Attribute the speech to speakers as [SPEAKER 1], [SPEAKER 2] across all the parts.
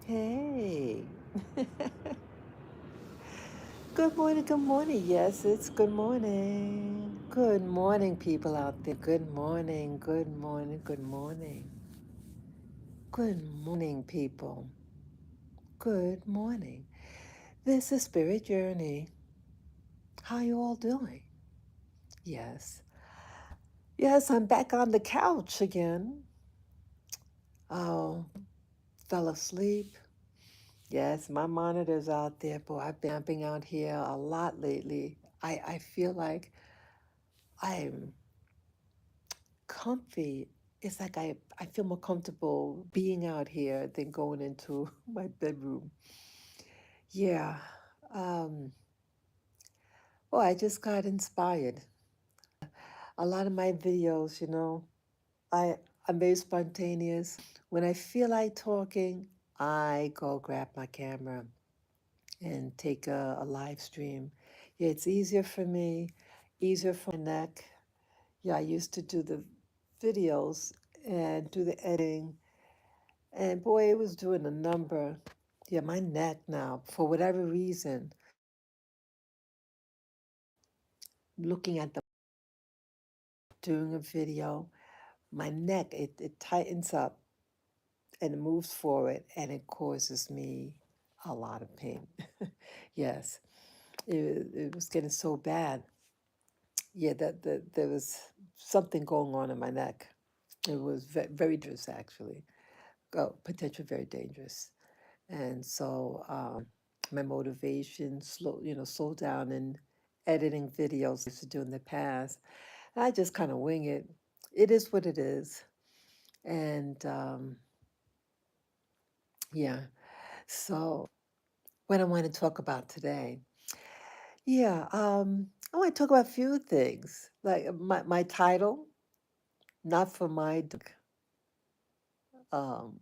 [SPEAKER 1] Hey. Good morning, good morning. Yes, it's good morning. Good morning, people out there. Good morning, good morning, good morning. Good morning, people. Good morning. This is Spirit Journey. How you all doing? Yes. Yes, I'm back on the couch again. Oh, fell asleep. Yes, my monitor's out there, boy. I've been camping out here a lot lately. I feel like I'm comfy. It's like I feel more comfortable being out here than going into my bedroom. Yeah. Um, well, I just got inspired. A lot of my videos, I I'm very spontaneous. When I feel like talking, I go grab my camera and take a live stream. Yeah, it's easier for me, easier for my neck. Yeah, I used to do the videos and do the editing. And boy, it was doing a number. Yeah, my neck now, for whatever reason, looking at the doing a video, my neck, it tightens up and it moves forward and it causes me a lot of pain. Yes, it was getting so bad. Yeah, that there was something going on in my neck. It was very dangerous, actually. Potential very dangerous. And so my motivation slow down in editing videos I used to do in the past. And I just kind of wing it. It is what it is. And yeah, so what I want to talk about today. Yeah, I want to talk about a few things. Like my title, not for my um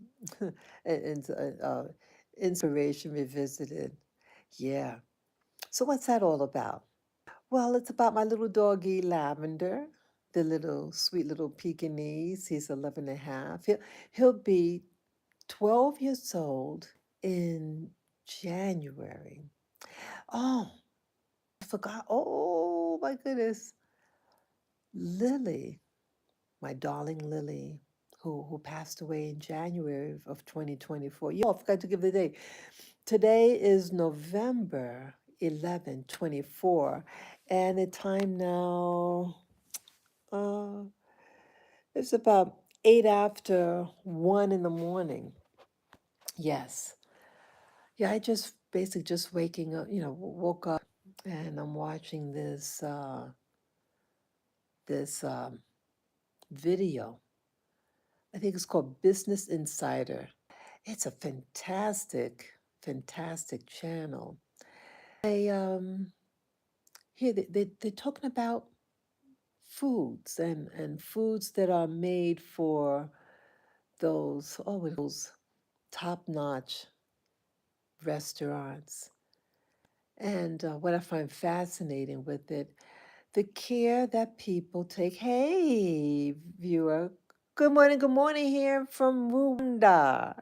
[SPEAKER 1] and inspiration revisited. Yeah. So what's that all about? Well, it's about my little doggy Lavender, the little sweet little Pekingese. He's 11 and a half. He'll be 12 years old in January. Oh, I forgot. Oh my goodness. Lily, my darling Lily, who passed away in January of 2024. Yeah, I forgot to give the date. Today is November 11, 24, and the time now. Uh, it's about 8 after 1 in the morning. Yes. Yeah, I just basically just waking up, woke up and I'm watching this video. I think it's called Business Insider. It's a fantastic channel. They here they're talking about foods and foods that are made for those top-notch restaurants. And what I find fascinating with it, the care that people take. Hey, viewer. Good morning here from Rwanda.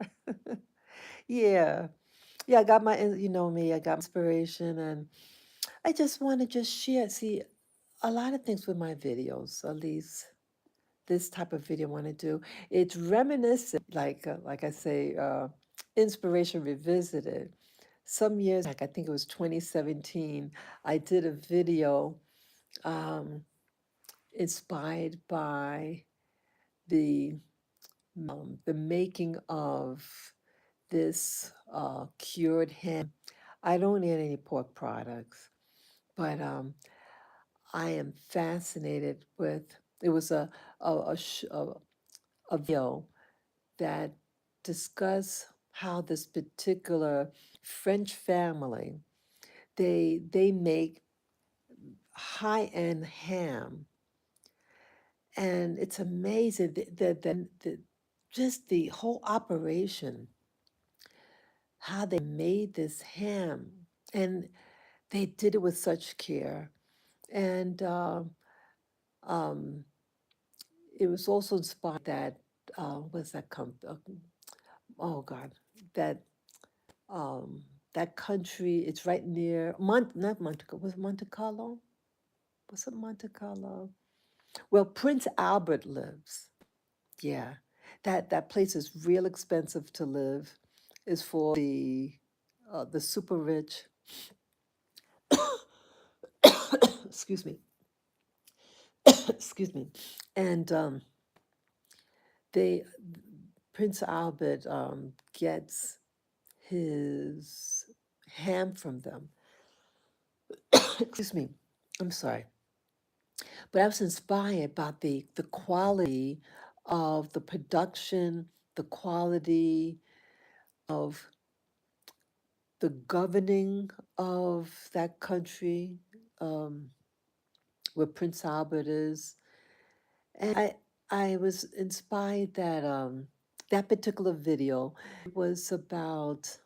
[SPEAKER 1] Yeah. Yeah, I got my, you know me, I got inspiration and I just want to just share. See, a lot of things with my videos, at least this type of video I want to do. It's reminiscent, like I say, inspiration revisited. Some years back, I think it was 2017, I did a video um, inspired by the the making of this cured ham. I don't eat any pork products, but I am fascinated with. It was a video that discuss how this particular French family they make high-end ham, and it's amazing the just the whole operation, how they made this ham, and they did it with such care, and um, it was also inspired that was that oh God, that Um, that country, it's right near not Monte, was it Monte Carlo? Was it Monte Carlo? Well, Prince Albert lives. Yeah, that place is real expensive to live. Is for the super rich. Excuse me. Excuse me. And they Prince Albert gets his ham from them. Excuse me. I'm sorry. But I was inspired by the quality of the production, the quality of the governing of that country, um, where Prince Albert is. And I was inspired that that particular video was about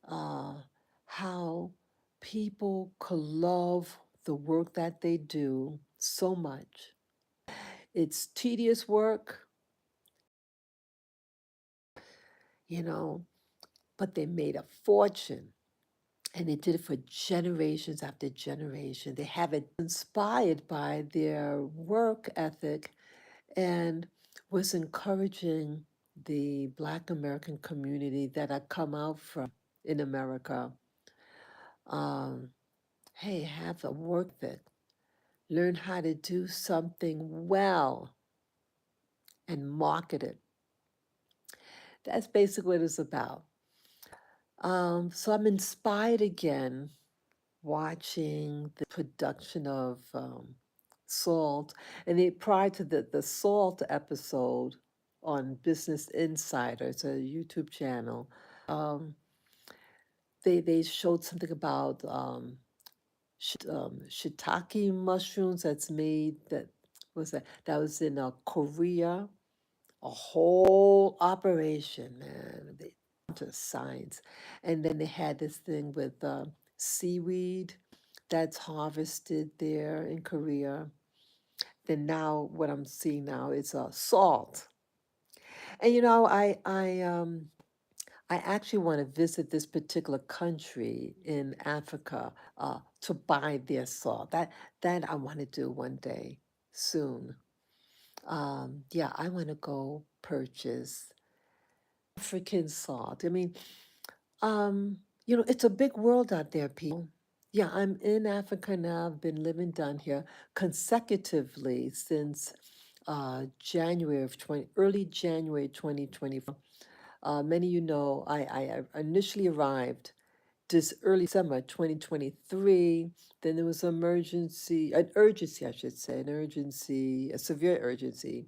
[SPEAKER 1] uh, how people could love the work that they do so much. It's tedious work, you know, but they made a fortune. And they did it for generations after generation. They have it inspired by their work ethic and was encouraging the Black American community that I come out from in America. Um, hey, have a work ethic, learn how to do something well and market it. That's basically what it's about. So I'm inspired again watching the production of Salt. And prior to the Salt episode on Business Insider, it's a YouTube channel, they showed something about shiitake mushrooms that's made that was in Korea, a whole operation, man. They to science, and then they had this thing with seaweed that's harvested there in Korea. Then now, what I'm seeing now is salt, and I actually want to visit this particular country in Africa to buy their salt. That I want to do one day soon. Yeah, I want to go purchase African salt. I mean, it's a big world out there, people. Yeah, I'm in Africa now. I've been living down here consecutively since early January 2024. Many of you know I initially arrived this early summer 2023. Then there was an urgency, I should say, a severe urgency,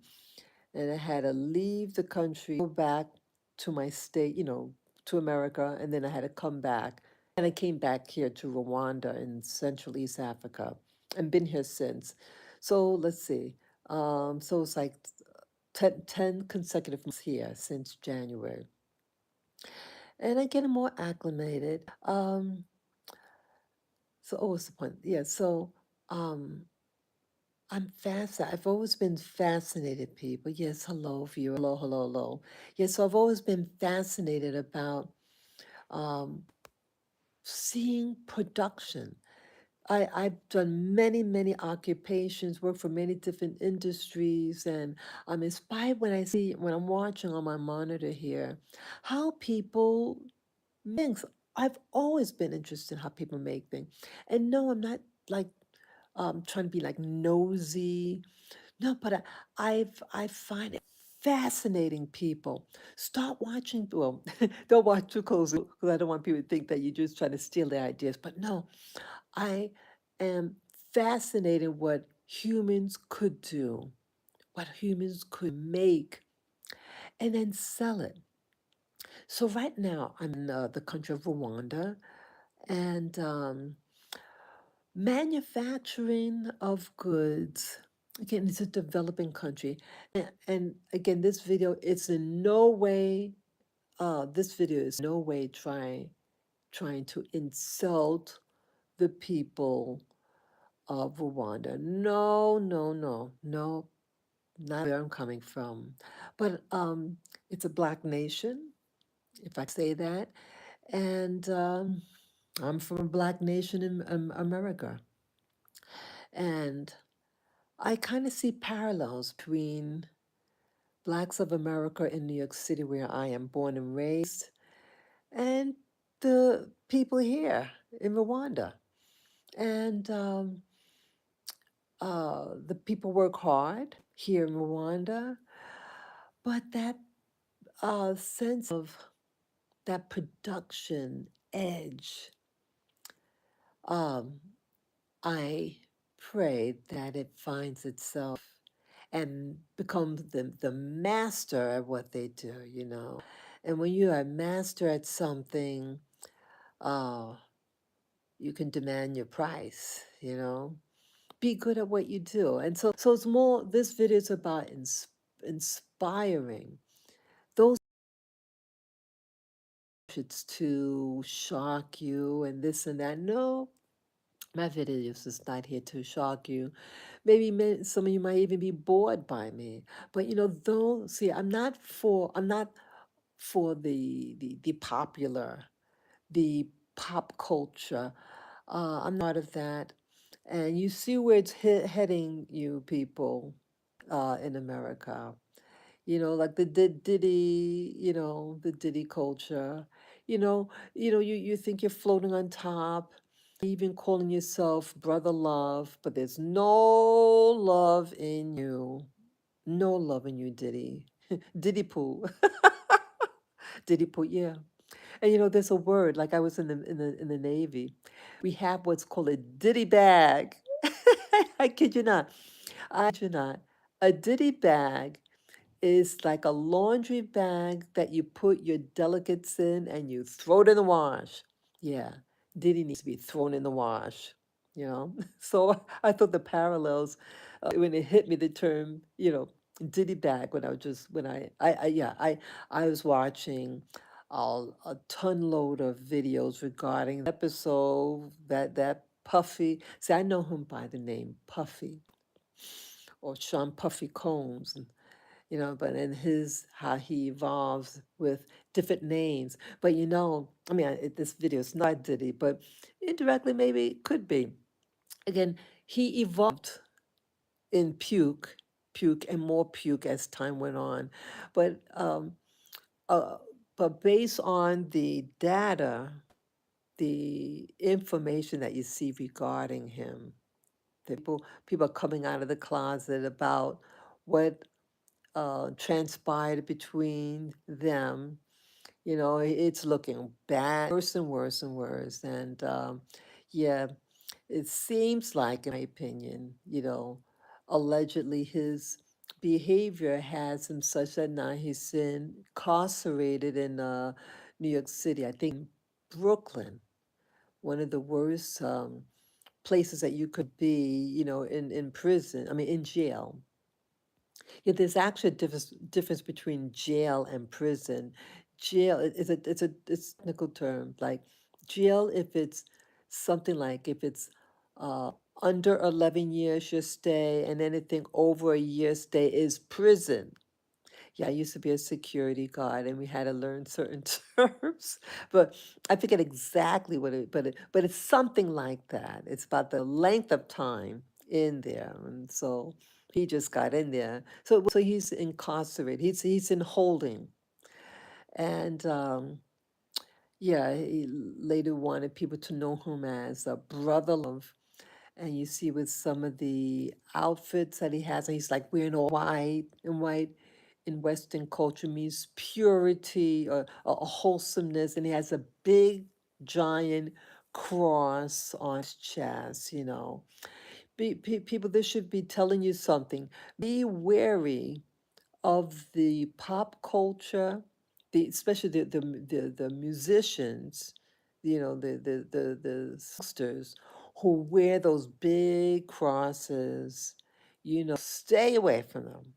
[SPEAKER 1] and I had to leave the country, go back to my state, to America, and then I had to come back. And I came back here to Rwanda in Central East Africa and been here since. So let's see. So it's like 10 consecutive months here since January. And I get more acclimated. So, what's the point? Yeah, so um, I'm fascinated. I've always been fascinated, people. Yes, hello, viewer. Hello, hello, hello. Yes, so I've always been fascinated about um, seeing production. I've done many, many occupations, worked for many different industries, and I'm inspired when I'm watching on my monitor here, how people make things. I've always been interested in how people make things. And no, I'm not like trying to be like nosy. No, but I find it fascinating, people. Start watching, well, don't watch too closely because I don't want people to think that you're just trying to steal their ideas. But no, I am fascinated what humans could do, what humans could make, and then sell it. So right now, I'm in the country of Rwanda, and manufacturing of goods. Again, it's a developing country, and again, this video is no way trying to insult the people of Rwanda. No, no, no, no, not where I'm coming from. But it's a black nation, if I say that. And I'm from a black nation in America. And I kind of see parallels between blacks of America in New York City, where I am born and raised, and the people here in Rwanda. And the people work hard here in Rwanda, but that sense of that production edge, um, I pray that it finds itself and becomes the master at what they do. And when you are a master at something, uh, you can demand your price. Be good at what you do. And so it's more, this video is about inspiring those to shock you and this and that. No, my video is just not here to shock you. Maybe some of you might even be bored by me. But though, see, I'm not for the popular, the pop culture. I'm not part of that. And you see where it's heading you people in America. Like the Diddy, the Diddy culture. You think you're floating on top, even calling yourself brother love, but there's no love in you. No love in you, Diddy. Diddy poo. Diddy poo, yeah. And there's a word, like I was in the Navy. We have what's called a ditty bag. I kid you not. I kid you not. A ditty bag is like a laundry bag that you put your delicates in and you throw it in the wash. Yeah, Diddy needs to be thrown in the wash. So I thought the parallels when it hit me the term, Diddy bag when I was just when I yeah I was watching a ton load of videos regarding episode that Puffy. See, I know him by the name Puffy or Sean Puffy Combs, but in his how he evolves with different names. But I mean, this video is not Diddy, but indirectly maybe it could be. Again, he evolved in puke, and more puke as time went on. But uh, but based on the data, the information that you see regarding him, the people are coming out of the closet about what transpired between them. It's looking bad, worse and worse and worse. And yeah, it seems like, in my opinion, allegedly his behavior has him such that now he's incarcerated in New York City, I think Brooklyn, one of the worst places that you could be, in prison, I mean, in jail. Yeah, there's actually a difference between jail and prison. Jail it's a technical term. Like jail, if it's something like if it's under 11 years your stay and anything over a year stay is prison. Yeah, I used to be a security guard and we had to learn certain terms, but I forget exactly what but it's something like that. It's about the length of time in there. And so he just got in there. So he's incarcerated. He's in holding. And yeah, he later wanted people to know him as a brother love. And you see with some of the outfits that he has, and he's like wearing all white, and white in Western culture means purity or a wholesomeness, and he has a big giant cross on his chest. People, this should be telling you something. Be wary of the pop culture, especially the musicians, the songsters who wear those big crosses. Stay away from them.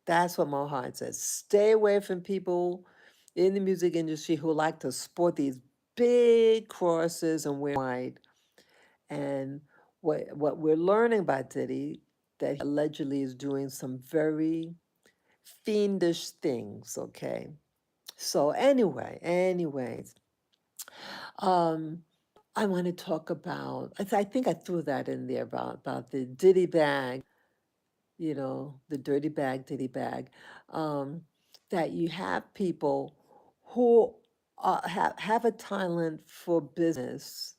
[SPEAKER 1] That's what my heart says. Stay away from people in the music industry who like to sport these big crosses and wear white. And what we're learning about Diddy, that he allegedly is doing some very fiendish things, okay? So anyways, Um, I want to talk about, I think I threw that in there about the ditty bag, the dirty bag, ditty bag, um, that you have people who have a talent for business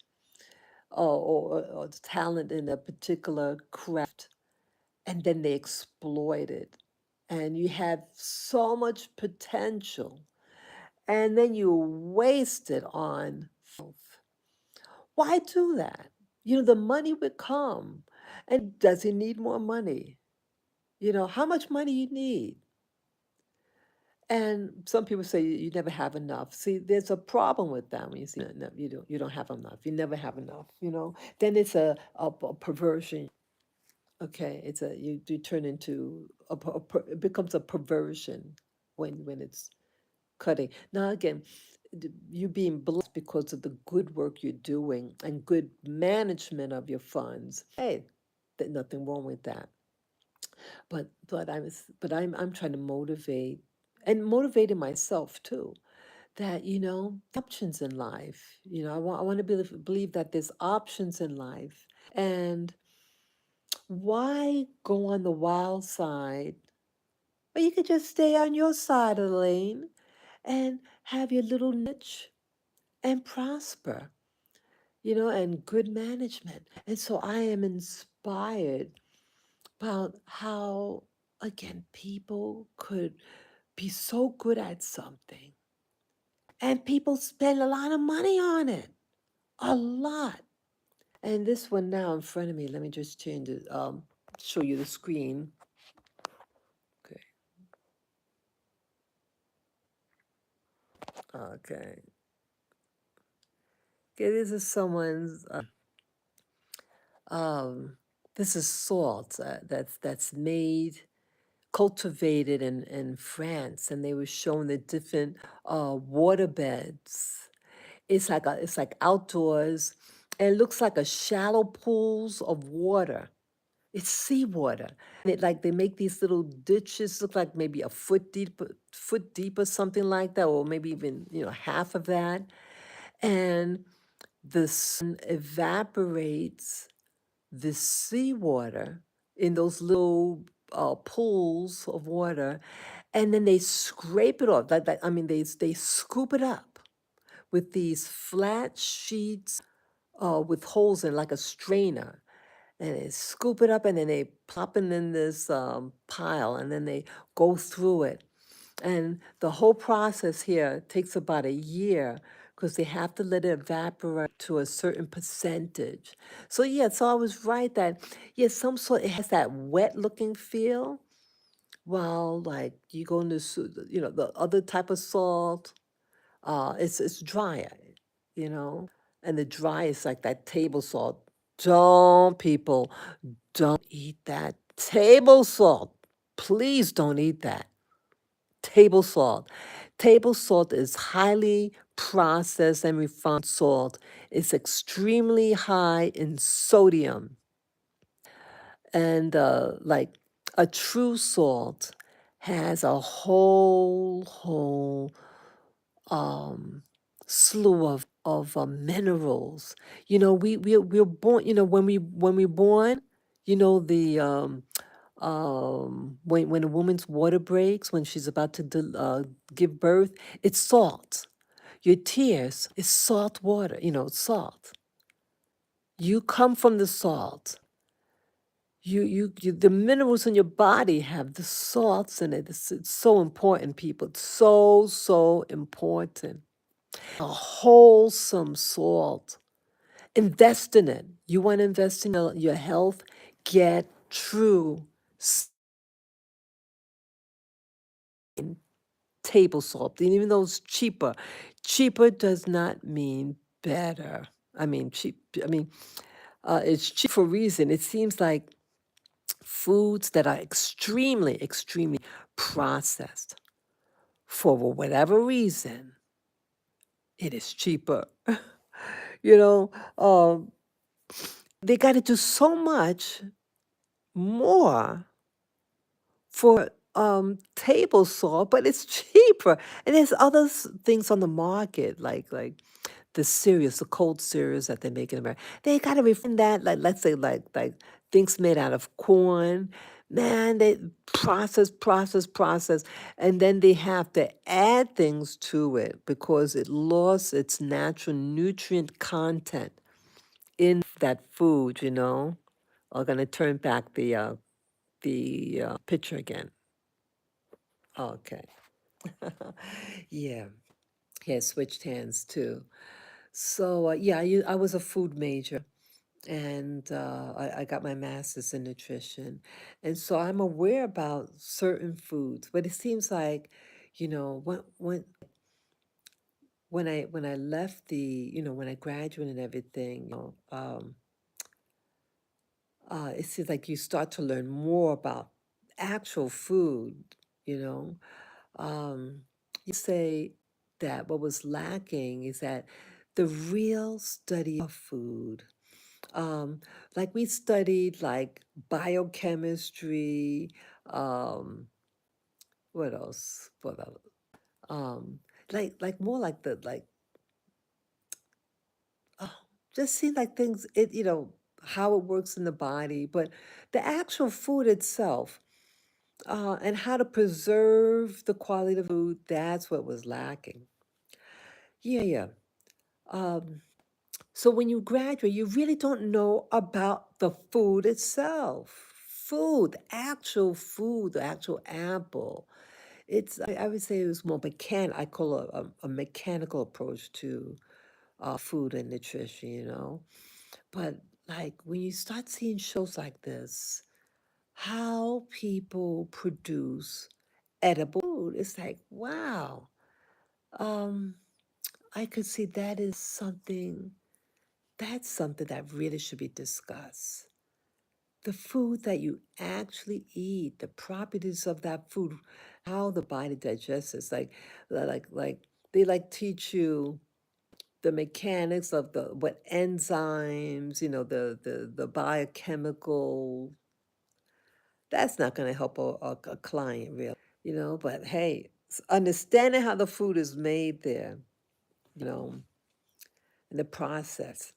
[SPEAKER 1] or talent in a particular craft, and then they exploit it. And you have so much potential, and then you waste it on why do that? The money would come. And does he need more money? How much money you need? And some people say you never have enough. See, there's a problem with that when you see no, you don't have enough. You never have enough. Then it's a perversion. Okay, you turn into it becomes a perversion when it's cutting. Now again, you being blessed because of the good work you're doing and good management of your funds. Hey, there's nothing wrong with that. But I'm trying to motivate and motivating myself too. That options in life. I want to believe that there's options in life. And why go on the wild side? Well, you could just stay on your side of the lane and have your little niche and prosper, and good management. And so I am inspired about how, again, people could be so good at something and people spend a lot of money on it, a lot. And this one now in front of me, let me just change it, show you the screen. Okay. Okay. Okay, this is someone's, um, this is salt that's made cultivated in France, and they were showing the different water beds. It's like outdoors, and it looks like a shallow pools of water. It's seawater. And like they make these little ditches, look like maybe a foot deep or something like that, or maybe even half of that. And the sun evaporates the seawater in those little pools of water, and then they scrape it off. I mean, they scoop it up with these flat sheets with holes in, like a strainer, and they scoop it up, and then they plop it in this pile, and then they go through it. And the whole process here takes about a year because they have to let it evaporate to a certain percentage. So yeah, so I was right that yeah, some sort it has that wet looking feel. While like you go into the other type of salt, it's drier, you know, and the dry is like that table salt. Don't people don't eat that table salt. Please don't eat that. Table salt. Table salt is highly processed and refined salt. It's extremely high in sodium. And like a true salt has a whole um, slew of minerals. We're born. When we're born, the when a woman's water breaks when she's about to give birth, it's salt. Your tears is salt water. Salt. You come from the salt. The minerals in your body have the salts in it. It's so important, people. It's so important. A wholesome salt. Invest in it. You want to invest in your health? Get true table salt. And even though it's cheaper, cheaper does not mean better. I mean, cheap. I mean, it's cheap for a reason. It seems like foods that are extremely processed for whatever reason, it is cheaper. you know, um, they got to do so much more for table salt, but it's cheaper. And there's other things on the market, like the cereals, the cold cereals that they make in America. They gotta refine that, like, let's say, like things made out of corn. Man, they process, and then they have to add things to it because it lost its natural nutrient content in that food, you know. I'm gonna turn back the picture again. Okay. Yeah, yeah, switched hands too. So yeah, I was a food major, and I got my master's in nutrition, and so I'm aware about certain foods. But it seems like, when I left when I graduated and everything, it seems like you start to learn more about actual food, you know. Say that what was lacking is that the real study of food. Um, like we studied like biochemistry, um, what else? What else? Um, like more like the like oh, just seemed like things how it works in the body, but the actual food itself, and how to preserve the quality of food, that's what was lacking. Yeah, yeah. Um, so when you graduate, you really don't know about the food itself. Food, actual food, the actual apple. I would say it was more I call it a mechanical approach to food and nutrition, you know. But like when you start seeing shows like this, how people produce edible food, it's like, wow. Um, I could see that's something that really should be discussed. The food that you actually eat, the properties of that food, how the body digests it. Like they like teach you the mechanics of the what enzymes, the biochemical. That's not going to help a client really, But hey, understanding how the food is made there, you know, in the process.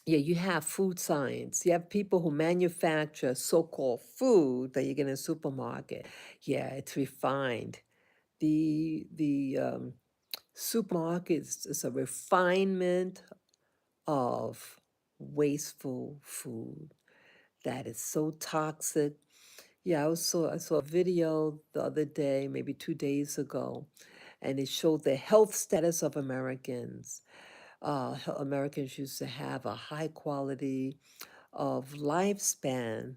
[SPEAKER 1] Yeah, you have food science. You have people who manufacture so-called food that you get in a supermarket. Yeah, it's refined. The supermarket is a refinement of wasteful food that is so toxic. Yeah, I saw a video the other day, maybe 2 days ago, and it showed the health status of Americans. Americans used to have a high quality of lifespan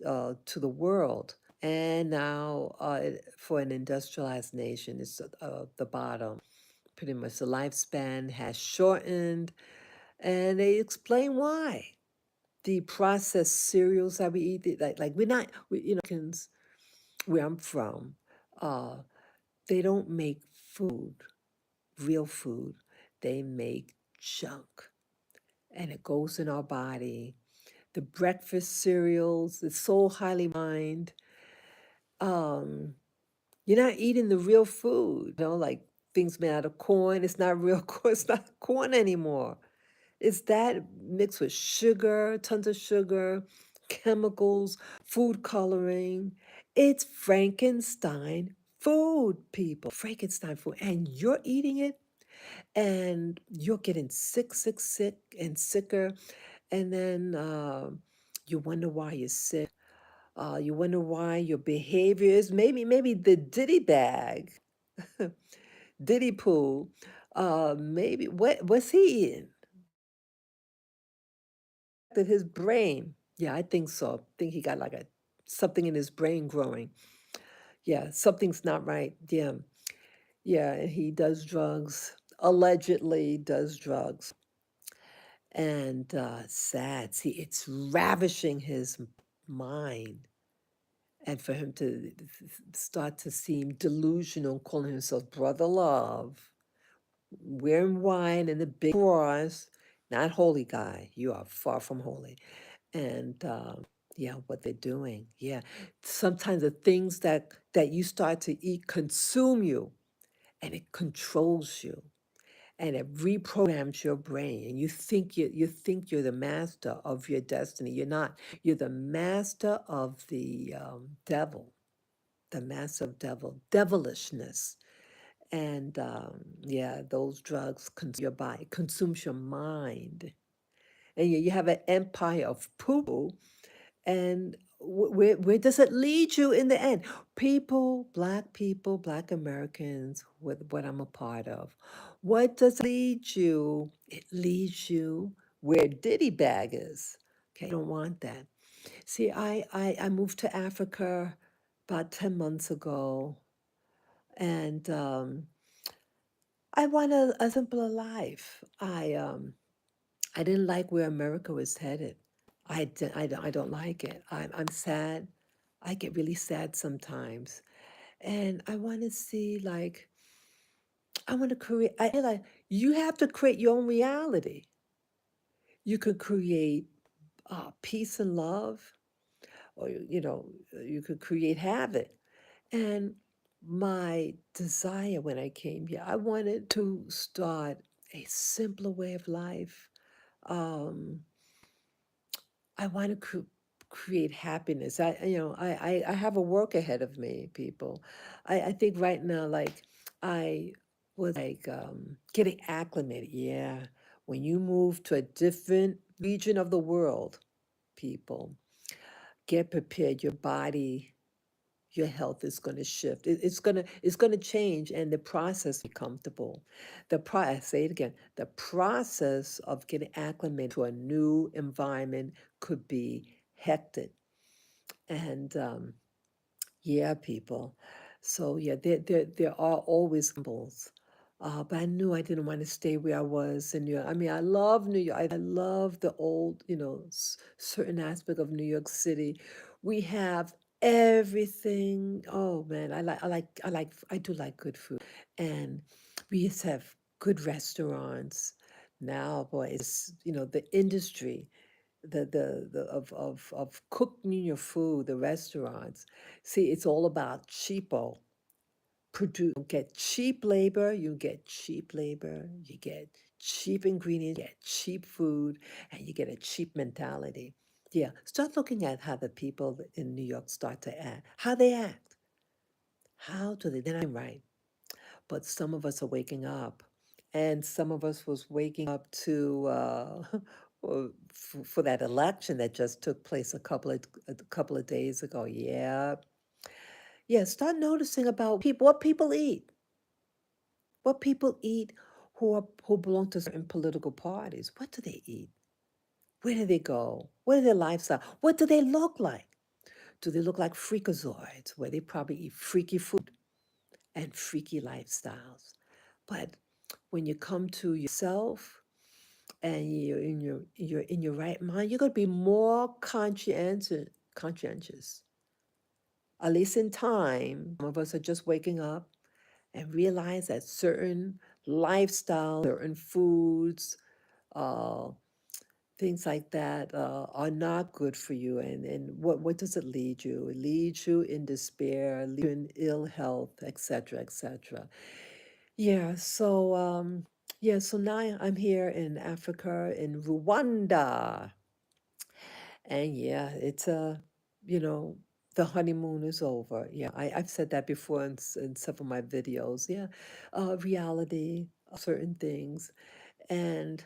[SPEAKER 1] to the world. And now, for an industrialized nation, it's the bottom. Pretty much the lifespan has shortened, and they explain why. The processed cereals that we eat, like we're not, Americans, where I'm from, uh, they don't make food, real food. They make junk, and it goes in our body. The breakfast cereals, it's so highly mined. Um, you're not eating the real food, like things made out of corn. It's not real corn. It's not corn anymore. It's that mixed with sugar, tons of sugar, chemicals, food coloring. It's Frankenstein food, people. Frankenstein food. And you're eating it and you're getting sick, sick, sick, and sicker. And then you wonder why you're sick. You wonder why your behavior is maybe the diddy bag, diddy pool. Maybe what's he eating? That his brain. Yeah, I think so. I think he got like a something in his brain growing. Yeah, something's not right. Yeah, yeah. And he does drugs. Allegedly does drugs, and sad. See, it's ravishing his mind. And for him to start to seem delusional, calling himself Brother Love, wearing wine and the big cross, not holy guy. You are far from holy. And yeah, what they're doing. Yeah, sometimes the things that you start to eat consume you, and it controls you. and it reprograms your brain, and you think you're the master of your destiny. You're not. You're the master of the devil, the master of devilishness. And yeah, those drugs consume your body, consumes your mind, and you have an empire of poo. And where does it lead you in the end? People, Black Americans, with what I'm a part of, what does it lead you? It leads you where Diddy bag is. Okay, I don't want that. See, I moved to Africa about 10 months ago, and I want a simpler life. I didn't like where America was headed. I don't like it. I'm sad. I get really sad sometimes. And I want to see, like, I want to create, I feel like you have to create your own reality. You could create peace and love, or, you could create havoc. And my desire when I came here, I wanted to start a simpler way of life. Um, I want to create happiness. I have a work ahead of me, people. I think right now, like, I was like getting acclimated. Yeah. When you move to a different region of the world, people, get prepared. Your body, your health is going to shift. It's going to change, and the process be comfortable. I say it again. The process of getting acclimated to a new environment could be hectic, and yeah, people. So yeah, there are always symbols. But I knew I didn't want to stay where I was in New York. I mean, I love New York. I love the old, certain aspect of New York City. We have everything. Oh man, I do like good food, and we used to have good restaurants. Now, boy, it's the industry the of cooking your food, the restaurants. See, it's all about cheapo. Get cheap labor, you get cheap labor, you get cheap ingredients, you get cheap food, and you get a cheap mentality. Yeah, start looking at how the people in New York start to act, how they act. How do they? They're not right, but some of us are waking up, and some of us was waking up to for that election that just took place a couple of days ago. Yeah, yeah. Start noticing about people, what people eat who belong to certain political parties. What do they eat? Where do they go? What are their lifestyle? What do they look like? Do they look like freakazoids, where they probably eat freaky food and freaky lifestyles? But when you come to yourself and you're in your right mind, you're gonna be more conscientious. At least in time, some of us are just waking up and realize that certain lifestyles, certain foods, uh, things like that are not good for you. And what does it lead you? It leads you in despair, leads you in ill health, etc., etc. Yeah, so now I'm here in Africa, in Rwanda. And yeah, you know, the honeymoon is over. Yeah, I've said that before in some of my videos. Yeah, reality of certain things. And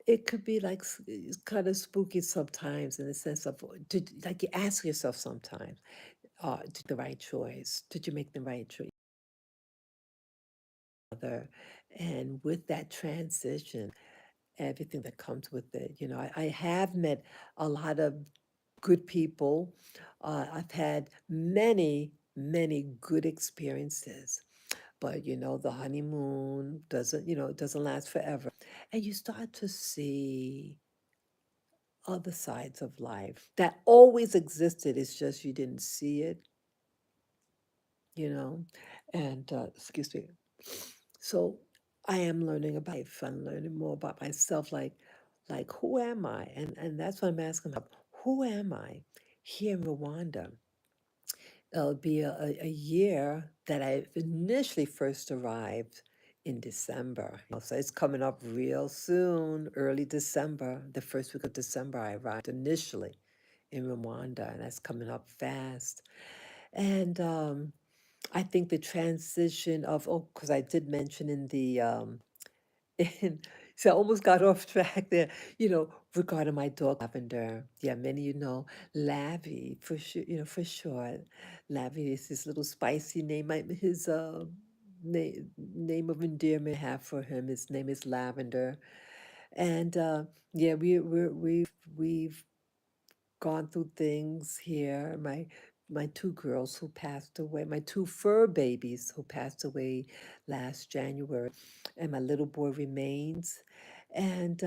[SPEAKER 1] it could be like it's kind of spooky sometimes in the sense of, like you ask yourself sometimes, did you make the right choice? Did you make the right choice? And with that transition, everything that comes with it. I have met a lot of good people. I've had many, many good experiences. But the honeymoon doesn't last forever. And you start to see other sides of life that always existed. It's just you didn't see it, you know. And excuse me. So I am learning about life. I'm learning more about myself. Like who am I? And that's what I'm asking myself. Who am I here in Rwanda? It'll be a year that I initially first arrived in December. So it's coming up real soon, early December. The first week of December, I arrived initially in Rwanda, and that's coming up fast. And I think the transition of, oh, because I did mention in the and so I almost got off track there, regarding my dog Lavender. Yeah, many of you know Lavi for sure, for short. Lavi is his little spicy name. His name of endearment I have for him. His name is Lavender. And yeah, we've gone through things here. My two girls who passed away, my two fur babies who passed away last January, and my little boy remains. And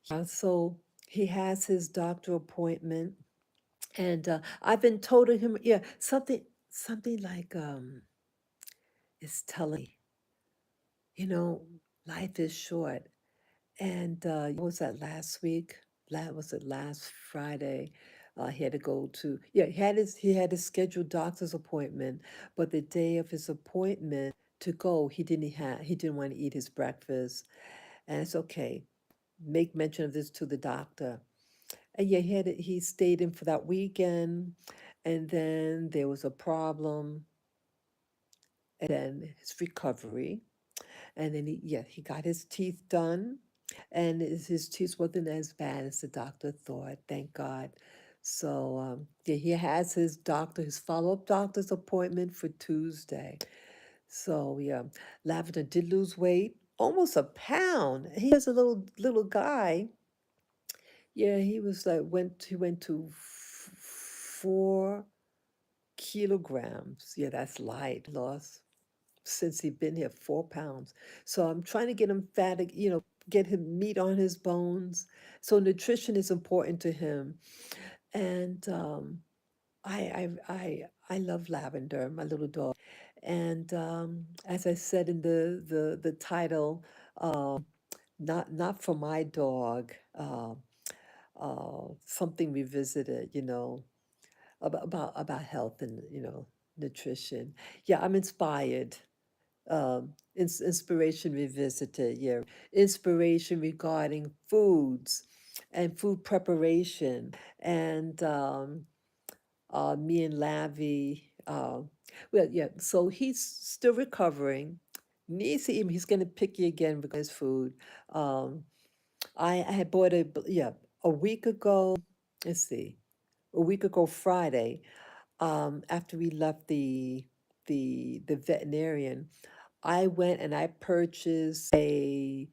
[SPEAKER 1] yeah, so he has his doctor appointment, and I've been told him, yeah, something like is telling me, you know, life is short. And what was that last week? Was it last Friday? He had to go to, yeah, he had his scheduled doctor's appointment, but the day of his appointment to go, he didn't want to eat his breakfast. And it's okay. Make mention of this to the doctor. And yeah, he stayed in for that weekend, and then there was a problem, and then his recovery. And then he got his teeth done, and his teeth wasn't as bad as the doctor thought, thank God. So yeah, he has his follow-up doctor's appointment for Tuesday. So yeah, Lavender did lose weight, almost a pound. He was a little guy. Yeah, he went to 4 kilograms. Yeah, that's light loss since he'd been here, 4 pounds. So I'm trying to get him fat, get him meat on his bones. So nutrition is important to him. And I love Lavender, my little dog. And as I said in the title, not for my dog, something revisited, about health and nutrition. Yeah, I'm inspired. Inspiration revisited, yeah. Inspiration regarding foods and food preparation. And me and Lavi, well, yeah, so he's still recovering. Needs to eat, he's going to picky again because his food. Um, I had bought a week ago, let's see, a week ago Friday, after we left the veterinarian, I went and I purchased um,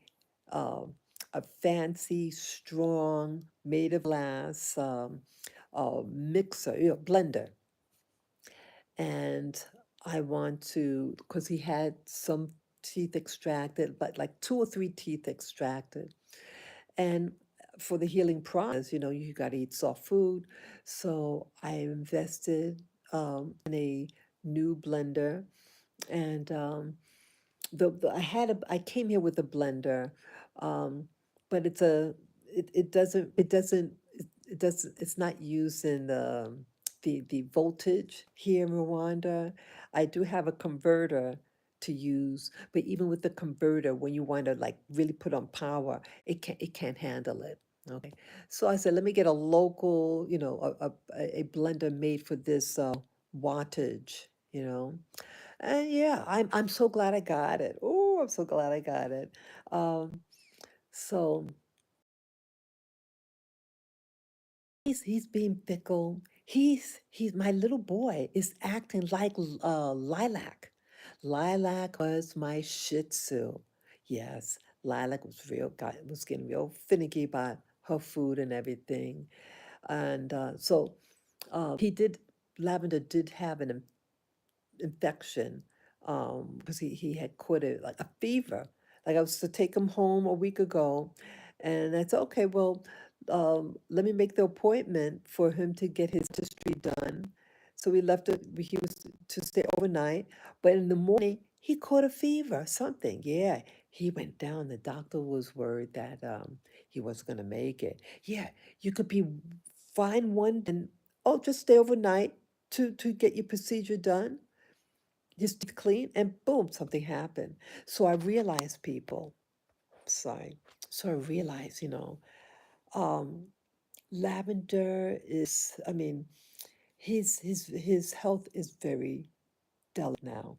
[SPEAKER 1] a fancy, strong, made of glass mixer, blender, and I want to, because he had some teeth extracted, but like two or three teeth extracted, and for the healing process, you got to eat soft food. So I invested in a new blender, and I came here with a blender, um, but it's not using the voltage here in Rwanda. I do have a converter to use, but even with the converter, when you want to like really put on power, it can't handle it. Okay, so I said, let me get a local, a blender made for this wattage, and yeah, I'm so glad I got it. Oh, I'm so glad I got it. Um, so he's being fickle. He's my little boy is acting like Lilac. Lilac was my Shih Tzu. Yes, Lilac was getting real finicky about her food and everything. And so he did. Lavender did have an infection, because he had caught it like a fever. Like I was to take him home a week ago, and I said, okay, well, let me make the appointment for him to get his history done. So we left it. He was to stay overnight, but in the morning he caught a fever, something. Yeah, he went down. The doctor was worried that he wasn't going to make it. Yeah, you could be fine one and oh, just stay overnight to get your procedure done. his teeth clean, and boom, something happened. So I realized, people, sorry. So I realized, um, Lavender is, I mean, his health is very delicate now.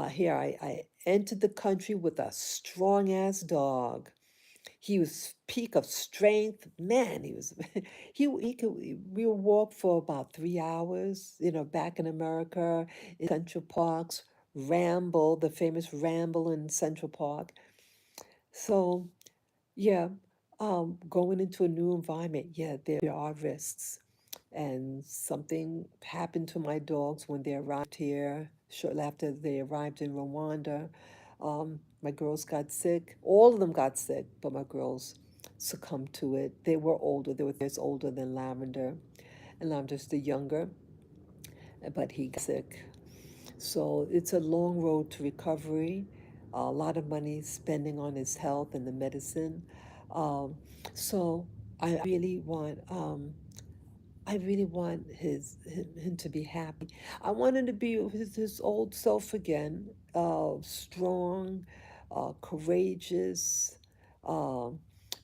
[SPEAKER 1] Here I entered the country with a strong ass dog. He was peak of strength. Man, he was he could we would walk for about 3 hours, back in America, in Central Parks, Ramble, the famous Ramble in Central Park. So yeah, going into a new environment, yeah, there are risks. And something happened to my dogs when they arrived here, shortly after they arrived in Rwanda. My girls got sick. All of them got sick, but my girls succumbed to it. They were older. They were 3 years older than Lavender, and Lavender's the younger, but he got sick. So it's a long road to recovery. A lot of money spending on his health and the medicine. Um, so I really want I really want him to be happy. I want him to be his old self again, strong, courageous, um,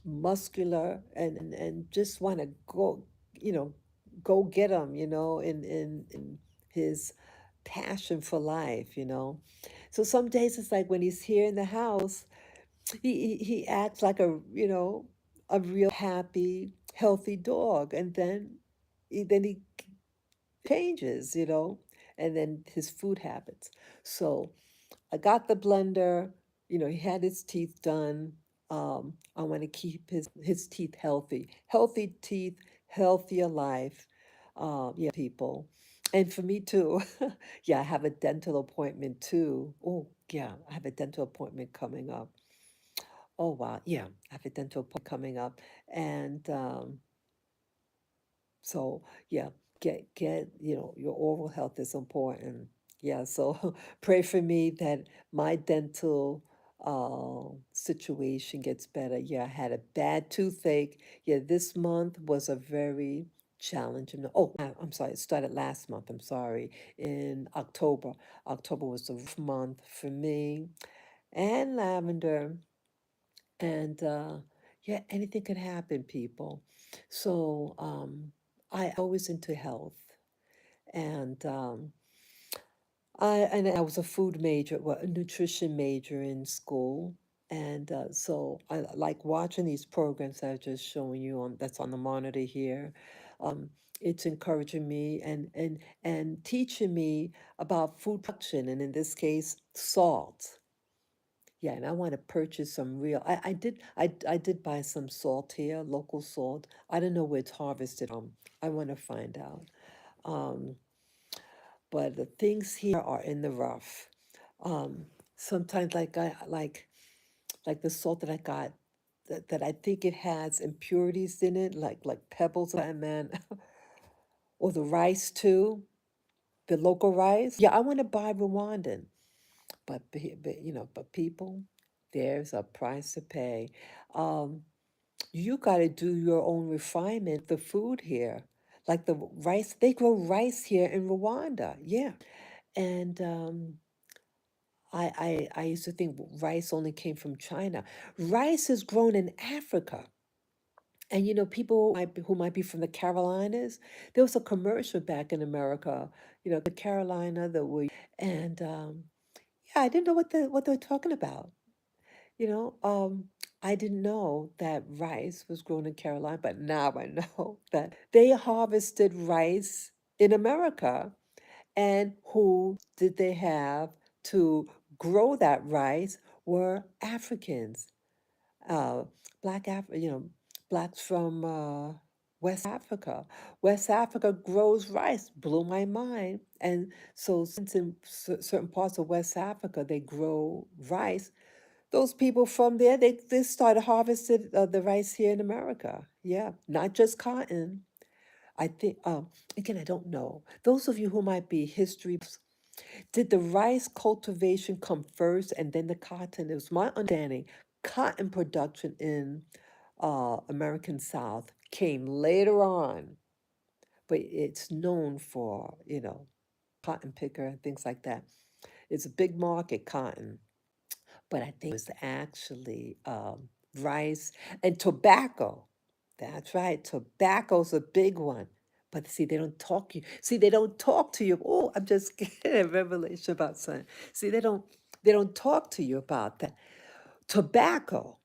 [SPEAKER 1] muscular, and just want to go, you know, go get him, in his passion for life. So some days it's like when he's here in the house, he acts like a real happy, healthy dog, and then he changes, and then his food habits. So I got the blender. He had his teeth done. I want to keep his teeth healthy. Healthy teeth, healthier life. Yeah, people. And for me too. Yeah, I have a dental appointment too. Oh, yeah, I have a dental appointment coming up. Oh, wow. Yeah, I have a dental appointment coming up. And so yeah, get your oral health is important. Yeah, so pray for me that my dental situation gets better. Yeah, I had a bad toothache. Yeah, this month was a very challenging. Oh, I'm sorry, it started last month. I'm sorry, in October. October was a rough month for me and Lavender. And yeah, anything could happen, people. So I always into health, and I was a food major, well, a nutrition major in school, and so I like watching these programs I was just showing you on that's on the monitor here. It's encouraging me and teaching me about food production, and in this case, salt. Yeah, and I want to purchase some real. I did buy some salt here, local salt. I don't know where it's harvested from. I want to find out. Um, but the things here are in the rough. Um, Sometimes like the salt that I got that I think it has impurities in it, like pebbles, man, or the rice too, the local rice. Yeah, I want to buy Rwandan. But people, there's a price to pay. Um, you got to do your own refinement, the food here. Like the rice, they grow rice here in Rwanda. Yeah. And I used to think rice only came from China. Rice is grown in Africa. And people who might be from the Carolinas, there was a commercial back in America, the Carolina, and yeah, I didn't know what they were talking about. You know, um, I didn't know that rice was grown in Carolina, but now I know that they harvested rice in America. And who did they have to grow that rice were Africans, uh, blacks from West Africa. West Africa grows rice, blew my mind. And so, since in certain parts of West Africa they grow rice, those people from there, they started harvesting the rice here in America. Yeah, not just cotton. I think, again, I don't know. Those of you who might be history, did the rice cultivation come first and then the cotton? It was my understanding cotton production in American South came later on, but it's known for, cotton picker and things like that. It's a big market, cotton, but I think it was actually rice and tobacco. That's right, tobacco's a big one. But see, they don't talk you. See, they don't talk to you. Oh, I'm just getting a revelation about something. See, they don't talk to you about that. Tobacco.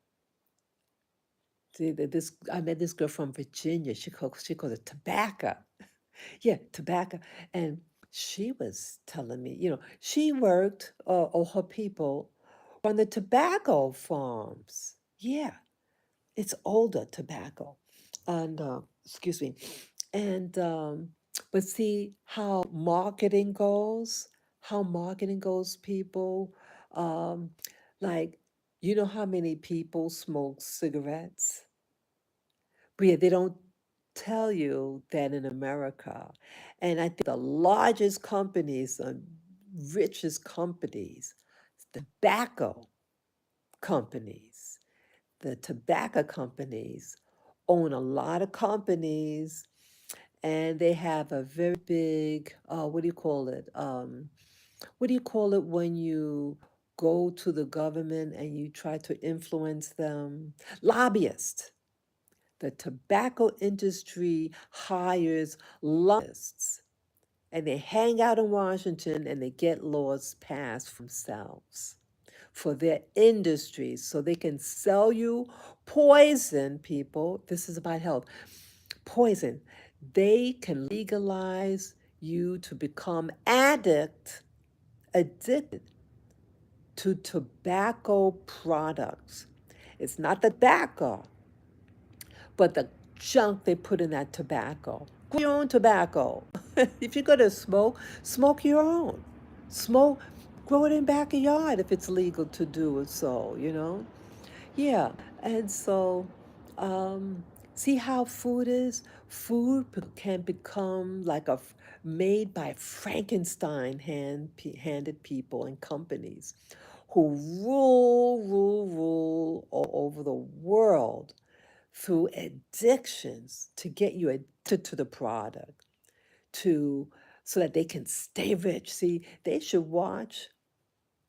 [SPEAKER 1] See, this I met this girl from Virginia. She calls it tobacco. Yeah, tobacco. And she was telling me, she worked, or her people on the tobacco farms. Yeah, it's older tobacco. And, excuse me. And, but see how marketing goes, people. Um, like, you know how many people smoke cigarettes? But yeah, they don't tell you that in America. And I think the largest companies, the richest companies, tobacco companies, the tobacco companies own a lot of companies, and they have a very big, what do you call it? What do you call it when you go to the government and you try to influence them? Lobbyists. The tobacco industry hires lobbyists, and they hang out in Washington and they get laws passed for themselves, for their industries, so they can sell you poison, people. This is about health. Poison. They can legalize you to become addicted to tobacco products. It's not the tobacco, but the junk they put in that tobacco. Grow your own tobacco. If you're gonna smoke, smoke your own. Smoke, grow it in backyard if it's legal to do it so. Yeah, and so, um, see how food is? Can become like made by Frankenstein handed people and companies who rule all over the world through addictions to get you addicted to the product, to so that they can stay rich. See, they should watch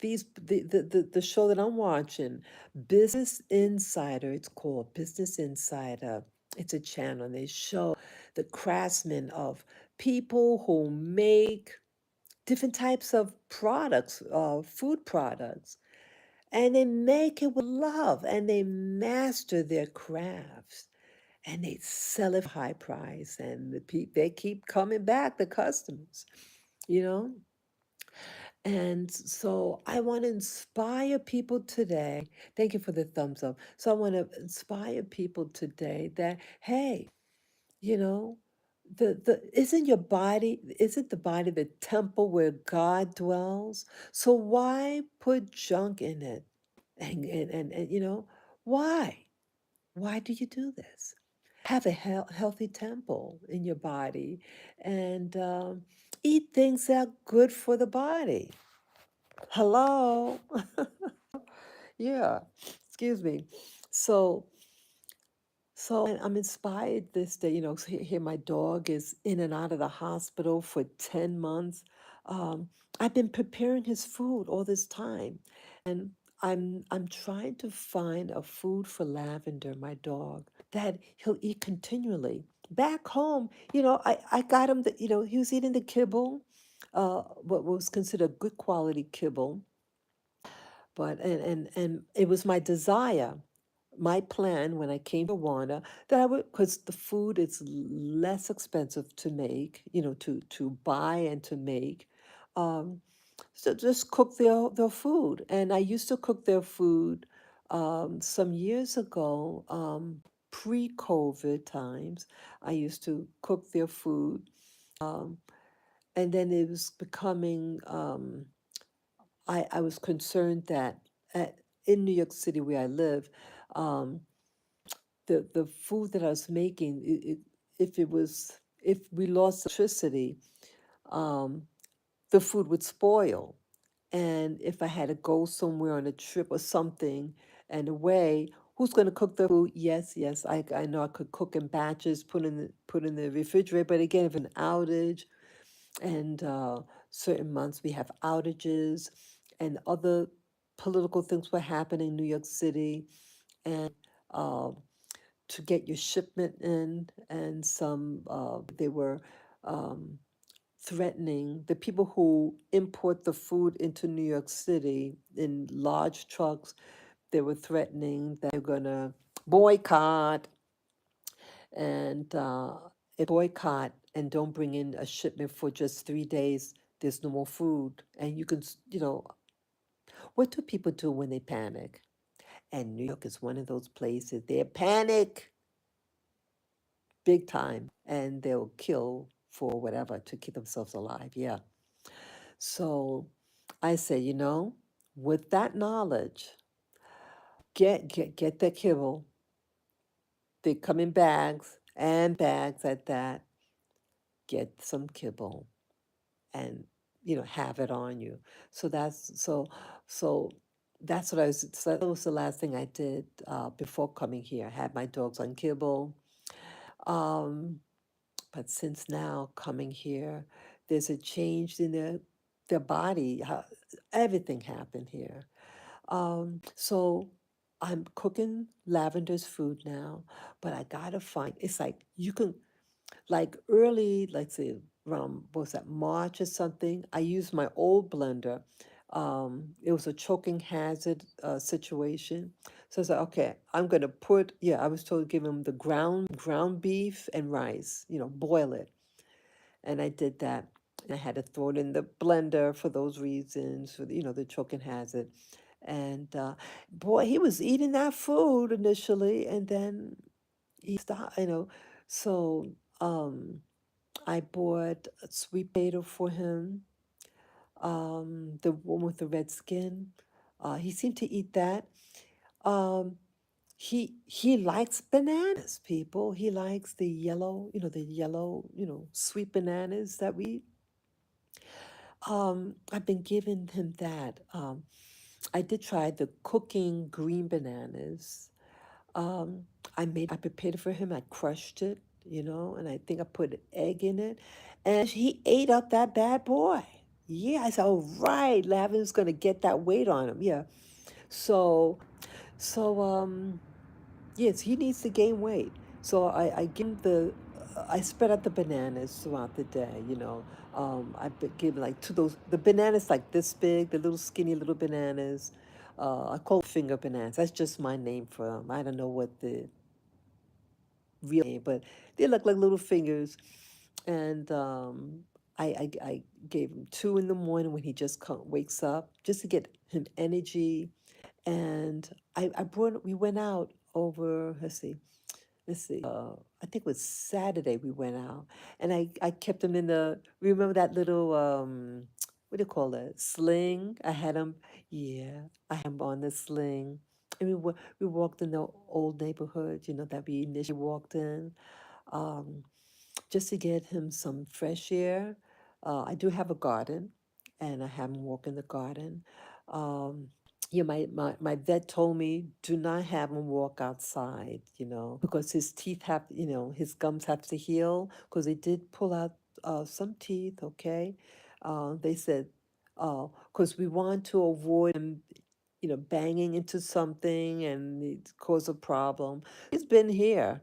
[SPEAKER 1] the show that I'm watching, Business Insider. It's called Business Insider. It's a channel, and they show the craftsmen of people who make different types of products, food products, and they make it with love, and they master their crafts, and they sell it for high price, and they keep coming back, the customers, you know. And so I want to inspire people today. Thank you for the thumbs up. So I want to inspire people today that, hey, you know, the isn't your body, isn't the body the temple where God dwells? So why put junk in it? And why? Why do you do this? Have a healthy temple in your body, and eat things that are good for the body. Hello. Yeah. Excuse me. So, and I'm inspired this day. Here my dog is in and out of the hospital for 10 months. I've been preparing his food all this time, and I'm trying to find a food for Lavender, my dog, that he'll eat continually. Back home, I got him he was eating the kibble, what was considered good quality kibble. But and it was my desire, my plan when I came to Rwanda, that I would, because the food is less expensive to make, to buy and to make. Um, so just cook their food. And I used to cook their food some years ago, pre-COVID times. I used to cook their food. And then it was becoming I was concerned that in New York City where I live, um, the food that I was making, if we lost electricity, um, the food would spoil. And if I had to go somewhere on a trip or something and away, who's going to cook the food? Yes, yes, I know I could cook in batches, put in the refrigerator. But again, if an outage, and certain months we have outages and other political things were happening in New York City, and uh, to get your shipment in, and some they were um, threatening the people who import the food into New York City in large trucks. They were threatening that they're gonna boycott and boycott and don't bring in a shipment for just 3 days. There's no more food, and you can, what do people do when they panic? And New York is one of those places. They panic big time, and they'll kill for whatever to keep themselves alive. Yeah. So I say, with that knowledge, get that kibble. They come in bags and bags at that. Get some kibble and have it on you. So so that's what I was. So that was the last thing I did before coming here. I had my dogs on kibble. Um, but since now coming here, there's a change in their body. Everything happened here. So I'm cooking Lavender's food now, but I gotta find. It's like you can, like early, like say around, what was that, March or something. I used my old blender. It was a choking hazard situation. So I said, okay, I'm gonna put. Yeah, I was told to give him the ground beef and rice. Boil it, and I did that. I had to throw it in the blender for those reasons, for the choking hazard. And boy, he was eating that food initially, and then he stopped. So um, I bought a sweet potato for him. The one with the red skin. He seemed to eat that. Um, he likes bananas, people. He likes the yellow, sweet bananas that we eat. I've been giving him that. I did try the cooking green bananas. Um, I prepared it for him. I crushed it, and I think I put an egg in it, and he ate up that bad boy. Yeah, I said, "Oh right, Lavender's gonna get that weight on him." Yeah, so so yes, he needs to gain weight. So I give him I spread out the bananas throughout the day. Give like two those the bananas like this big, the little skinny little bananas. I call finger bananas. That's just my name for them. I don't know what the real name, but they look like little fingers. And I gave him two in the morning when he just wakes up, just to get him energy. And we went out over, I think it was Saturday we went out, and I kept him in remember that little, what do you call it, sling? Yeah, I had him on the sling. And we walked in the old neighborhood, that we initially walked in, um, just to get him some fresh air. I do have a garden, and I have him walk in the garden. Um, yeah, my vet told me do not have him walk outside, because his teeth his gums have to heal, because they did pull out some teeth, okay? They said, because we want to avoid him, banging into something and it cause a problem. He's been here,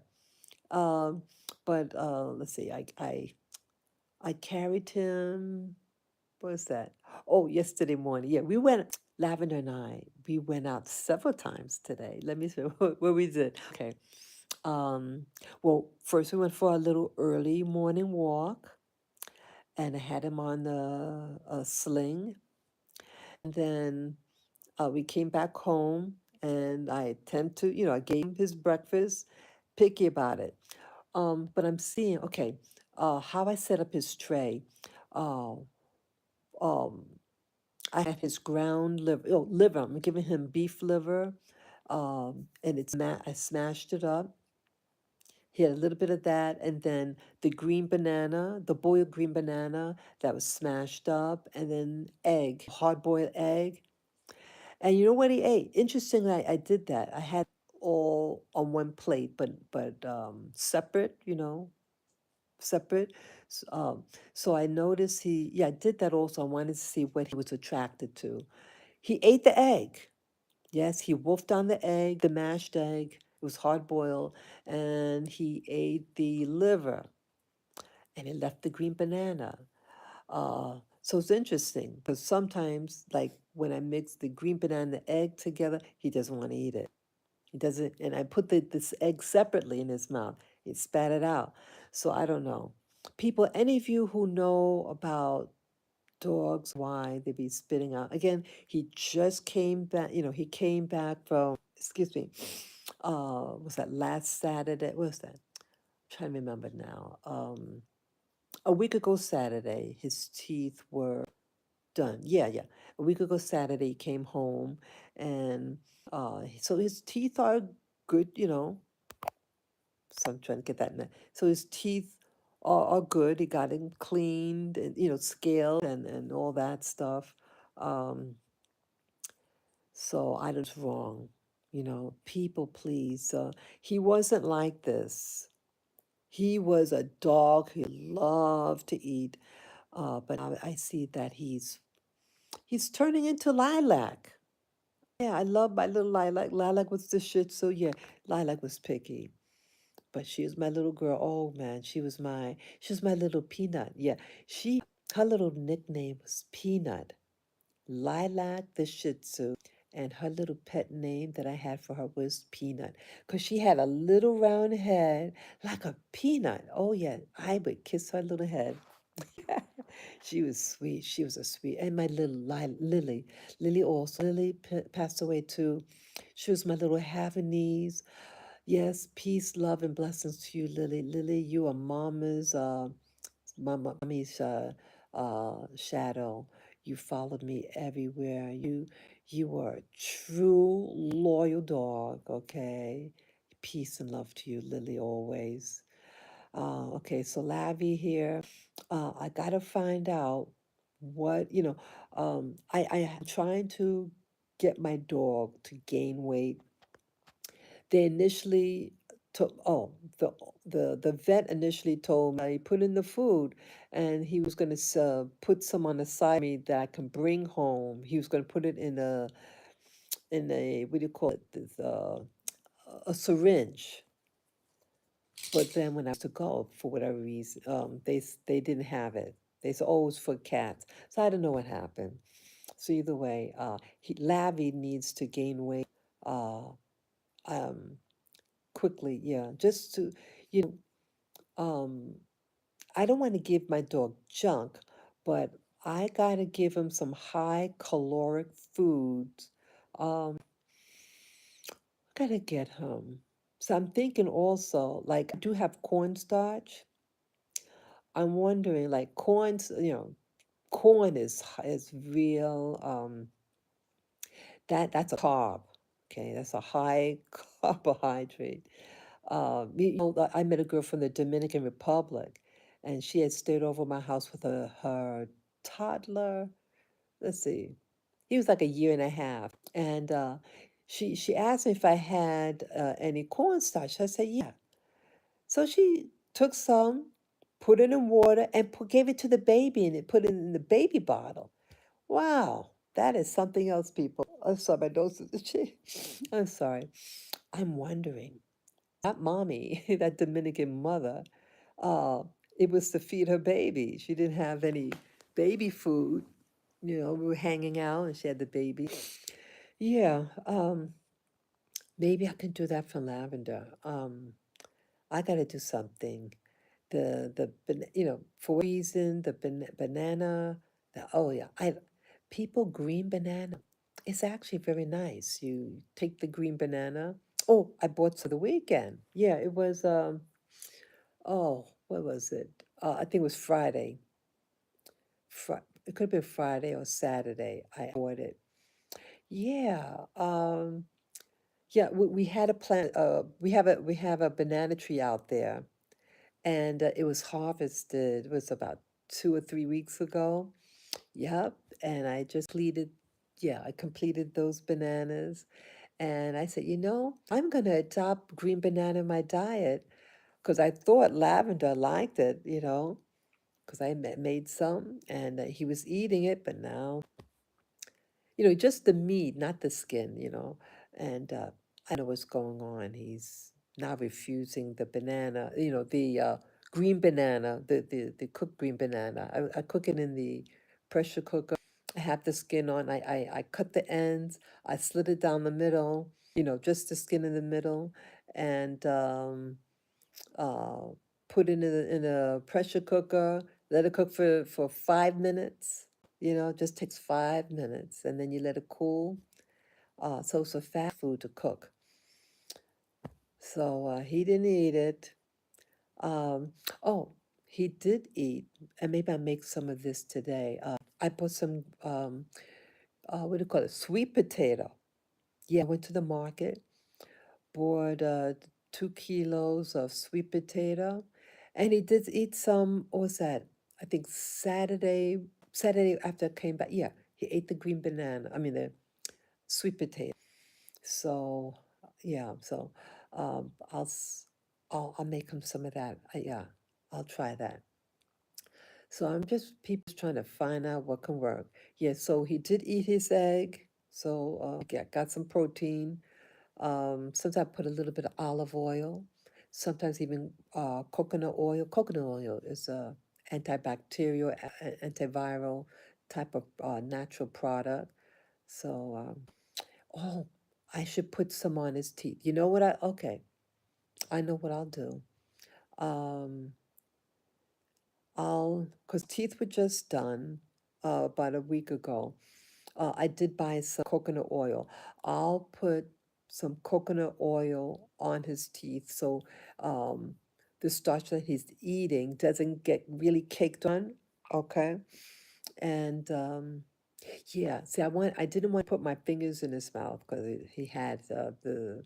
[SPEAKER 1] um, but let's see, I carried him. What was that? Oh, yesterday morning. Yeah, Lavender and we went out several times today. Let me see what we did. Okay. Um, well, first we went for a little early morning walk, and I had him on the sling. And then we came back home, and I gave him his breakfast, picky about it. But I'm seeing, okay, how I set up his tray. Uh, um, I had his ground liver. I'm giving him beef liver, and I smashed it up. He had a little bit of that, and then the boiled green banana that was smashed up, and then hard boiled egg. And you know what he ate? Interestingly, I did that. I had all on one plate, but separate. separate. S- Um, so I noticed yeah, I did that also. I wanted to see what he was attracted to. He ate the egg. Yes, he wolfed down the egg, the mashed egg. It was hard boiled, and he ate the liver, and he left the green banana. So it's interesting because sometimes, like when I mix the green banana and the egg together, he doesn't want to eat it. He doesn't, and I put this egg separately in his mouth. He spat it out. So I don't know. People, any of you who know about dogs, why they be spitting out? Again, he just came back. He came back from. Excuse me. Was that last Saturday? What was that? I'm trying to remember now. A week ago Saturday, his teeth were done. Yeah, yeah. A week ago Saturday, he came home, and so his teeth are good. So I'm trying to get that. So his teeth are good. He got him cleaned, and scaled, and all that stuff. Um, so I don't know what's wrong. People please. He wasn't like this. He was a dog who loved to eat. But now I see that he's turning into Lilac. Yeah, I love my little Lilac. Lilac was the Shih Tzu. Yeah, Lilac was picky, but she was my little girl. Oh man, she was my little Peanut. Yeah, her little nickname was Peanut. Lilac the Shih Tzu, and her little pet name that I had for her was Peanut, because she had a little round head like a peanut. Oh yeah, I would kiss her little head. She was sweet. She was a sweet. And my little Lily. Lily also. Lily passed away too. She was my little Havanese. Yes, peace, love, and blessings to you, Lily. Lily, you are mama's, mommy's shadow. You followed me everywhere. You were a true loyal dog. Okay, peace and love to you, Lily, always. Okay, so Lavi here. I gotta find out what, I'm trying to get my dog to gain weight. They initially took, oh, the vet initially told me I put in the food, and he was gonna put some on the side of me that I can bring home. He was gonna put it in a, what do you call it? A syringe. But then when I was to go, for whatever reason, they didn't have it. They said, "Oh, it's for cats." So I don't know what happened. So either way, Lavi needs to gain weight uh, um, quickly. Yeah, just to, you um, I don't want to give my dog junk, but I gotta give him some high caloric foods. Gotta get him. So I'm thinking also, like, I do have cornstarch. I'm wondering, like, corn is real. That's a carb. Okay, that's a high carbohydrate. I met a girl from the Dominican Republic, and she had stayed over my house with her toddler. Let's see, he was like a year and a half, and she asked me if I had any cornstarch. I said yeah. So she took some, put it in water, and gave it to the baby, and it put it in the baby bottle. Wow, that is something else, people. I'm sorry, my nose is itchy. I'm sorry. I'm wondering, that mommy, that Dominican mother, uh, it was to feed her baby. She didn't have any baby food. We were hanging out, and she had the baby. Yeah, maybe I can do that for Lavender. I got to do something. For what reason, the banana, oh yeah, people green banana. It's actually very nice. You take the green banana. Oh, I bought some the weekend. Yeah, it was, oh, what was it? I think it was Friday. It could have been Friday or Saturday. I bought it. Yeah, yeah, we had a plant, we have a banana tree out there, and it was harvested. It was about 2 or 3 weeks ago. Yep, and I completed those bananas, and I said, I'm gonna adopt green banana in my diet. because I thought Lavender liked it, because I made some and he was eating it, but now, just the meat, not the skin, and I know what's going on. He's now refusing the banana, the green banana, the cooked green banana. I cook it in the pressure cooker. I have the skin on. I cut the ends. I slit it down the middle, just the skin in the middle, and uh, put it in a pressure cooker, let it cook for 5 minutes. Just takes 5 minutes, and then you let it cool. So it's a fast food to cook. So he didn't eat it. Um, oh, he did eat, and maybe I make some of this today. I put some, what do you call it, sweet potato. Yeah, I went to the market, bought 2 kilos of sweet potato, and he did eat some. What was that? I think Saturday after I came back. Yeah, he ate the green banana. I mean the sweet potato. So yeah, so I'll I'll make him some of that. Yeah, I'll try that. So I'm just people trying to find out what can work. Yeah, so he did eat his egg. So yeah, got some protein. Sometimes I put a little bit of olive oil, sometimes even coconut oil. Coconut oil is a antibacterial, antiviral type of natural product. So, oh, I should put some on his teeth. You know what okay, I know what I'll do. Um, because teeth were just done about a week ago. I did buy some coconut oil. I'll put some coconut oil on his teeth so um, the starch that he's eating doesn't get really caked on. Okay. And yeah, see, I didn't want to put my fingers in his mouth because he had the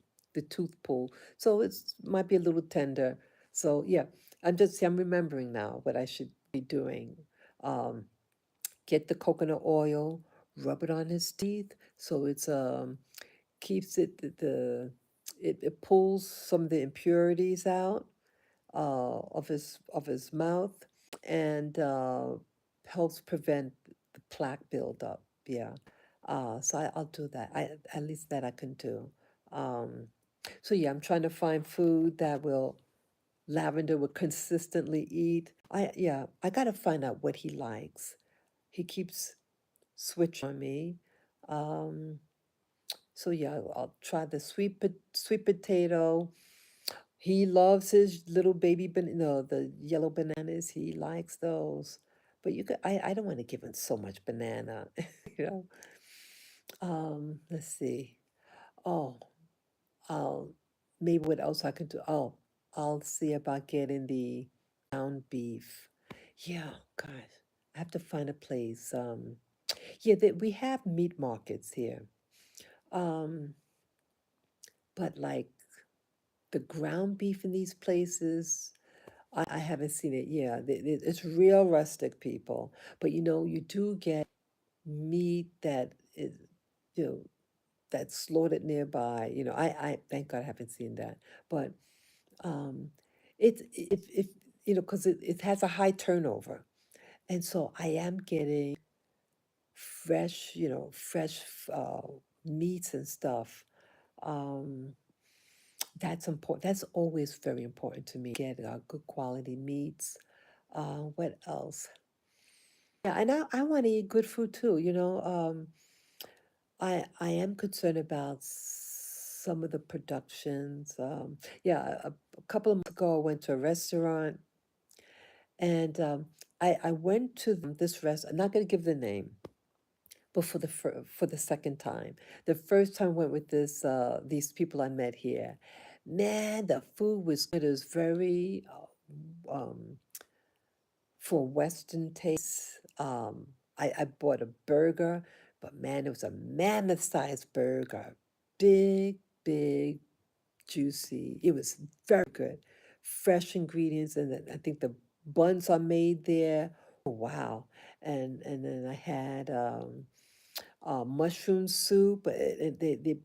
[SPEAKER 1] tooth pull, so it's might be a little tender. So yeah, I'm remembering now what I should be doing. Um, get the coconut oil, rub it on his teeth, so it's keeps it it pulls some of the impurities out of his mouth, and helps prevent the plaque buildup. Yeah, so I'll do that. At least that I can do. Um, so yeah, I'm trying to find food that will Lavender will consistently eat. I gotta find out what he likes. He keeps switching on me. Um, so yeah, I'll try the sweet potato. He loves his little baby no, the yellow bananas. He likes those. But I don't want to give him so much banana, you know. Let's see. Oh, I'll maybe what else I could do. Oh, I'll see about getting the ground beef. Yeah, gosh. I have to find a place. Yeah, we have meat markets here. Um, but like the ground beef in these places, I haven't seen it. Yeah, it's real rustic, people. But you do get meat that is, you know, that's slaughtered nearby. I thank God I haven't seen that. But um, it's if because it has a high turnover, and so I am getting fresh, fresh meats and stuff. Um, that's important. That's always very important to me. Get good quality meats. What else? Yeah, and I want to eat good food too. I am concerned about some of the productions. Yeah, a couple of months ago, I went to a restaurant, and I went to this restaurant. I'm not going to give the name, but for the second time. The first time I went with these people I met here. Man, the food was good. It was very for Western tastes. I bought a burger, but man, it was a mammoth-sized burger. Big, big, juicy. It was very good. Fresh ingredients, and then I think the buns are made there. Oh, wow. And then I had mushroom soup. They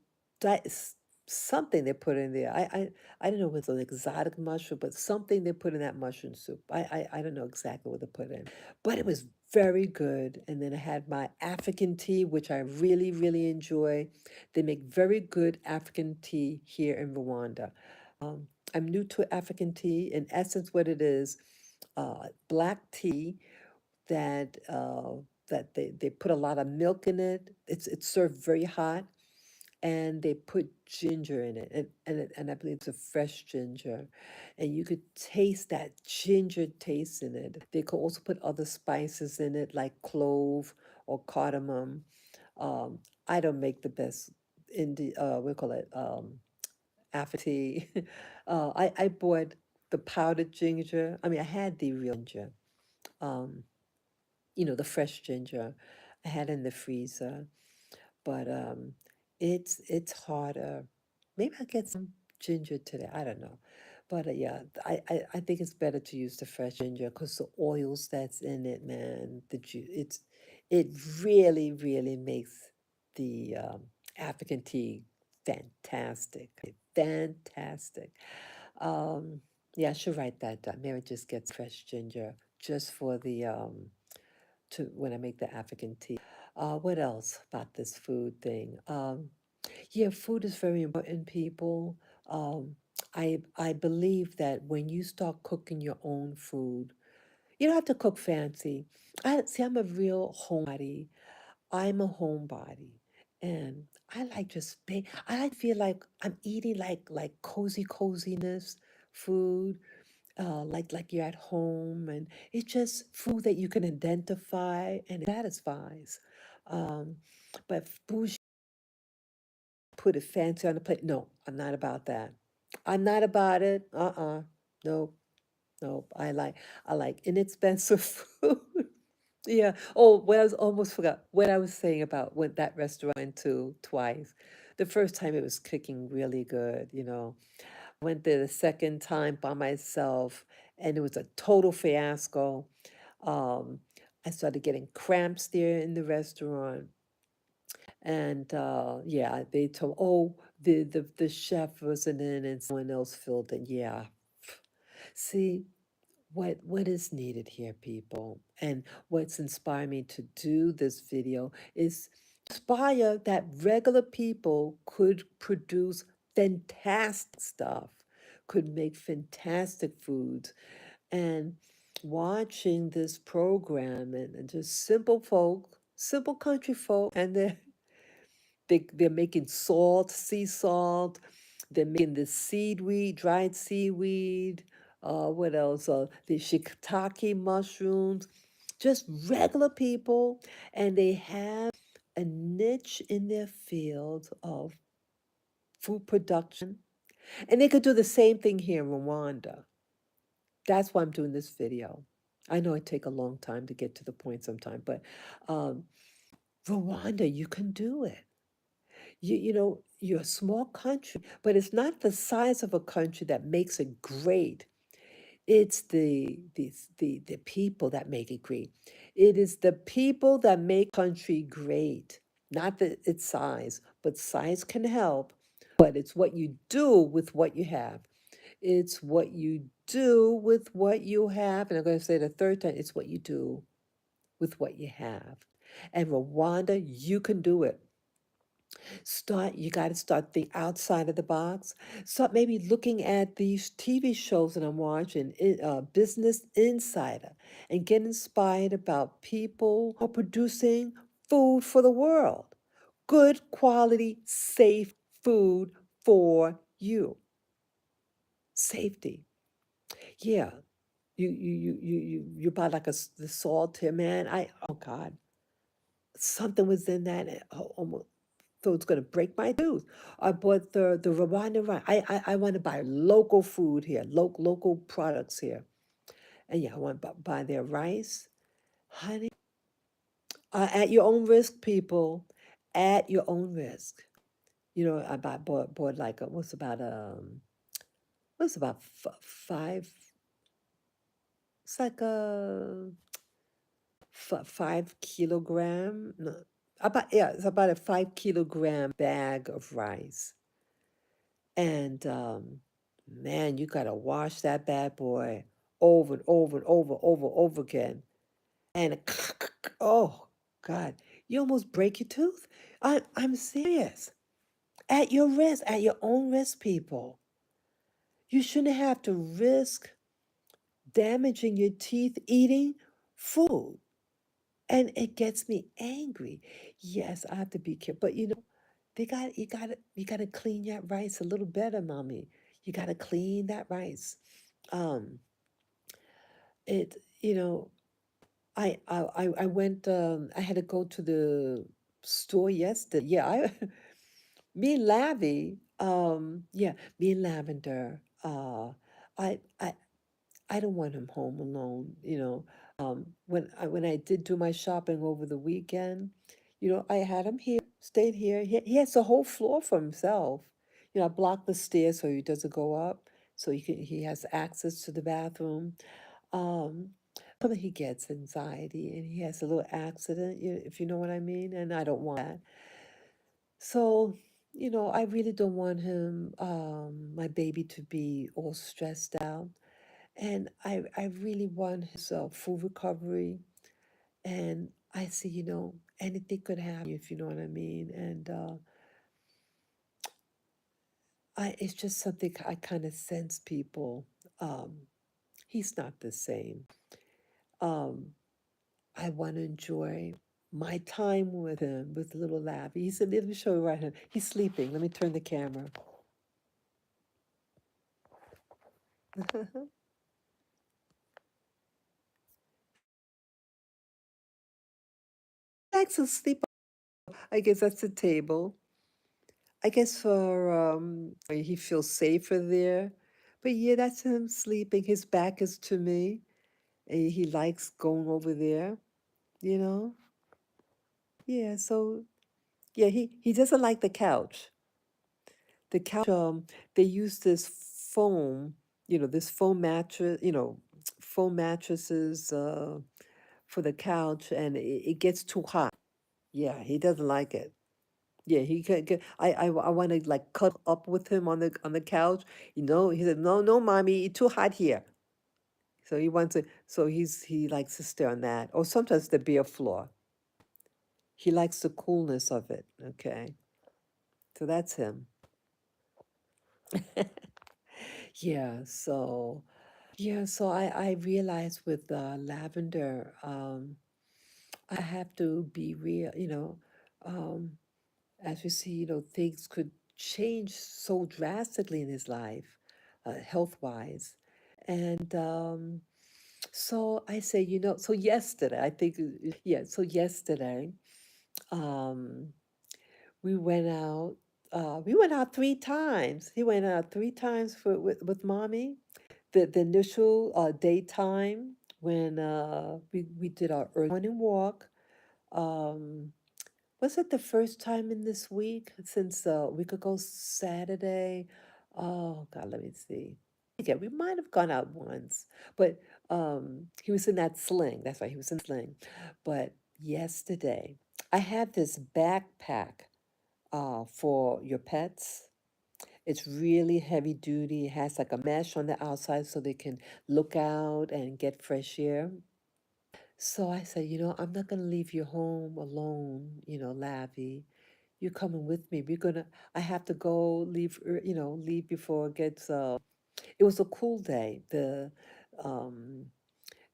[SPEAKER 1] something they put in there. I don't know if it's an exotic mushroom, but something they put in that mushroom soup. I don't know exactly what they put in, but it was very good. And then I had my African tea, which I really, really enjoy. They make very good African tea here in Rwanda. Um, I'm new to African tea. In essence, what it is, black tea that they put a lot of milk in it. It's served very hot, and they put ginger in it, and I believe it's a fresh ginger, and you could taste that ginger taste in it. They could also put other spices in it like clove or cardamom. Um, I don't make the best what do you call it, African tea. I bought the powdered ginger. I mean, I had the real ginger. Um, the fresh ginger. I had in the freezer, but it's harder. Maybe I'll get some ginger today. I don't know. But yeah, I think it's better to use the fresh ginger because the oils that's in it, man, it really, really makes the African tea fantastic. Fantastic. Um, yeah, I should write that down. Maybe just get fresh ginger just for the to when I make the African tea. What else about this food thing? Yeah, food is very important, people. Um, I believe that when you start cooking your own food, you don't have to cook fancy. I see. I'm a real homebody. I'm a homebody, and I like just I like feel like I'm eating like coziness food, like you're at home, and it's just food that you can identify and it satisfies. Um, but bougie, put it fancy on the plate. No, I'm not about that. I'm not about it. Nope. Nope. I like inexpensive food. Yeah. Oh, what I was almost forgot what I was saying about when that restaurant I went to twice. The first time it was cooking really good. Went there the second time by myself, and it was a total fiasco. Um, I started getting cramps there in the restaurant, and yeah, they told, oh, the chef wasn't in, and someone else filled it. Yeah, see what is needed here, people, and what's inspired me to do this video is inspire that regular people could produce fantastic stuff, could make fantastic foods, and watching this program and just simple folk, simple country folk, and they're making salt, sea salt. They're making the seaweed, dried seaweed. What else? The shiitake mushrooms. Just regular people, and they have a niche in their field of food production, and they could do the same thing here in Rwanda. That's why I'm doing this video. I know it take a long time to get to the point sometime, but um, Rwanda, you can do it. You're a small country, but it's not the size of a country that makes it great. It's the people that make it great. It is the people that make country great, not its size, but size can help. But it's what you do with what you have. It's what you do with what you have. And I'm going to say the third time, it's what you do with what you have. And Rwanda, you can do it. You got to start think outside of the box. Start maybe looking at these TV shows that I'm watching, Business Insider, and get inspired about people who are producing food for the world. Good quality, safe food for you. Safety. Yeah. You buy like the salt here, man. Oh God, something was in that. Almost so it's gonna break my tooth. I bought the Rwanda rice. I want to buy local food here, local products here, and yeah, I want to buy their rice, honey. At your own risk, people. At your own risk. Bought like what's about 5. It's like a 5 kilogram. No, it's about a 5 kilogram bag of rice. And man, you gotta wash that bad boy over and over and over again. And oh God, you almost break your tooth. I'm serious. At your risk, at your own risk, people. You shouldn't have to risk damaging your teeth eating food. And it gets me angry. Yes, I have to be careful. But you gotta clean that rice a little better, mommy. You gotta clean that rice. Um, it, you know, I went, I had to go to the store yesterday. Yeah, me and yeah, me and Lavender, I, I, I don't want him home alone. When I did do my shopping over the weekend, I had him here, stayed here. He has the whole floor for himself. I blocked the stairs so he doesn't go up, so he has access to the bathroom. Um, but he gets anxiety and he has a little accident, if you know what I mean, and I don't want that. So, I really don't want my baby to be all stressed out. And I really want his full recovery. And I see, anything could happen, if you know what I mean. And it's just something I kind of sense people. Um, he's not the same. Um, I want to enjoy my time with him, with little Lappy. Let me show you right here. He's sleeping. Let me turn the camera. He likes to sleep. I guess that's the table. I guess for he feels safer there. But yeah, that's him sleeping. His back is to me. And he likes going over there, you know? Yeah, so yeah, he doesn't like the couch. The couch, they use this foam, this foam mattress, foam mattresses for the couch, and it gets too hot. Yeah, he doesn't like it. Yeah, he could. I want to like cut up with him on the couch. He said, "No, no, mommy, it's too hot here." So he wants to. So he likes to stay on that, or sometimes the bare floor. He likes the coolness of it. Okay, so that's him. Yeah. So I realized with Lavender, I have to be real. Um, as we see, things could change so drastically in his life, health wise. And so I say, so yesterday, I think, yeah, so yesterday, um, we went out. We went out 3 times. He went out 3 times with mommy. The initial daytime when we did our early morning walk. Um, Was it the first time in this week since a week ago Saturday? Oh God, let me see. Yeah, we might have gone out once, but he was in that sling. That's right, he was in sling. But yesterday, I have this backpack for your pets. It's really heavy duty. It has like a mesh on the outside so they can look out and get fresh air. So I said, I'm not going to leave you home alone, Lavi. You're coming with me. I have to go leave before it gets, it was a cool day. Um,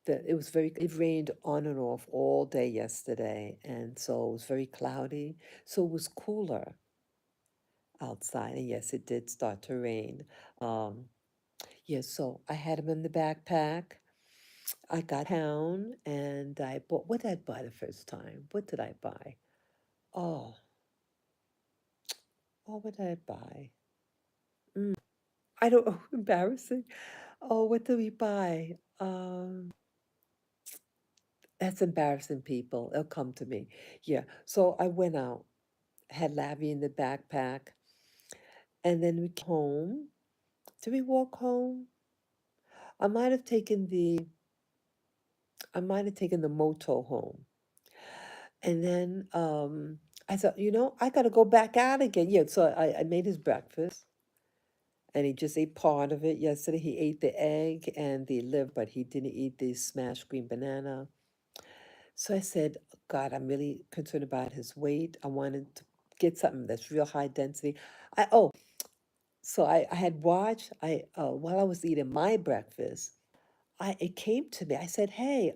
[SPEAKER 1] it was it rained on and off all day yesterday. And so it was very cloudy. So it was cooler outside. And yes, it did start to rain. Um, yeah, so I had him in the backpack. I got town and I bought, what did I buy the first time? What did I buy? Oh, what did I buy? I don't know, embarrassing. Oh, what did we buy? That's embarrassing, people. It'll come to me. Yeah. So I went out, had Lavi in the backpack, and then we came home. Did we walk home? I might have taken the I might have taken the moto home. And then I thought, I gotta go back out again. Yeah, so I made his breakfast. and he just ate part of it yesterday. He ate the egg and the liver, but he didn't eat the smashed green banana. So I said, God, I'm really concerned about his weight. I wanted to get something that's real high density. So I had watched while I was eating my breakfast. I It came to me. I said, "Hey,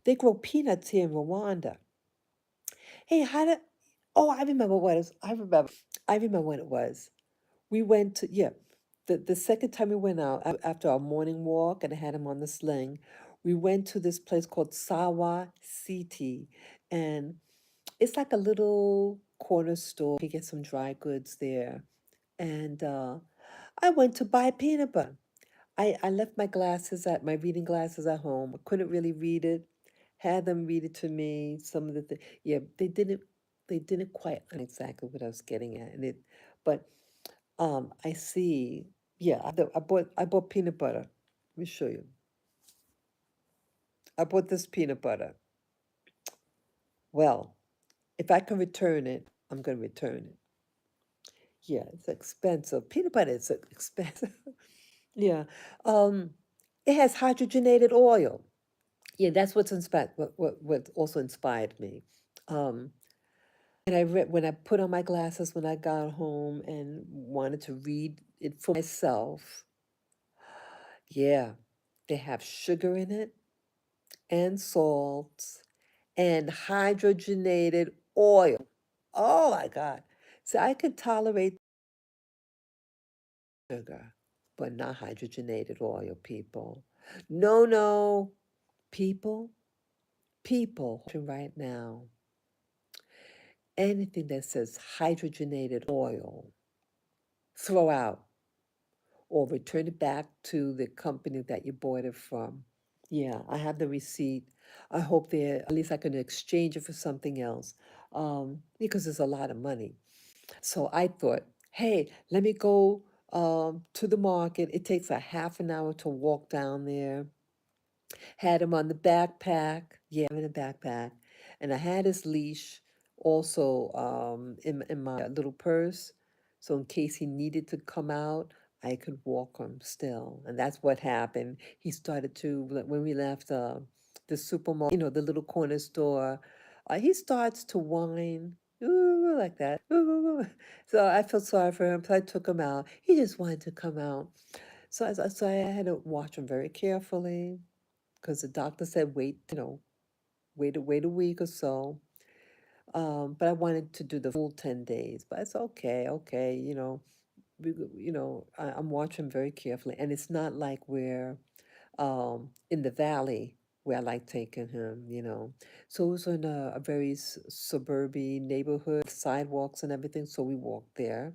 [SPEAKER 1] they grow peanuts here in Rwanda. Hey, how did? Oh, I remember what it was. I remember when it was. We went to yeah, the second time we went out after our morning walk, and I had him on the sling. We went to this place called Sawa City, and it's like a little corner store. You can get some dry goods there, and I went to buy peanut butter. I left my reading glasses at home. I couldn't really read it. Had them read it to me. Some of the yeah, they didn't quite understand exactly what I was getting at, but I see. Yeah, I bought peanut butter. Let me show you. I bought this peanut butter. Well, if I can return it, I'm gonna return it. Yeah, it's expensive. Peanut butter is expensive. Yeah. Um, it has hydrogenated oil. Yeah, that's what's inspired. What also inspired me. Um, and I read when I put on my glasses when I got home and wanted to read it for myself. Yeah, they have sugar in it and salt and hydrogenated oil. Oh my God! So I could tolerate sugar, but not hydrogenated oil, people. No, no, people, people, right now. Anything that says hydrogenated oil, throw out or return it back to the company that you bought it from. Yeah, I have the receipt. I hope at least I can exchange it for something else because it's a lot of money. So I thought, hey, let me go to the market. It takes a half an hour to walk down there. Had him on the backpack. Yeah, in a backpack. And I had his leash also in my little purse. So in case he needed to come out, I could walk him still. And that's what happened. He started to, when we left the supermarket, the little corner store, he starts to whine. Ooh, like that. Ooh. So I felt sorry for him. So I took him out. He just wanted to come out. So I had to watch him very carefully because the doctor said wait a week or so. But I wanted to do the full 10 days. But it's okay, okay. I'm watching very carefully, and it's not like we're in the valley where I like taking him. So it was in a very suburban neighborhood, sidewalks and everything. So we walked there,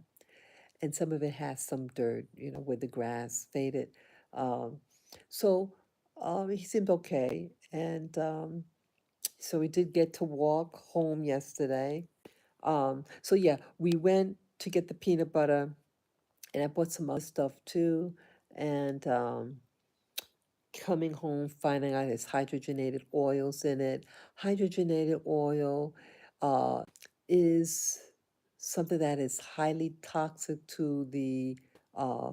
[SPEAKER 1] and some of it has some dirt, where the grass faded. Um, so he seemed okay, and so we did get to walk home yesterday. So yeah, we went to get the peanut butter, and I bought some other stuff too. And coming home, finding out there's hydrogenated oils in it. Hydrogenated oil is something that is highly toxic to the uh,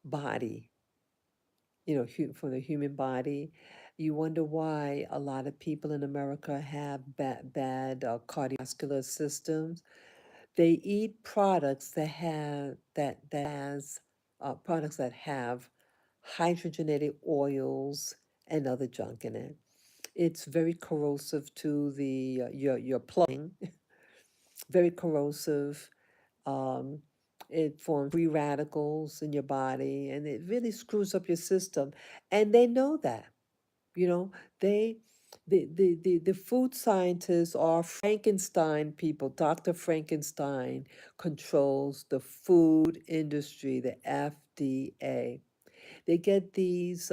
[SPEAKER 1] body, for the human body. You wonder why a lot of people in America have bad cardiovascular systems. They eat products that have hydrogenated oils and other junk in it. It's very corrosive to the your plumbing, very corrosive. Um, it forms free radicals in your body, and it really screws up your system. And they know that. You know, they the food scientists are Frankenstein people. Dr. Frankenstein controls the food industry, the FDA. They get these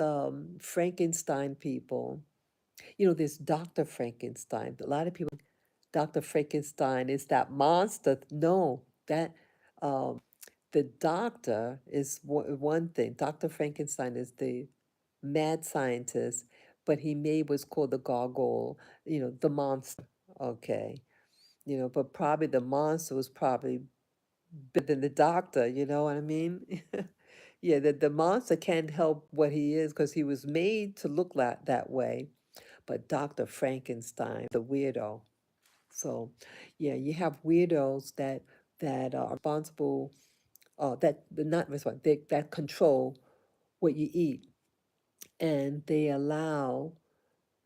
[SPEAKER 1] Frankenstein people. There's Dr. Frankenstein. A lot of people, Dr. Frankenstein is that monster. No, that um, the doctor is one thing. Dr. Frankenstein is the mad scientist, but he made what's called the gargoyle, the monster. Okay. But probably the monster was probably better than the doctor, you know what I mean? Yeah, the monster can't help what he is because he was made to look like that way. But Dr. Frankenstein, the weirdo. So, yeah, you have weirdos that are responsible, that they're not responsible, that control what you eat, and they allow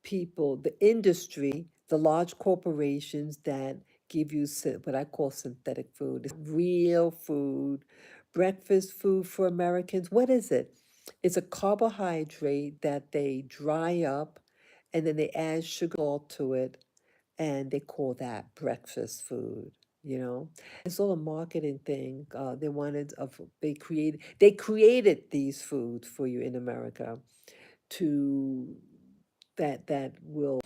[SPEAKER 1] people, the industry, the large corporations that give you what I call synthetic food. It's real food, breakfast food for Americans. What is it? It's a carbohydrate that they dry up and then they add sugar salt to it, and they call that breakfast food. You know, it's all a marketing thing. They wanted of they created these foods for you in America to that will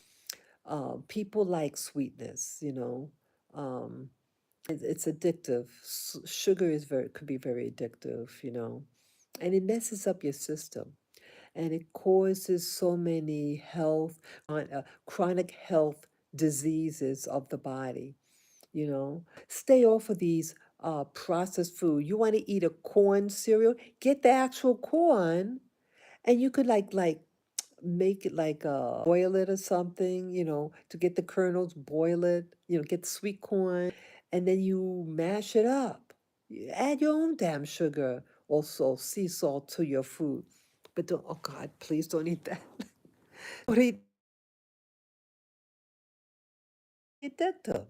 [SPEAKER 1] people like sweetness, you know. It's addictive. Sugar is very could be very addictive, you know, and it messes up your system, and it causes so many chronic health diseases of the body. You know, stay off of these processed food. You want to eat a corn cereal? Get the actual corn, and you could like make it like boil it or something, you know, to get the kernels, boil it, you know, get the sweet corn, and then you mash it up. You add your own damn sugar, also sea salt to your food. But don't, oh God, please don't eat that. Don't eat that.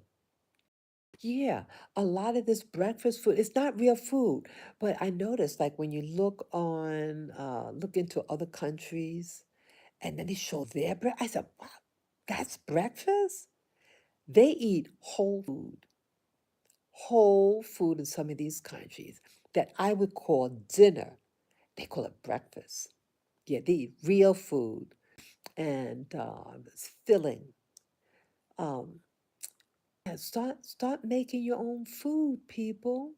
[SPEAKER 1] Yeah, a lot of this breakfast food, it's not real food. But I noticed like when you look into other countries and then they show their I said, wow, that's breakfast? They eat whole food in some of these countries that I would call dinner. They call it breakfast. Yeah, they eat real food and it's filling. Um, yeah, start making your own food, people.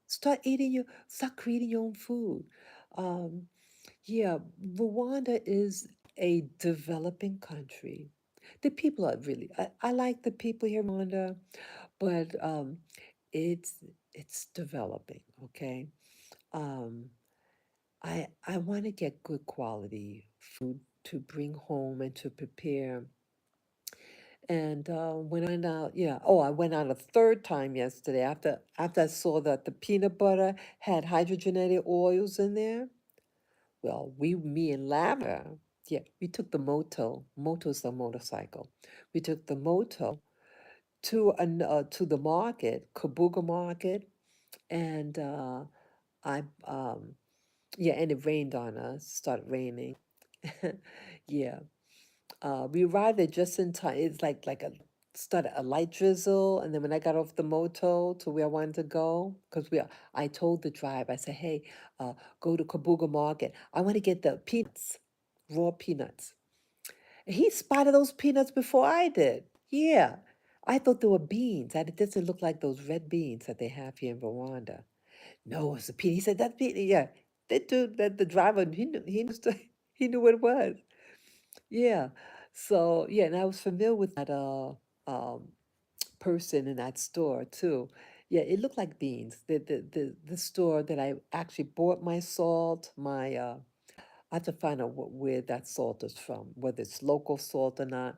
[SPEAKER 1] Start creating your own food. Um, yeah, Rwanda is a developing country. The people are really, I like the people here in Rwanda, but it's it's developing, okay? Um, I want to get good quality food to bring home and to prepare. And when I went out, yeah, oh, I went out a third time yesterday after I saw that the peanut butter had hydrogenated oils in there. Well, me and Lavender, yeah, we took the moto. Moto's a motorcycle. We took the moto to the market, Kabuga Market, and I yeah, and it rained on us. Started raining. Yeah, we arrived there just in time. It's like a started a light drizzle, and then when I got off the moto to where I wanted to go, because I told the driver, I said, "Hey, go to Kabuga Market. I want to get the peanuts, raw peanuts." And he spotted those peanuts before I did. Yeah, I thought they were beans. It doesn't look like those red beans that they have here in Rwanda. No, it's a peanut. He said, "That's peanut." Yeah, that dude, that the driver, he knew what it was. Yeah. So yeah, and I was familiar with that um person in that store too. Yeah, it looked like beans. The store that I actually bought my salt, I have to find out where that salt is from, whether it's local salt or not.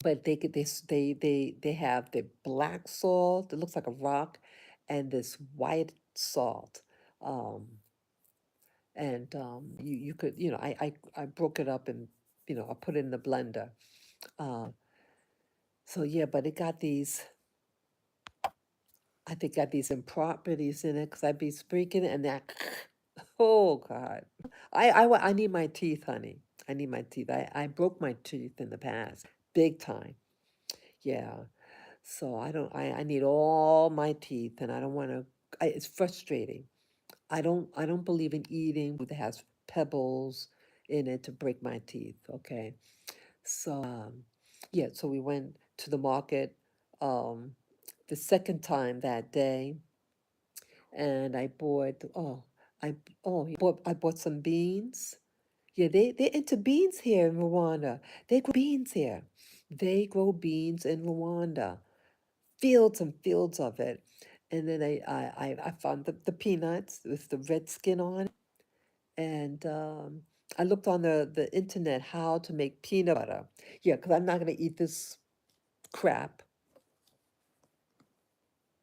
[SPEAKER 1] But they could they have the black salt, it looks like a rock, and this white salt. Um and you could, you know, I broke it up and, you know, I put it in the blender. Uh, so yeah, but it got these, I think got these improperties in it because I'd be speaking and that, oh God. I need my teeth, honey. I need my teeth. I broke my teeth in the past, big time. Yeah. So I need all my teeth and I don't want to, it's frustrating. I don't believe in eating food that has pebbles in it to break my teeth, okay? So, yeah, so we went to the market um, the second time that day, and I bought some beans. Yeah, they're into beans here in Rwanda. They grow beans here. They grow beans in Rwanda, fields and fields of it. And then I found the peanuts with the red skin on it. And I looked on the internet how to make peanut butter. Yeah, because I'm not going to eat this crap.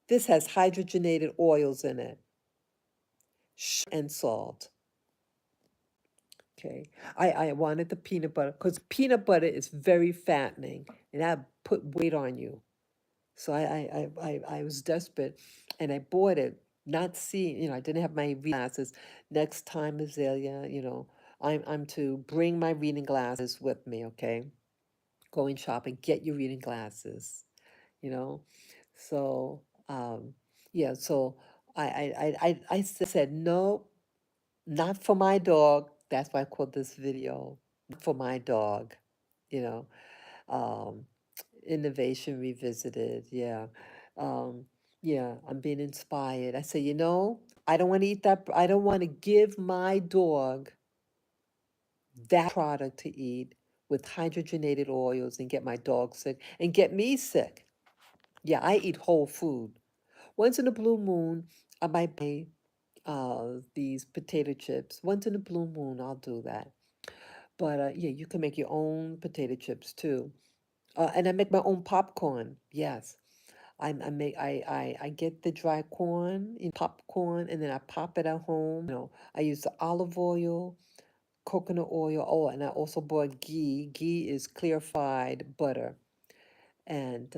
[SPEAKER 1] This has hydrogenated oils in it, and salt. Okay. I wanted the peanut butter because peanut butter is very fattening and that put weight on you. So I was desperate and I bought it, not seeing, I didn't have my reading glasses. Next time, Azalea, I'm to bring my reading glasses with me, okay? Going shopping, get your reading glasses, you know? So, yeah, so I said, no, not for my dog. That's why I called this video, not for my dog, you know? Um, Innovation Revisited. Yeah. Um, yeah, I'm being inspired. I say, I don't want to eat that. I don't want to give my dog that product to eat with hydrogenated oils and get my dog sick and get me sick. Yeah, I eat whole food. Once in a blue moon, I might buy these potato chips. Once in a blue moon, I'll do that. But yeah, you can make your own potato chips too. And I make my own popcorn. Yes. I get the dry corn in popcorn and then I pop it at home. I use the olive oil, coconut oil. Oh, and I also bought ghee. Ghee is clarified butter and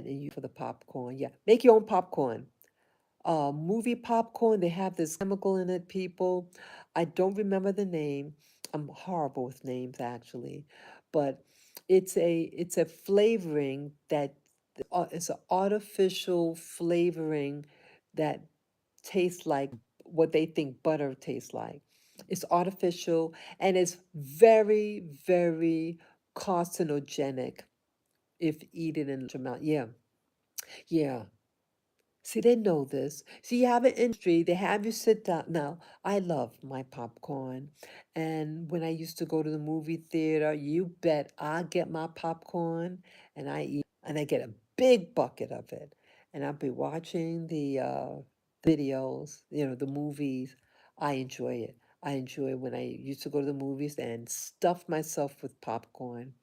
[SPEAKER 1] you for the popcorn. Yeah, make your own popcorn. Movie popcorn, they have this chemical in it, people. I don't remember the name. I'm horrible with names actually, but it's a flavoring that it's an artificial flavoring that tastes like what they think butter tastes like. It's artificial and it's very, very carcinogenic if eaten in large amount. Yeah, yeah. See, they know this. See, you have an industry, they have you sit down. Now, I love my popcorn. And when I used to go to the movie theater, you bet I get my popcorn and I eat, and I get a big bucket of it. And I'll be watching the videos, the movies. I enjoy it. I enjoy when I used to go to the movies and stuff myself with popcorn.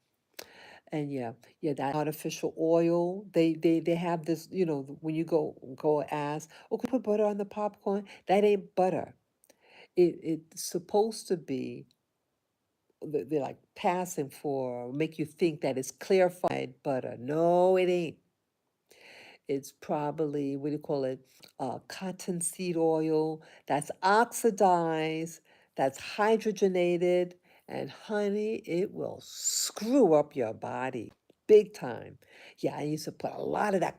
[SPEAKER 1] And yeah, yeah, that artificial oil. They have this, when you go ask, oh, can you put butter on the popcorn? That ain't butter. It's supposed to be they're like passing for make you think that it's clarified butter. No, it ain't. It's probably, what do you call it? Cottonseed oil that's oxidized, that's hydrogenated, and honey, it will screw up your body big time. Yeah, I used to put a lot of that,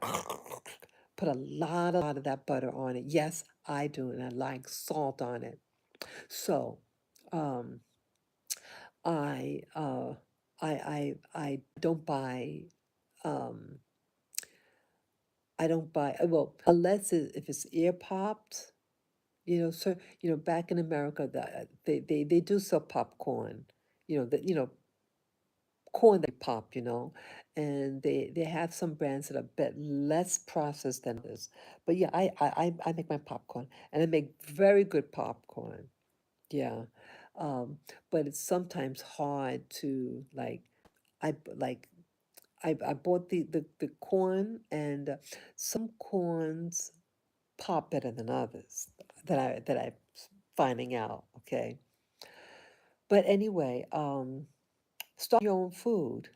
[SPEAKER 1] put a lot of that butter on it. Yes, I do, and I like salt on it. So, um, I, uh, I don't buy, um, I don't buy well unless if it's ear popped. So back in America, they do sell popcorn. The corn they pop. And they have some brands that are a bit less processed than others. But yeah, I make my popcorn and I make very good popcorn. Yeah, but it's sometimes hard to like I bought the corn and some corns pop better than others that I'm finding out. Okay, but anyway, start your own food,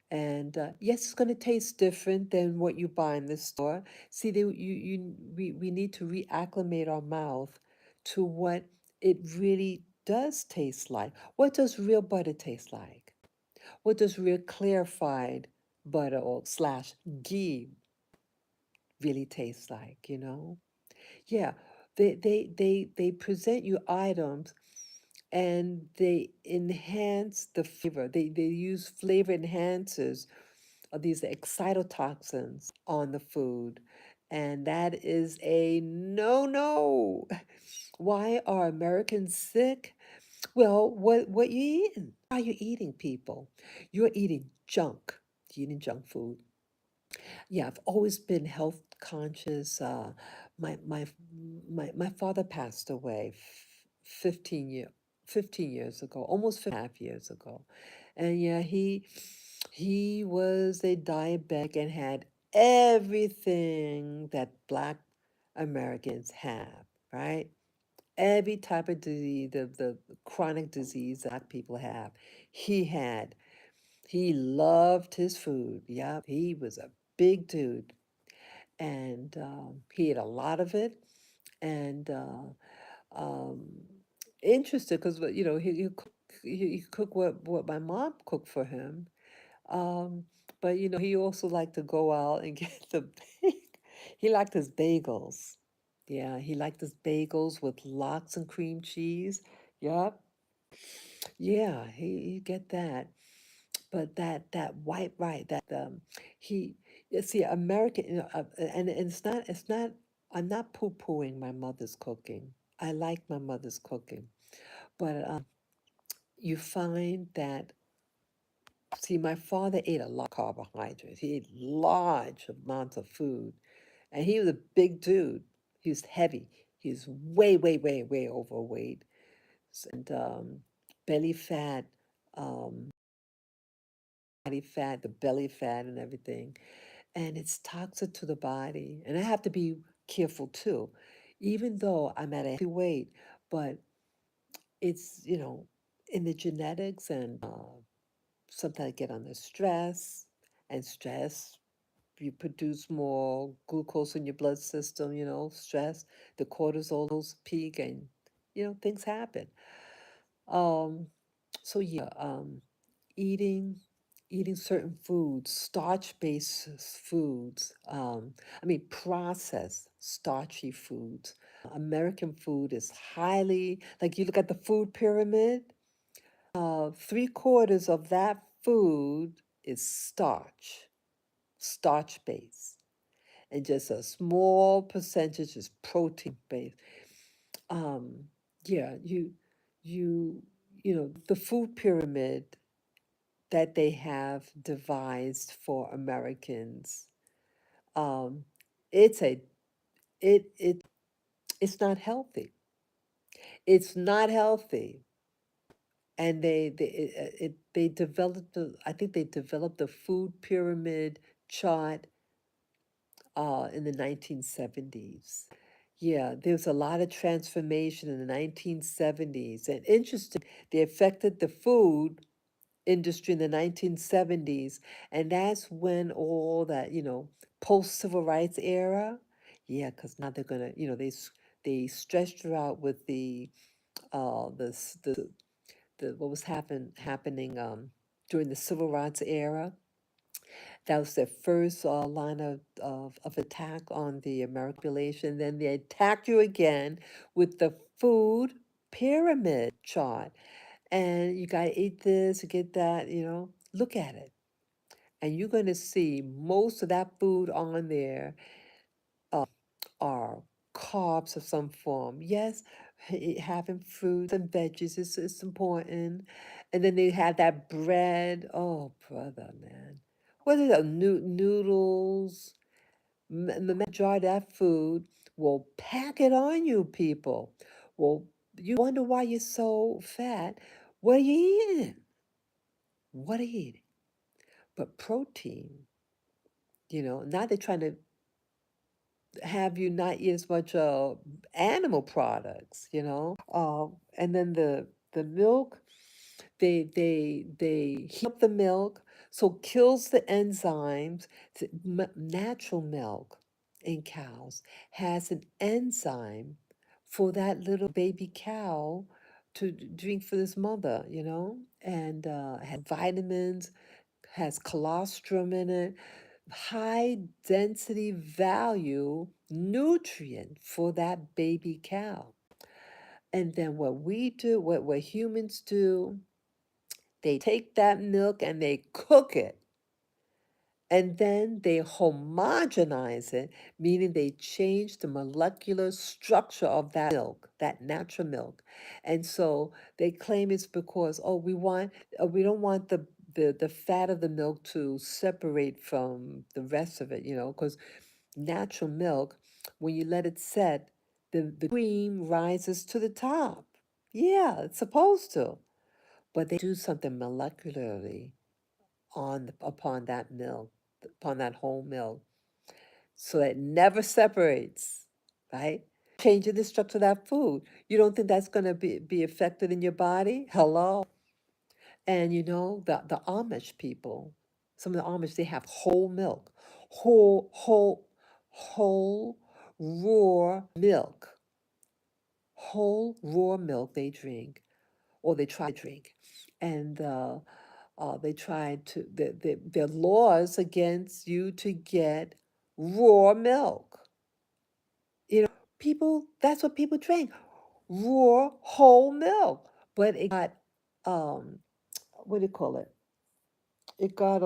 [SPEAKER 1] and yes, it's going to taste different than what you buy in the store. See, we need to reacclimate our mouth to what it really does taste like. What does real butter taste like? What does real clarified butter or slash ghee really taste like? Yeah, they present you items and they enhance the flavor. They use flavor enhancers of these excitotoxins on the food. And that is a no-no. Why are Americans sick? Well, what you eating? Are you eating, people? You're eating junk. You're eating junk food. Yeah, I've always been health conscious. My my my father passed away 15 years ago, almost 5.5 years ago. And yeah, he was a diabetic and had everything that Black Americans have, right? Every type of disease, the chronic disease that Black people have, he had. He loved his food. Yep, he was a big dude, and he ate a lot of it. And um, interested because he cook what my mom cooked for him. Um, but he also liked to go out and get he liked his bagels. Yeah, he liked his bagels with lox and cream cheese. Yep. Yeah, he get that. But that white right that he see American and it's not I'm not poo-pooing my mother's cooking. I like my mother's cooking, but you find that see my father ate a lot of carbohydrates. He ate large amounts of food, and he was a big dude. He was heavy. He was way overweight, and belly fat, body fat, the belly fat, and everything. And it's toxic to the body. And I have to be careful too, even though I'm at a healthy weight, but it's, in the genetics and sometimes I get under stress, and stress, you produce more glucose in your blood system, stress, the cortisol peak, and, things happen. Um, so yeah, eating eating certain foods, starch-based foods, I mean processed starchy foods. American food is highly, like you look at the food pyramid, 3/4 of that food is starch-based, and just a small percentage is protein-based. Um, yeah, you the food pyramid that they have devised for Americans. Um, it's a it's not healthy. It's not healthy, and they developed I think they developed the food pyramid chart in the 1970s. Yeah, there was a lot of transformation in the 1970s, and interesting, they affected the food industry in the 1970s, and that's when all that post civil rights era. Yeah, because now they're gonna they stretched her out with the what was happening during the civil rights era. That was their first line of attack on the American population. Then they attack you again with the food pyramid chart, and you gotta eat this, you get that. Look at it, and you're going to see most of that food on there are carbs of some form. Yes, having fruits and veggies is important. And then they have that bread. Oh, brother, man. What is it? Noodles. The majority of that food will pack it on you, people. Well, you wonder why you're so fat. What are you eating? What are you eating? But protein, now they're trying to have you not eat as much animal products, and then the milk, they heat up the milk, so kills the enzymes. Natural milk in cows has an enzyme for that little baby cow to drink for this mother, and has vitamins, has colostrum in it, high density value nutrient for that baby cow. And then what we do, what humans do, they take that milk and they cook it. And then they homogenize it, meaning they change the molecular structure of that milk, that natural milk. And so they claim it's because, oh, we don't want the fat of the milk to separate from the rest of it, because natural milk, when you let it set, the cream rises to the top. Yeah, it's supposed to. But they do something molecularly upon that milk, upon that whole milk, so it never separates, right? Changing the structure of that food. You don't think that's going to be affected in your body? Hello. And the Amish people, some of the Amish, they have whole milk, whole raw milk, whole raw milk they drink, or they try to drink. And they tried to, there are laws against you to get raw milk. People, that's what people drink, raw whole milk. But it got, um, what do you call it? It got,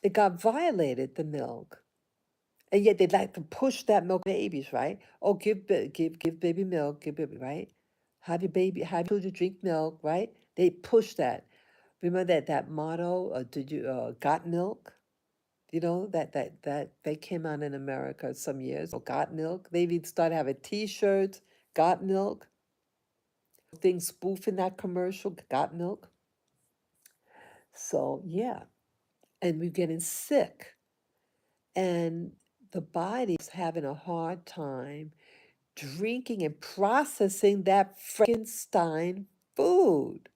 [SPEAKER 1] it got violated, the milk. And yet they like to push that milk to babies, right? Oh, give baby milk, give baby, right? Have your children drink milk, right? They push that. Remember that motto? Did you got milk? That came out in America some years. Or got milk. They even started having T-shirts. Got milk. Things spoofing that commercial. Got milk. So yeah, and we're getting sick, and the body's having a hard time drinking and processing that Frankenstein food.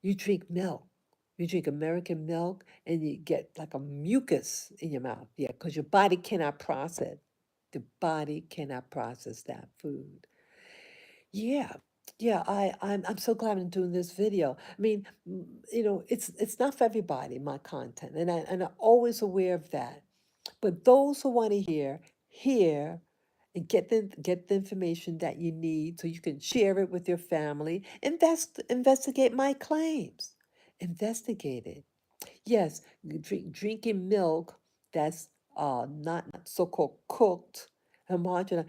[SPEAKER 1] You drink milk. You drink American milk and you get like a mucus in your mouth. Yeah, because your body cannot process it. The body cannot process that food. Yeah. Yeah, I'm so glad I'm doing this video. I mean, it's not for everybody, my content, and I'm always aware of that. But those who want to hear and get the information that you need so you can share it with your family. Investigate my claims. Investigate it. Yes, drinking milk that's not so-called cooked, homogenized.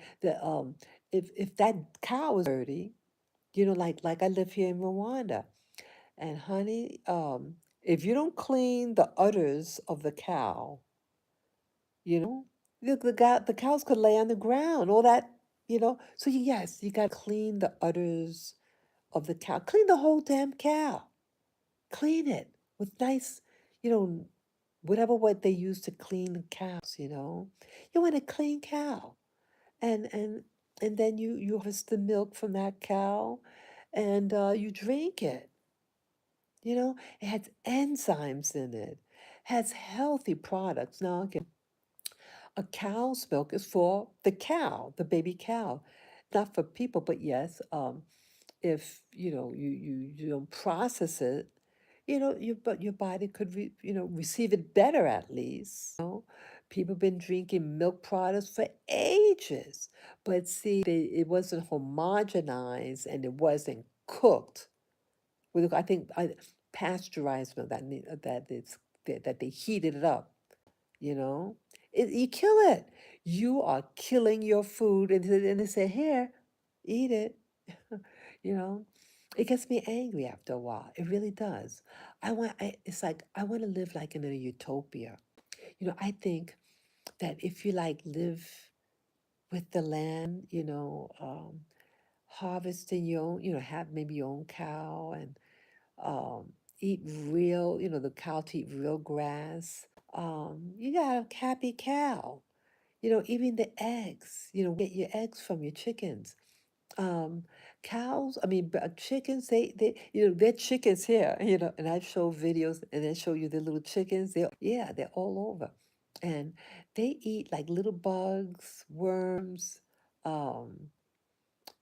[SPEAKER 1] If that cow is dirty, like I live here in Rwanda, and honey, if you don't clean the udders of the cow, you know, the cows could lay on the ground, all that, So yes, you got to clean the udders of the cow. Clean the whole damn cow. Clean it with nice, you know, whatever what they use to clean the cows. You want a clean cow. And then you harvest the milk from that cow and you drink it. It has enzymes in it, has healthy products. Now, again, a cow's milk is for the cow, the baby cow, not for people. But yes, if you don't process it, but your body could receive it better at least. People been drinking milk products for ages, but see, it wasn't homogenized and it wasn't cooked. I think pasteurized milk that they heated it up. You know, you kill it. You are killing your food, and they say, "Here, eat it." you know, it gets me angry after a while. It really does. It's like I want to live like in a utopia. I think that if you like live with the land, harvesting your own, have maybe your own cow and eat real, the cow to eat real grass. You got a happy cow. Even the eggs, get your eggs from your chickens. Um, Cows, I mean, chickens, they're chickens here, and I show videos and I show you the little chickens. They're all over. And they eat like little bugs, worms. Um,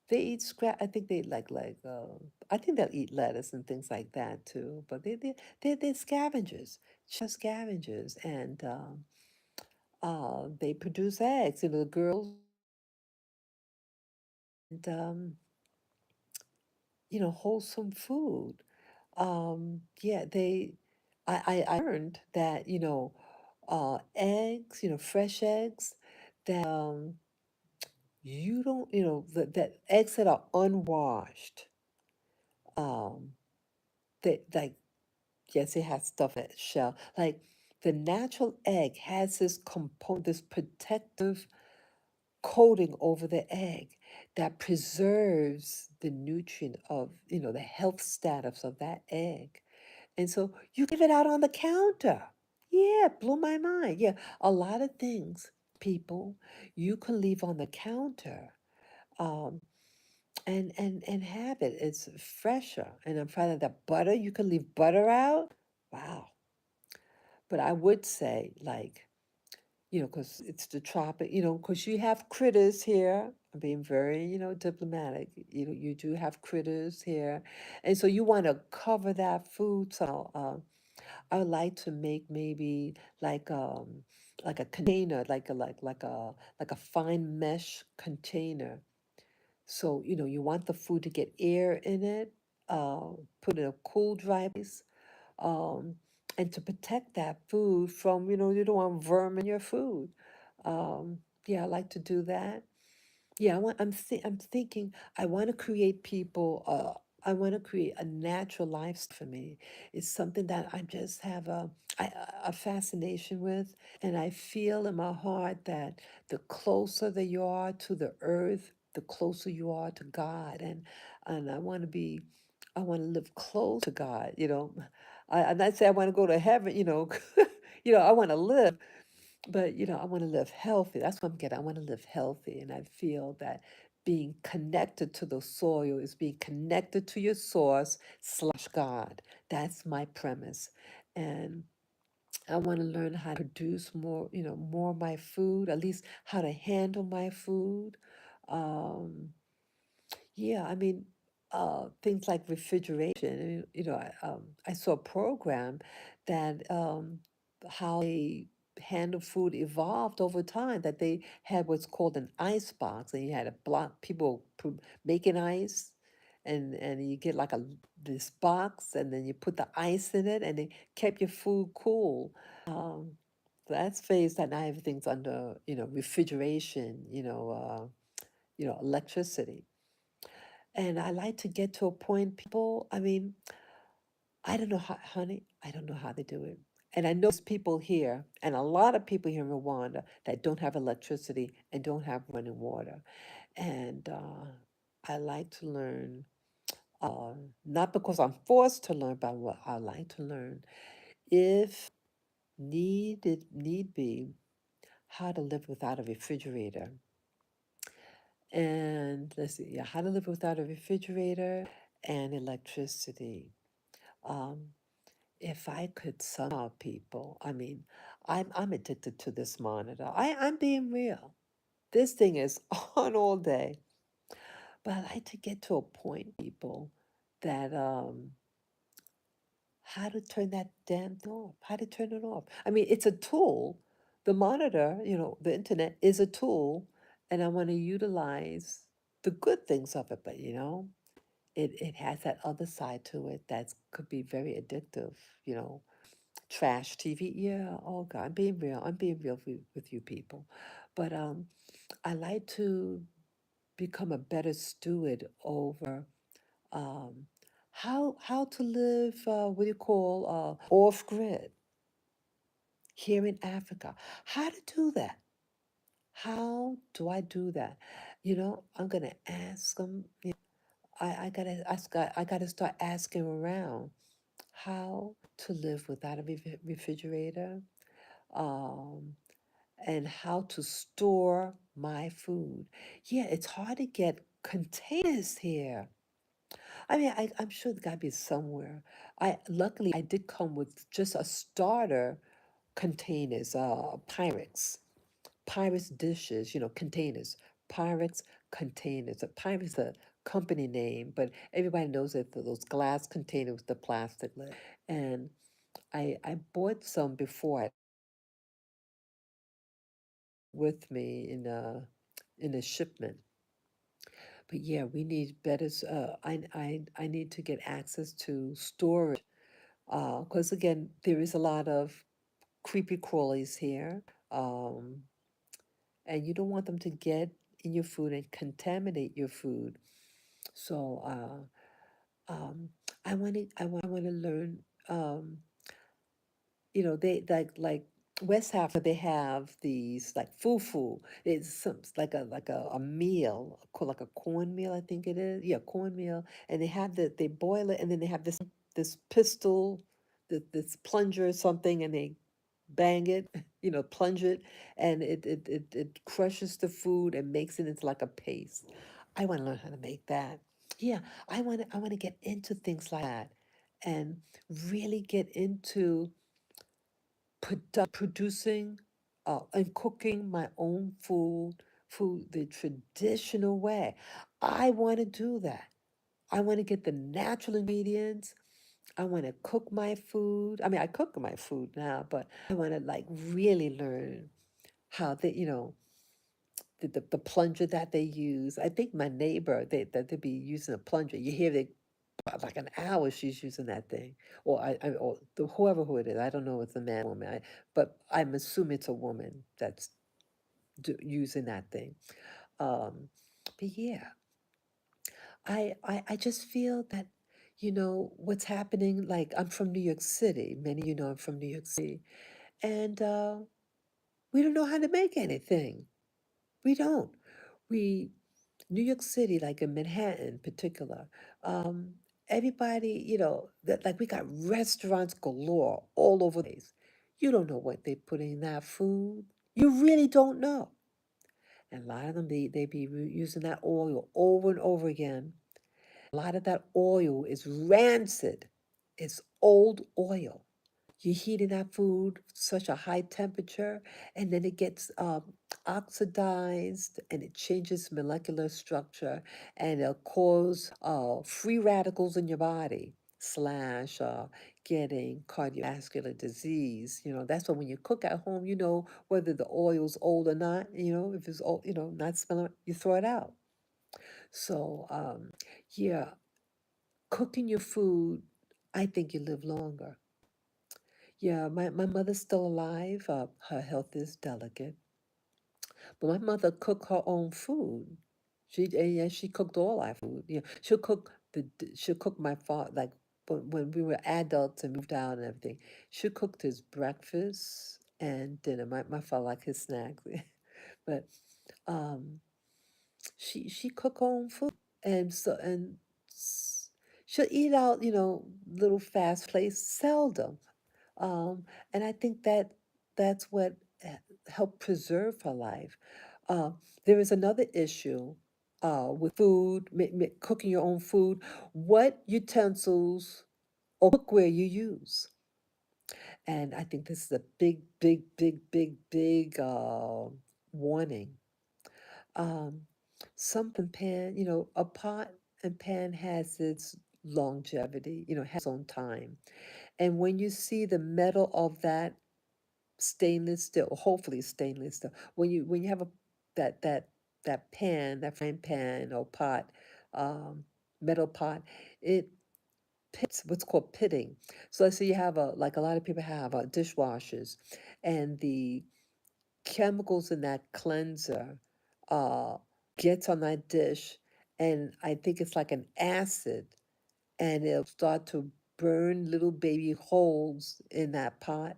[SPEAKER 1] they eat scrap. I think they I think they'll eat lettuce and things like that too. But they're scavengers, scavengers, and they produce eggs. The girls, and wholesome food. Yeah, I learned that eggs, fresh eggs, that you don't, that eggs that are unwashed, um, that like Yes, it has stuff in its shell. Like the natural egg has this component, this protective coating over the egg that preserves the nutrient of, the health status of that egg. And so you give it out on the counter. Yeah, blew my mind. Yeah, a lot of things, people, you can leave on the counter. Um, and have it. It's fresher. And I'm finding that butter, you can leave butter out. Wow. But I would say, like, because it's the tropic, because you have critters here. I'm being very, diplomatic. You do have critters here. And so you want to cover that food. So I would like to make maybe like a container, like a fine mesh container. So, you want the food to get air in it, uh, put in a cool, dry place, um, and to protect that food from, you don't want vermin in your food. Yeah, I like to do that. Yeah, I'm thinking I want to create people. I want to create a natural lifestyle for me. It's something that I just have a fascination with, and I feel in my heart that the closer that you are to the earth, the closer you are to God, and I want to live close to God. I'm not saying I want to go to heaven. I want to live. But, I want to live healthy. That's what I'm getting. I want to live healthy. And I feel that being connected to the soil is being connected to your source slash God. That's my premise. And I want to learn how to produce more, more of my food, at least how to handle my food. Um, yeah, I mean, things like refrigeration. I saw a program that how they handle food evolved over time. That they had what's called an ice box, and you had a block people making ice, and you get like this box, and then you put the ice in it, and it kept your food cool. That's phase that now everything's under refrigeration, electricity. And I like to get to a point, people, I mean, I don't know how, honey, I don't know how they do it. And I know there's people here, and a lot of people here in Rwanda that don't have electricity and don't have running water. And I like to learn, not because I'm forced to learn, but what I like to learn, if need be, how to live without a refrigerator. And let's see, yeah, how to live without a refrigerator and electricity. Um, if I could somehow, people, I mean, I'm addicted to this monitor. I'm being real. This thing is on all day. But I like to get to a point, people, that how to turn that damn thing off, how to turn it off. I mean, it's a tool. The monitor, the internet is a tool, and I want to utilize the good things of it, but it has that other side to it that could be very addictive, you know. Trash TV, yeah, oh God, I'm being real with you people. But I like to become a better steward over um, how to live, what do you call, off grid here in Africa. How to do that? How do I do that? I'm gonna ask them. I gotta start asking around how to live without a refrigerator, um, and how to store my food. Yeah, it's hard to get containers here. I mean, I'm sure it's got to be somewhere. I luckily I did come with just a starter containers, Pyrex dishes, containers, Pyrex containers. Pyrex a company name, but everybody knows it for those glass containers with the plastic lid. And I bought some before with me in a shipment. But yeah, we need better. I need to get access to storage because again, there is a lot of creepy crawlies here, um, and you don't want them to get in your food and contaminate your food. So um, I want to learn. um, they like West Africa, they have these like fufu. It's some like a meal called like a cornmeal, I think it is. Yeah, cornmeal. And they boil it, and then they have this pistol, this plunger or something, and they bang it, plunge it, and it crushes the food and makes it into like a paste. I want to learn how to make that. Yeah, I want to get into things like that and really get into producing and cooking my own food the traditional way. I want to do that. I want to get the natural ingredients. I want to cook my food. I mean, I cook my food now, but I want to like really learn how the plunger that they use. I think my neighbor, that they be using a plunger. You hear they about like an hour she's using that thing, or or whoever who it is. I don't know if it's a man or woman, but I'm assuming it's a woman that's using that thing. But yeah, I just feel that what's happening. Like I'm from New York City. Many of you know I'm from New York City, and we don't know how to make anything. We don't. We New York City, like in Manhattan in particular, everybody, that like we got restaurants galore all over the place. You don't know what they put in that food. You really don't know. And a lot of them, they be using that oil over and over again. A lot of that oil is rancid. It's old oil. You're heating that food such a high temperature, and then it gets oxidized, and it changes molecular structure, and it'll cause free radicals in your body slash getting cardiovascular disease. That's why when you cook at home, whether the oil's old or not. If it's old, not smelling, you throw it out. So yeah, cooking your food, I think you live longer. Yeah, my mother's still alive. Her health is delicate, but my mother cooked her own food. Yeah, she cooked all our food. She'll cook my father like when we were adults and moved out and everything. She cooked his breakfast and dinner. My father liked his snacks, but um, she cook her own food, and s- she'll eat out, little fast place seldom. And I think that's what helped preserve her life. Uh, there is another issue with food, cooking your own food. What utensils or cookware you use? And I think this is a big, big, big, big, big warning. Um, some pan, a pot and pan has its longevity, has its own time. And when you see the metal of that stainless steel, or hopefully stainless steel. When you have that that that pan, that frying pan or pot, um, metal pot, it pits what's called pitting. So let's say you have a lot of people have dishwashers, and the chemicals in that cleanser uh, gets on that dish, and I think it's like an acid, and it'll start to burn little baby holes in that pot,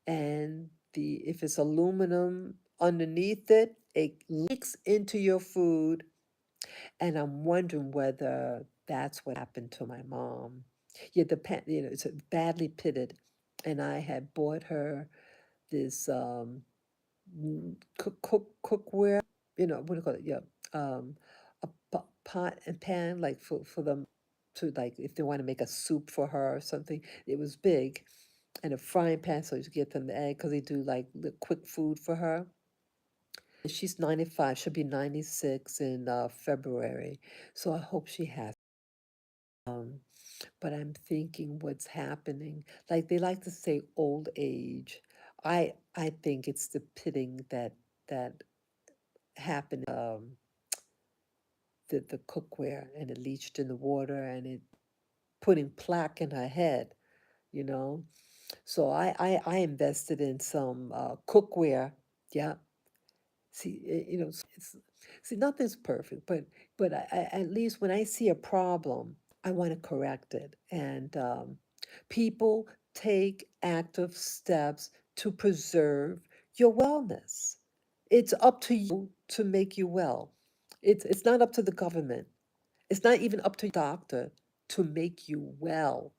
[SPEAKER 1] and the if it's aluminum underneath it, it leaks into your food. And I'm wondering whether that's what happened to my mom. Yeah, the pan, it's badly pitted, and I had bought her this cookware. What do you call it? Yeah, a pot and pan, like for them to, like, if they want to make a soup for her or something. It was big, and a frying pan so you get them the egg because they do like the quick food for her. She's 95. She'll be 96 in February. So I hope she has. Um, but I'm thinking what's happening. Like they like to say old age. I think it's the pitting that happened, the cookware, and it leached in the water, and it putting plaque in her head, you know. So I invested in some cookware. Yeah. See, see, nothing's perfect, but at least when I see a problem, I want to correct it. And People take active steps to preserve your wellness. It's up to you to make you well. It's not up to the government. It's not even up to your doctor to make you well.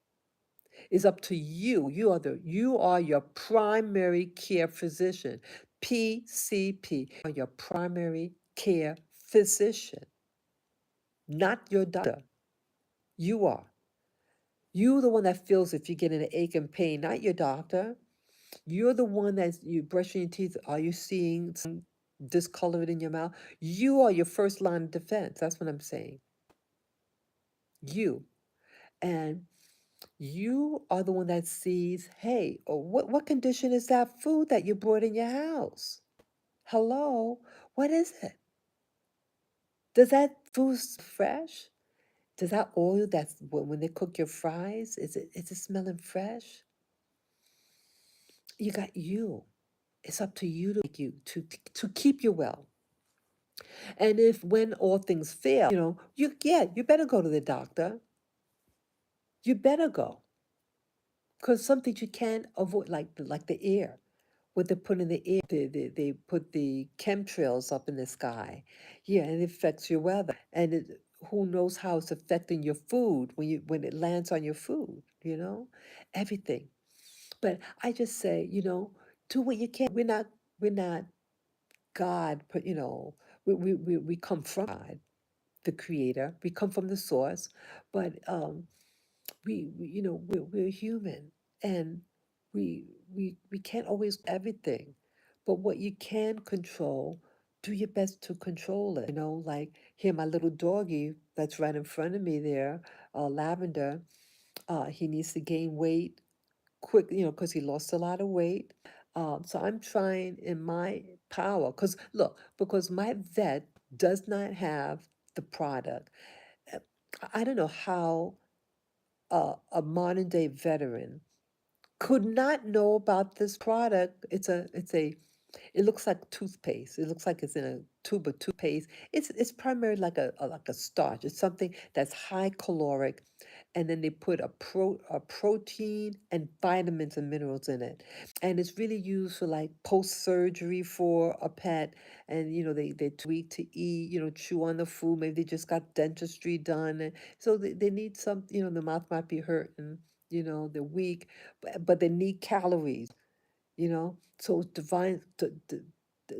[SPEAKER 1] It's up to you. You are your primary care physician. PCP, are your primary care physician, not your doctor. You are. You the one that feels if you get an ache and pain, not your doctor. You're the one that's you brushing your teeth. Are you seeing some discolored in your mouth? You are your first line of defense. That's what I'm saying. You. And you are the one that sees, hey, oh, what condition is that food that you brought in your house? Hello? What is it? Does that food fresh? Does that oil that's when they cook your fries, is it smelling fresh? You got you. It's up to you to make you to keep you well. And if when all things fail, you better go to the doctor. You better go. Because some things you can't avoid, like the air. What they put in the air, they put the chemtrails up in the sky. Yeah, and it affects your weather. And who knows how it's affecting your food when it lands on your food, Everything. But I just say, do what you can. We're not God, but we come from God, the creator. We come from the source, but we're human, and we can't always do everything, but what you can control, do your best to control it. Like here, my little doggy that's right in front of me there, Lavender. He needs to gain weight quick, because he lost a lot of weight. So I'm trying in my power, because my vet does not have the product. Uh, I don't know how a modern day veteran could not know about this product. It looks like toothpaste. It looks like it's in a tube of toothpaste. It's primarily like a starch. It's something that's high caloric, and then they put a protein and vitamins and minerals in it, and it's really used for like post surgery for a pet, and they're too weak to eat, chew on the food. Maybe they just got dentistry done, and so they need some. The mouth might be hurting. They're weak, but they need calories. So it's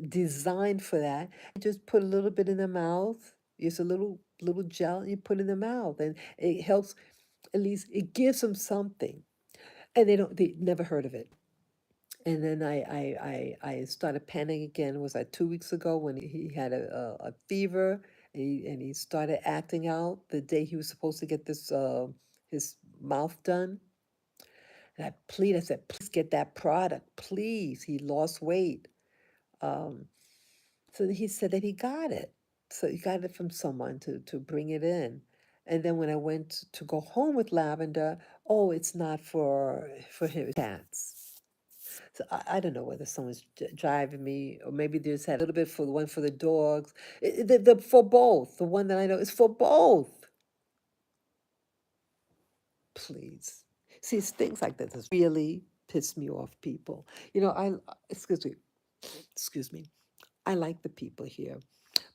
[SPEAKER 1] designed for that. You just put a little bit in the mouth. It's a little gel, and you put in the mouth, and it helps. At least it gives them something, and they never heard of it. And then I started panicking again. Was that 2 weeks ago when he had a fever, and he started acting out the day he was supposed to get this his mouth done. And I said, please get that product, please. He lost weight. Um, so he said that he got it. So he got it from someone to bring it in. And then when I went to go home with Lavender, oh, it's not for him, cats. So I don't know whether someone's driving me, or maybe they just had a little bit for the one for the dogs. For both. The one that I know is for both. Please. See, it's things like that that really piss me off, people. Excuse me, excuse me. I like the people here,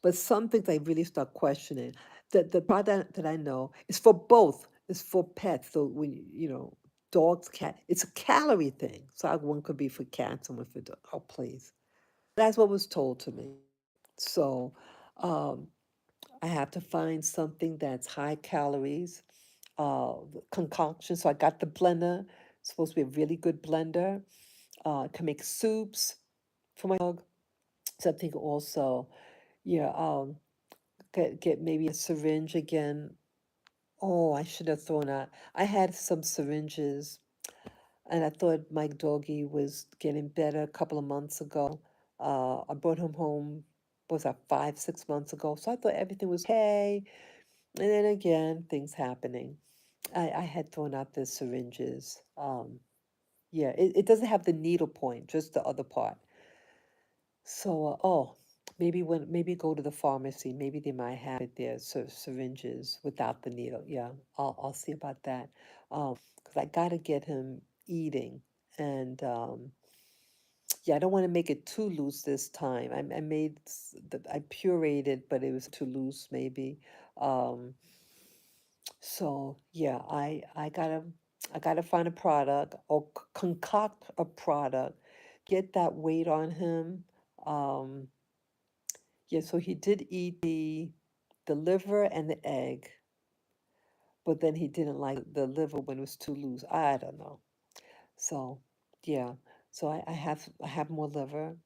[SPEAKER 1] but some things I really start questioning. The product that I know is for both. It's for pets. So when dogs, cat, it's a calorie thing. So one could be for cats and one for dogs. Oh, please. That's what was told to me. So um, I have to find something that's high calories, concoction. So I got the blender. It's supposed to be a really good blender. Can make soups for my dog. Something also, yeah. Get maybe a syringe again. Oh, I should have thrown out. I had some syringes, and I thought my doggy was getting better a couple of months ago. I brought him home, was that 5, 6 months ago? So I thought everything was okay. And then again, things happening. I had thrown out the syringes. Yeah, it doesn't have the needle point, just the other part. So, oh. maybe go to the pharmacy. Maybe they might have it there, syringes without the needle. Yeah, I'll see about that. Because I gotta get him eating, and yeah, I don't want to make it too loose this time. I made I pureed, but it was too loose maybe. Um, so yeah, I gotta find a product or concoct a product, get that weight on him. Um, yeah, so he did eat the liver and the egg, but then he didn't like the liver when it was too loose. I don't know. So yeah, so I have more liver.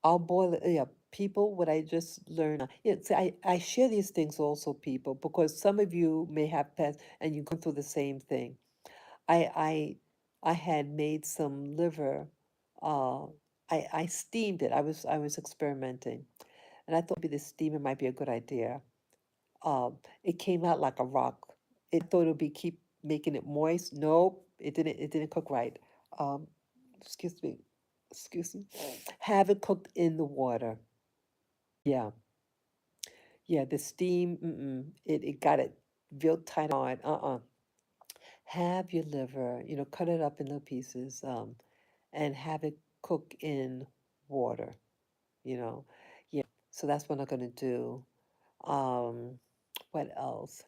[SPEAKER 1] I'll boil it. Yeah, people, what I just learned. Yeah, see, I share these things also, people, because some of you may have pets and you're going through the same thing. I I I had made some liver. Uh, I steamed it. I was experimenting, and I thought maybe the steamer might be a good idea. It came out like a rock. It thought it would be keep making it moist. Nope, it didn't. It didn't cook right. Um, excuse me, excuse me. Have it cooked in the water. Yeah, yeah. The steam. It got it real tight on. Have your liver. Cut it up in little pieces. And have it cook in water. You know. Yeah. So that's what I'm gonna do. Um, what else?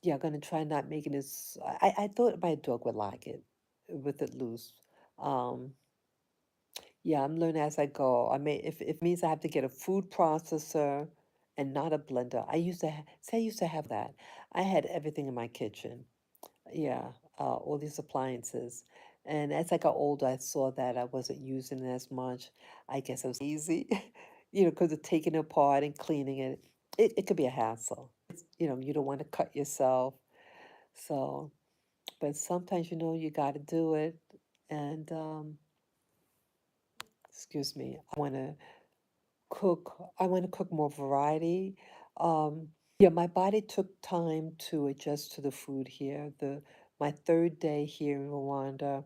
[SPEAKER 1] Yeah, I'm gonna try not making this. I thought my dog would like it with it loose. Um, yeah, I'm learning as I go. I may if it means I have to get a food processor and not a blender. I used to have that. I had everything in my kitchen. Yeah, all these appliances. And as I got older, I saw that I wasn't using it as much. I guess it was easy, because of taking it apart and cleaning it. It could be a hassle. You don't want to cut yourself. So, but sometimes you got to do it. And excuse me, I want to cook more variety. Yeah, my body took time to adjust to the food here. The My third day here in Rwanda,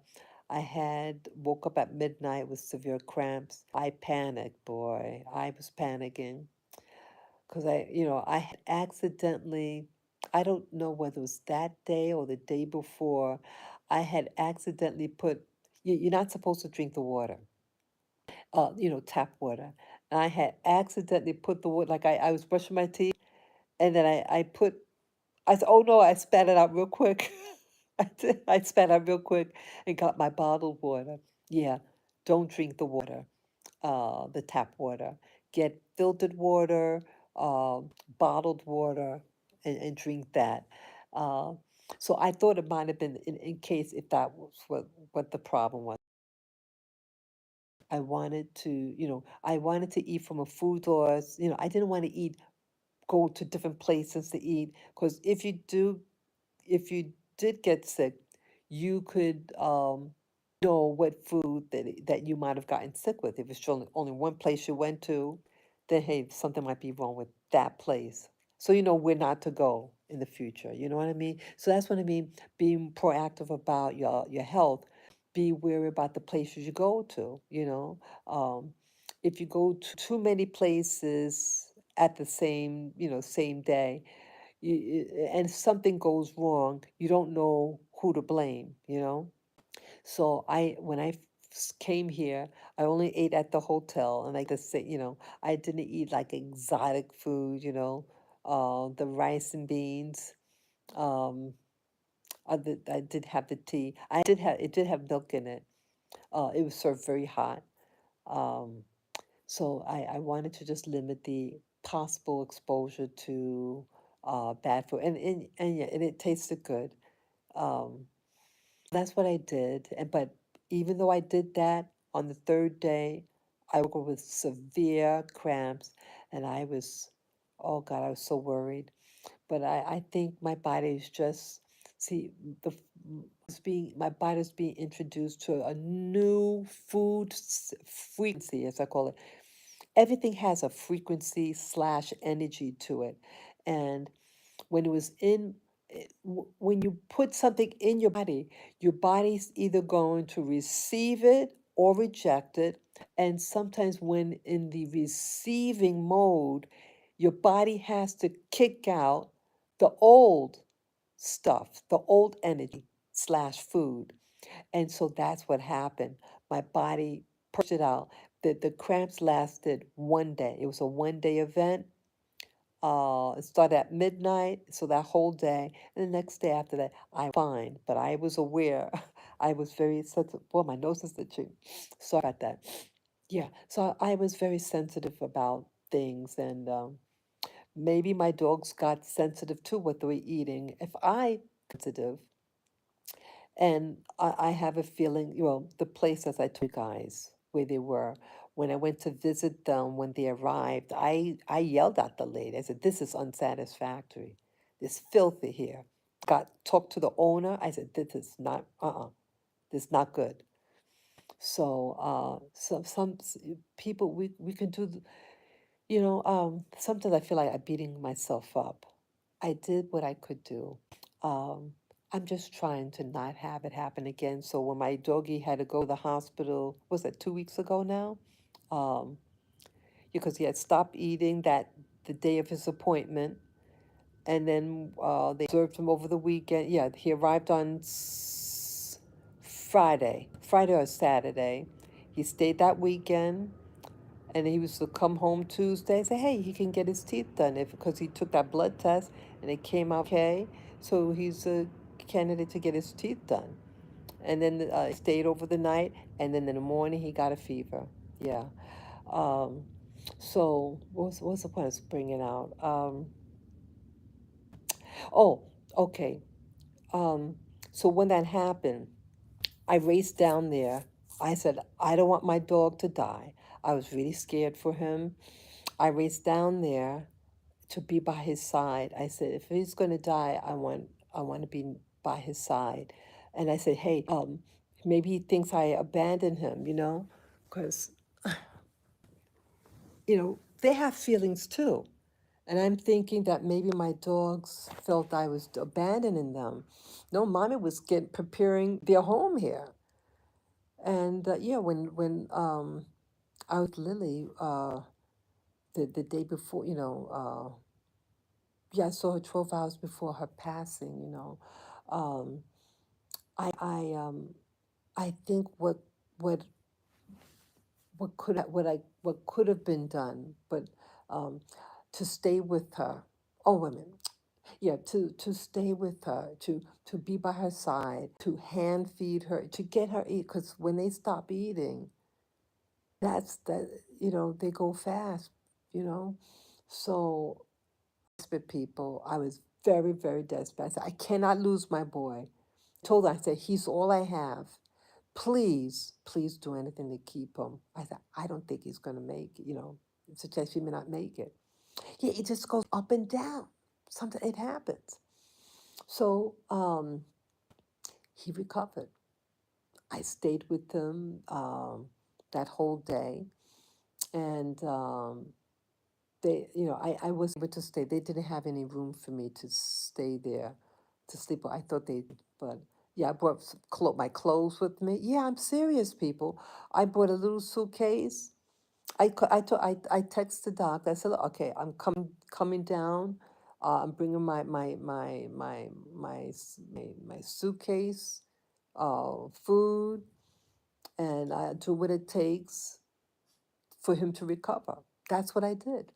[SPEAKER 1] I had woke up at midnight with severe cramps. I panicked, boy. I was panicking because I had accidentally, I don't know whether it was that day or the day before, I had accidentally you're not supposed to drink the water, tap water. And I had accidentally put the water, like I was brushing my teeth, and then I said, oh no, I spat it out real quick. I spat out real quick and got my bottled water. Yeah, don't drink the water, the tap water. Get filtered water, bottled water, and drink that. Uh, so I thought it might have been in case if that was what the problem was. I wanted to eat from a food source. I didn't want to go to different places to eat because if you did get sick, you could know what food that you might have gotten sick with. If it's only one place you went to, then hey, something might be wrong with that place. So you know where not to go in the future. You know what I mean? So that's what I mean. Being proactive about your health. Be wary about the places you go to. If you go to too many places at the same day, and something goes wrong, you don't know who to blame. So when I came here, I only ate at the hotel, and I to say, I didn't eat like exotic food, the rice and beans. Um, I did have the tea. It did have milk in it. It was served very hot. Um, so I wanted to just limit the possible exposure to bad food, and yeah, and it tasted good. Um, that's what I did. But even though I did that, on the third day, I woke up with severe cramps, and oh God, I was so worried. But I think my body is just, see, my body's being introduced to a new frequency, as I call it. Everything has a frequency slash energy to it. And when it was when you put something in your body's either going to receive it or rejected. And sometimes, when in the receiving mode, your body has to kick out the old stuff, the old energy slash food. And so that's what happened. My body purged it out. The cramps lasted 1 day. It was a 1 day event. It started at midnight, so that whole day, and the next day after that, I was fine. But I was aware. I was very sensitive. Boy, my nose is itching. Sorry about that. Yeah, so I was very sensitive about things, and maybe my dogs got sensitive to what they were eating. If I sensitive, and I have a feeling, the place, as I told you guys, where they were, when I went to visit them when they arrived, I yelled at the lady. I said, "This is unsatisfactory. This filthy here." Got talked to the owner. I said, "This is not, this is not good." So, people, we can do, sometimes I feel like I'm beating myself up. I did what I could do. Um, I'm just trying to not have it happen again. So when my doggy had to go to the hospital, was that 2 weeks ago now? Um, because he had stopped eating that the day of his appointment, and then they observed him over the weekend. Yeah, he arrived on Friday or Saturday. He stayed that weekend, and he was to come home Tuesday. Say, hey, he can get his teeth done if because he took that blood test and it came out okay. So he's a candidate to get his teeth done. And then he stayed over the night, and then in the morning he got a fever. Yeah. Um, so what's the point of bringing out? Oh, okay. Um, so when that happened, I raced down there. I said, I don't want my dog to die. I was really scared for him. I raced down there to be by his side. I said, if he's going to die, I want to be by his side. And I said, hey, maybe he thinks I abandoned him, because they have feelings too. And I'm thinking that maybe my dogs felt I was abandoning them. No, mommy was preparing their home here. And yeah, when I was with Lily the day before, yeah, I saw her 12 hours before her passing. Um, I think what what could have been done, but um, to stay with her. Oh, women, yeah, to stay with her, to be by her side, to hand feed her, to get her eat. Because when they stop eating, they go fast. You know, so desperate people. I was very, very desperate. I said, I cannot lose my boy. Told her, I said, he's all I have. Please, please do anything to keep him. I said, I don't think he's going to make it, suggest he may not make it. Yeah, it just goes up and down. Sometimes it happens. So he recovered. I stayed with him that whole day. And I was able to stay. They didn't have any room for me to stay there to sleep. I thought they, but yeah, I brought my clothes with me. Yeah, I'm serious, people. I brought a little suitcase. I texted the doctor. I said, okay, I'm coming down. I'm bringing my suitcase, food, and I do what it takes for him to recover. That's what I did.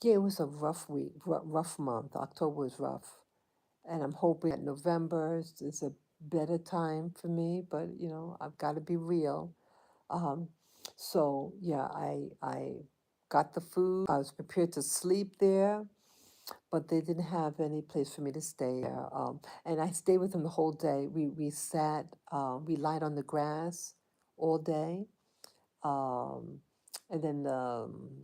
[SPEAKER 1] Yeah, it was a rough week, rough month. October was rough, and I'm hoping that November is a better time for me. But I've got to be real. Um, so yeah, I got the food. I was prepared to sleep there, but they didn't have any place for me to stay there. And I stayed with them the whole day. We sat, we lied on the grass all day. Um, and then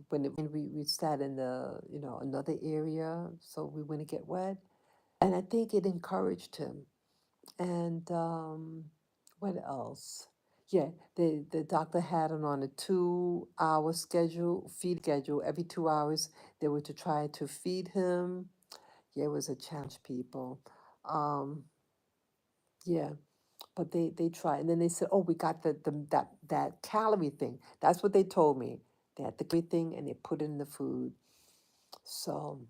[SPEAKER 1] when it rained, we sat in another area, so we wouldn't get wet. And I think it encouraged him. And what else? Yeah, the doctor had him on a 2-hour feed schedule. Every 2 hours, they were to try to feed him. Yeah, it was a challenge, people. Um, yeah. but they tried, and then they said, "Oh, we got that calorie thing." That's what they told me. They had the calorie thing, and they put it in the food. So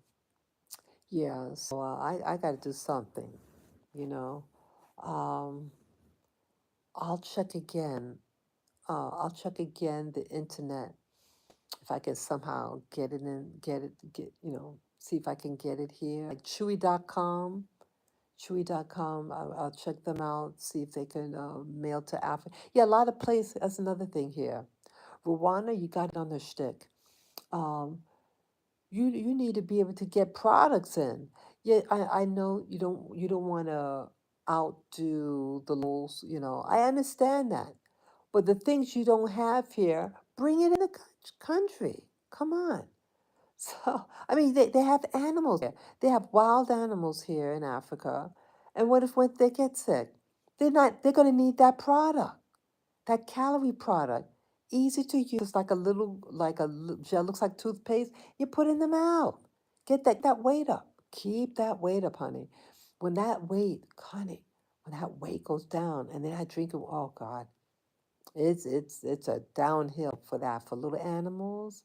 [SPEAKER 1] yeah, so I got to do something, you know. Um, I'll check again. I'll check again the internet if I can somehow get it in, see if I can get it here. Like Chewy.com. Chewy.com. I'll check them out, see if they can mail to Africa. Yeah, a lot of places. That's another thing here. Rwanda, you got it on the shtick. Um, you need to be able to get products in. Yeah, I know you don't want to outdo the locals. I understand that, but the things you don't have here, bring it in the country. Come on. So, I mean, they have animals here. They have wild animals here in Africa. And what if when they get sick? They're going to need that product, that calorie product. Easy to use, like a gel, looks like toothpaste. You put in the mouth. Get that weight up. Keep that weight up, honey. Honey, when that weight goes down, and then I drink it, oh God, it's a downhill for that, for little animals.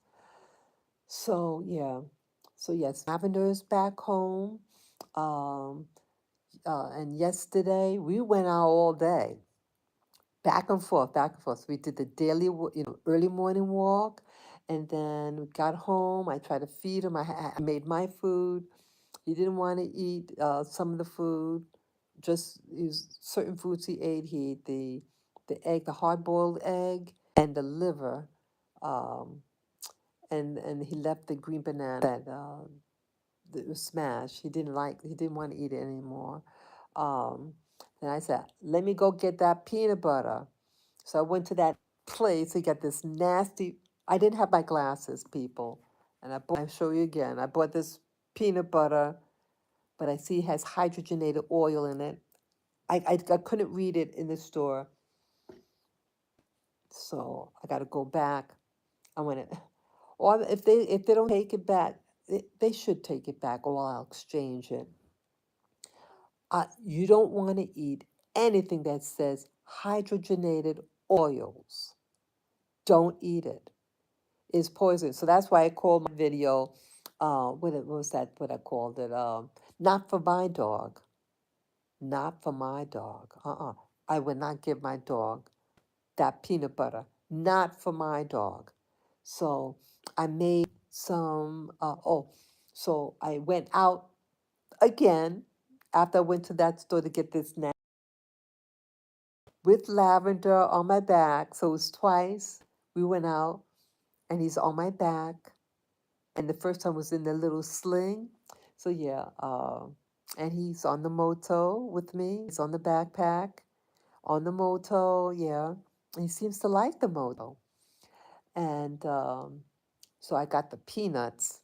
[SPEAKER 1] So yeah, so yes, Lavender is back home. Um, and yesterday we went out all day, back and forth, back and forth. So we did the daily, early morning walk, and then we got home. I tried to feed him. I made my food. He didn't want to eat some of the food. Just certain foods he ate. He ate the egg, the hard boiled egg, and the liver. Um, and he left the green banana that was smashed. He didn't want to eat it anymore. Um, and I said, let me go get that peanut butter. So I went to that place. He got this nasty. I didn't have my glasses, people, and I'll show you again. I bought this peanut butter, but I see it has hydrogenated oil in it. I couldn't read it in the store, so I got to go back. I went. Or if they don't take it back, they should take it back, or I'll exchange it. You don't want to eat anything that says hydrogenated oils. Don't eat it. It's poison. So that's why I called my video. What was that? What I called it? Not for my dog. Not for my dog. I would not give my dog that peanut butter. Not for my dog. So I made some. So I went out again after I went to that store to get this snack with lavender on my back. So it was twice. We went out and he's on my back. And the first time was in the little sling. So yeah, and he's on the moto with me. He's on the backpack, on the moto, yeah. He seems to like the moto. And so I got the peanuts,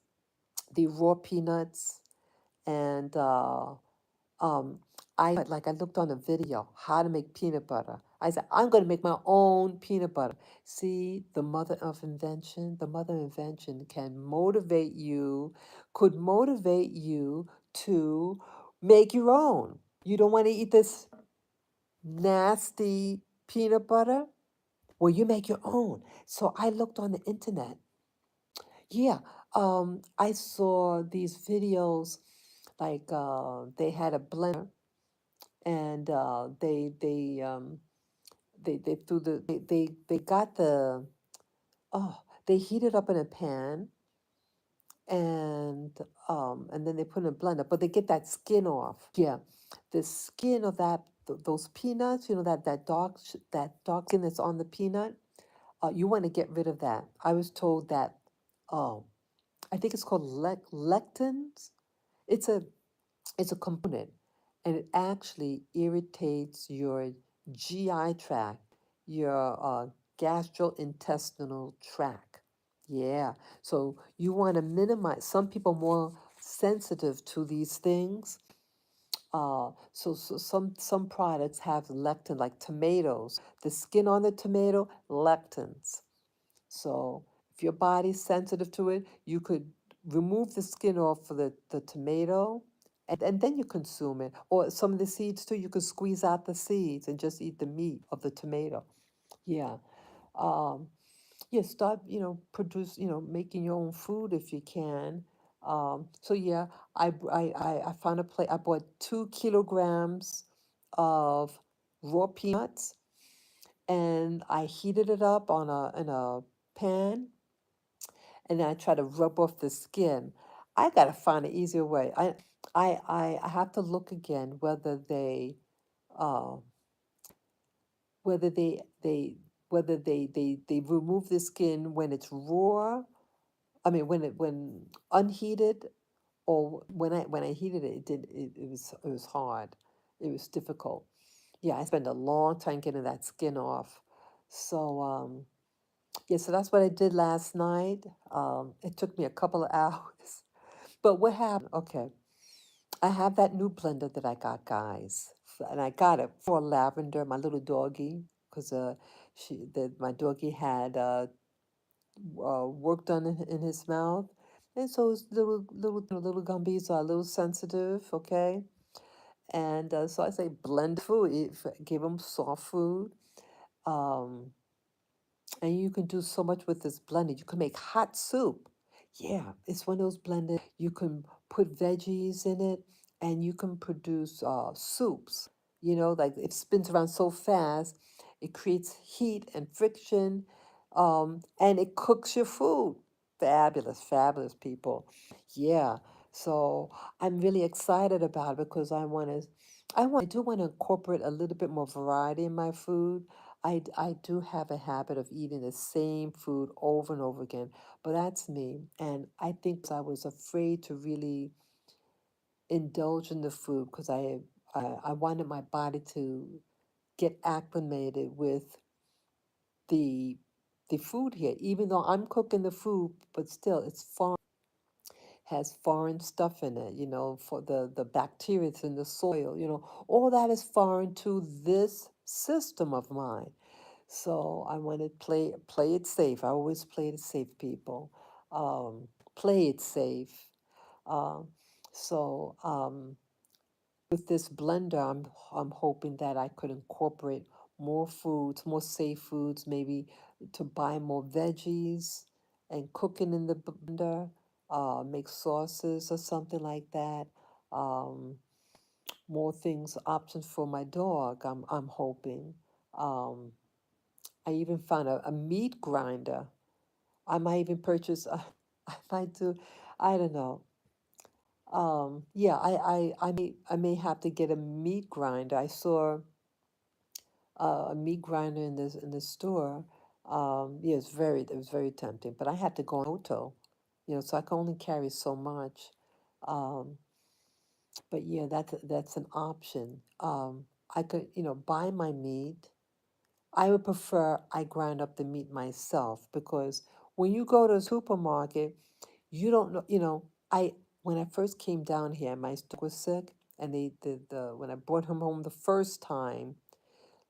[SPEAKER 1] the raw peanuts, and um, I looked on a video how to make peanut butter. I said, I'm going to make my own peanut butter. See, the mother of invention, the mother of invention could motivate you to make your own. You don't want to eat this nasty peanut butter? Well, you make your own. So I looked on the internet. Yeah, I saw these videos like they had a blender and they threw they got the oh they heated up in a pan and and then they put in a blender, but they get that skin off. Yeah, the skin of those peanuts, that dark skin that's on the peanut. You want to get rid of that. I was told that. Oh, I think it's called lectins. It's a it's a component, and it actually irritates your GI tract, your gastrointestinal tract. Yeah, so you want to minimize. Some people are more sensitive to these things. So some products have lectin, like tomatoes. The skin on the tomato, lectins. So if your body's sensitive to it, you could remove the skin off of the tomato and then you consume it. Or some of the seeds too, you can squeeze out the seeds and just eat the meat of the tomato. Yeah. Um, yeah, start, produce, making your own food if you can. So yeah, I found a place. I bought 2 kilograms of raw peanuts, and I heated it up on a in a pan, and then I try to rub off the skin. I gotta find an easier way. I have to look again uh whether they remove the skin when it's raw. I mean, when unheated, or when I heated it, it was hard. It was difficult. Yeah, I spent a long time getting that skin off. So yeah, so that's what I did last night. It took me a couple of hours. But what happened? Okay, I have that new blender that I got, guys, and I got it for Lavender, my little doggie, because my doggie had work done in his mouth, and so his little gumbies are a little sensitive. Okay, and so I say blend food, give him soft food. Um, and you can do so much with this blender. You can make hot soup. Yeah, it's one of those blended. You can put veggies in it, and you can produce soups. Like it spins around so fast, it creates heat and friction, and it cooks your food. Fabulous, fabulous, people. Yeah, so I'm really excited about it because I do want to incorporate a little bit more variety in my food. I do have a habit of eating the same food over and over again, but that's me. And I think I was afraid to really indulge in the food because I wanted my body to get acclimated with the the food here. Even though I'm cooking the food, but still it's foreign, has foreign stuff in it, for the bacteria that's in the soil, all that is foreign to this system of mine. So I want to play it safe. I always play it safe, people. Play it safe. Um, so with this blender, I'm hoping that I could incorporate more foods, more safe foods, maybe to buy more veggies and cooking in the blender, make sauces or something like that. Um, More things, options for my dog. I'm hoping. Um, I even found a meat grinder. I might even purchase. I might do. I don't know. Yeah, I may have to get a meat grinder. I saw a meat grinder in the store. Yeah, it was very tempting, but I had to go on auto, so I can only carry so much. Um, but yeah, that's an option. I could, buy my meat. I would prefer I grind up the meat myself because when you go to a supermarket, you don't know, I when I first came down here, my dog was sick, and they did when I brought him home the first time,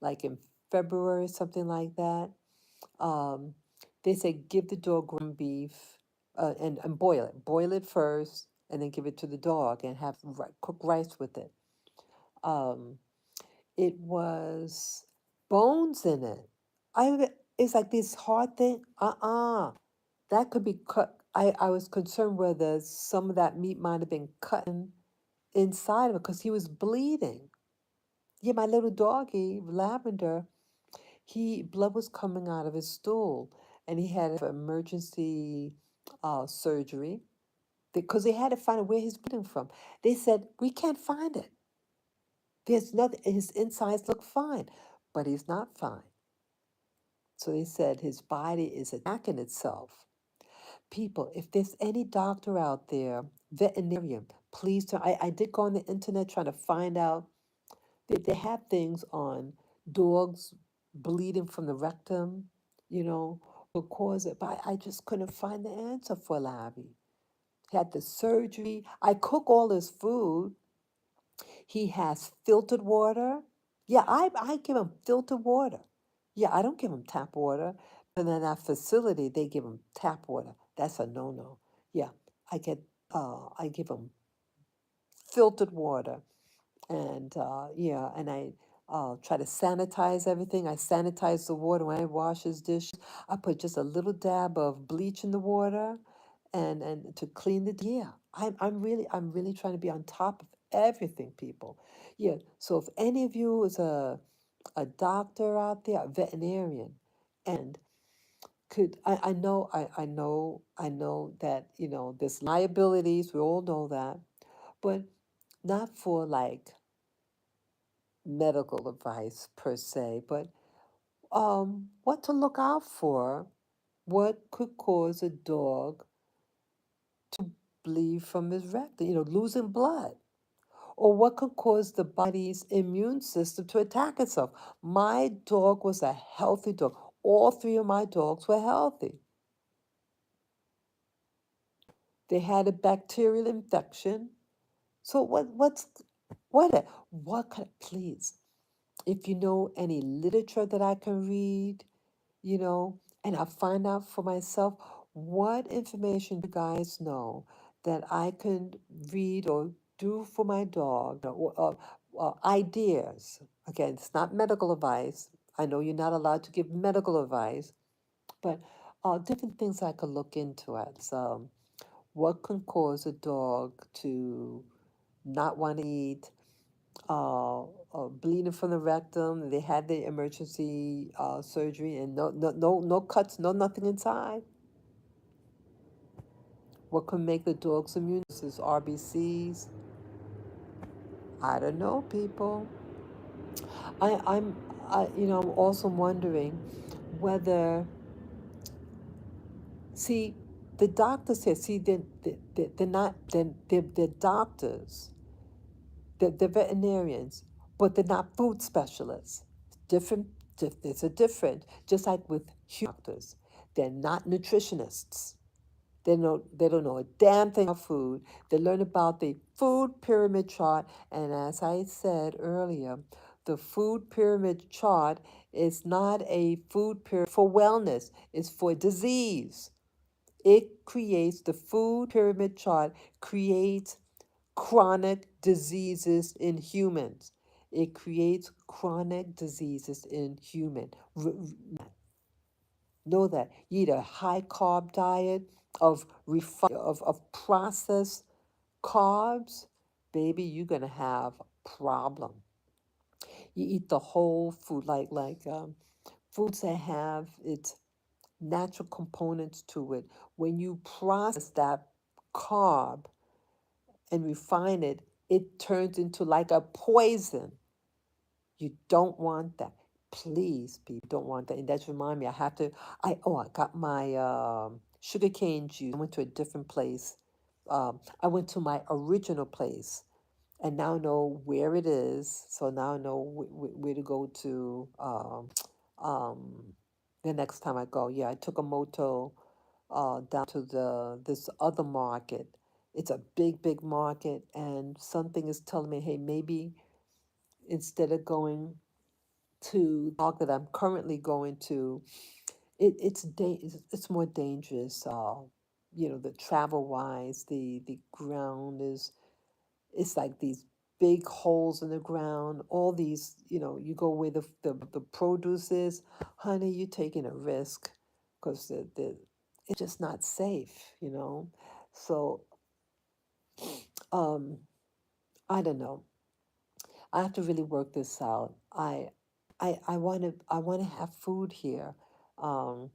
[SPEAKER 1] like in February, something like that. Um, they said give the dog ground beef, and boil it first, and then give it to the dog and have cook rice with it. Um, it was bones in it. It's like this hard thing. That could be cut. I was concerned whether some of that meat might have been cut inside of it because he was bleeding. Yeah, my little doggy, Lavender, blood was coming out of his stool, and he had emergency surgery because they had to find out where he's bleeding from. They said, we can't find it. There's nothing, his insides look fine, but he's not fine. So they said his body is attacking itself. People, if there's any doctor out there, veterinarian, please tell. I did go on the internet trying to find out. They have things on dogs bleeding from the rectum, what cause it, but I just couldn't find the answer for Labby. He had the surgery. I cook all his food. He has filtered water. Yeah, I give him filtered water. Yeah, I don't give him tap water. And then that facility, they give him tap water. That's a no-no. Yeah, I give him filtered water. And yeah, and I try to sanitize everything. I sanitize the water when I wash his dishes. I put just a little dab of bleach in the water, and to clean the. Yeah, I'm really trying to be on top of everything, people. Yeah. So if any of you is a doctor out there, a veterinarian, and could I know that there's liabilities. We all know that, but not for like medical advice per se, but what to look out for, what could cause a dog to bleed from his rectum, losing blood, or what could cause the body's immune system to attack itself. My dog was a healthy dog. All three of my dogs were healthy. They had a bacterial infection. So what could please, if you know any literature that I can read, and I find out for myself what information you guys know that I can read or do for my dog, or ideas. Again, it's not medical advice. I know you're not allowed to give medical advice, but different things I could look into it. So, what can cause a dog to not want to eat, bleeding from the rectum. They had the emergency surgery, and no cuts, no nothing inside. What can make the dog's immune system? RBCs. I don't know, people. I, I'm, I'm also wondering whether, see, the doctors here, see, they're not, they're doctors, they're veterinarians, but they're not food specialists. Different, it's a different, just like with doctors. They're not nutritionists. They don't know a damn thing about food. They learn about the food pyramid chart, and as I said earlier, the food pyramid chart is not a food pyramid for wellness, it's for disease. It creates the food pyramid chart, creates chronic diseases in humans. It creates chronic diseases in human. Know that. You eat a high carb diet of processed carbs, baby, you're gonna have a problem. You eat the whole food, like foods that have its natural components to it. When you process that carb and refine it, it turns into like a poison. You don't want that. Please, people, don't want that. And that's remind me, I got my sugarcane juice. I went to a different place. I went to my original place and now know where it is. So now I know where to go to um, the next time I go. Yeah, I took a moto down to this other market. It's a big, big market, and something is telling me, hey, maybe instead of going to the market I'm currently going to, it's more dangerous. The travel wise, the ground is it's like these big holes in the ground. All these, you go where the produce is, honey, you're taking a risk because it's just not safe. So um, I don't know. I have to really work this out. I want to have food here. Um,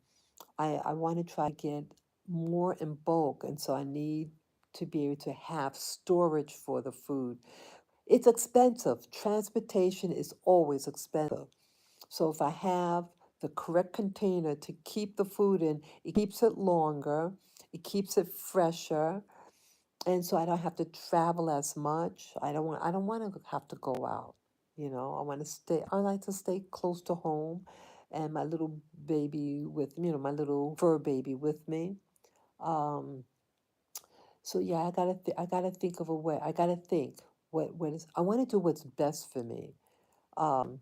[SPEAKER 1] I want to try to get more in bulk, and so I need to be able to have storage for the food. It's expensive. Transportation is always expensive. So if I have the correct container to keep the food in, it keeps it longer, it keeps it fresher, and so I don't have to travel as much. I don't want to have to go out. I like to stay close to home and my little baby with, my little fur baby with me. Um, so yeah, I gotta think of a way. I gotta think what is I want to do what's best for me. Um,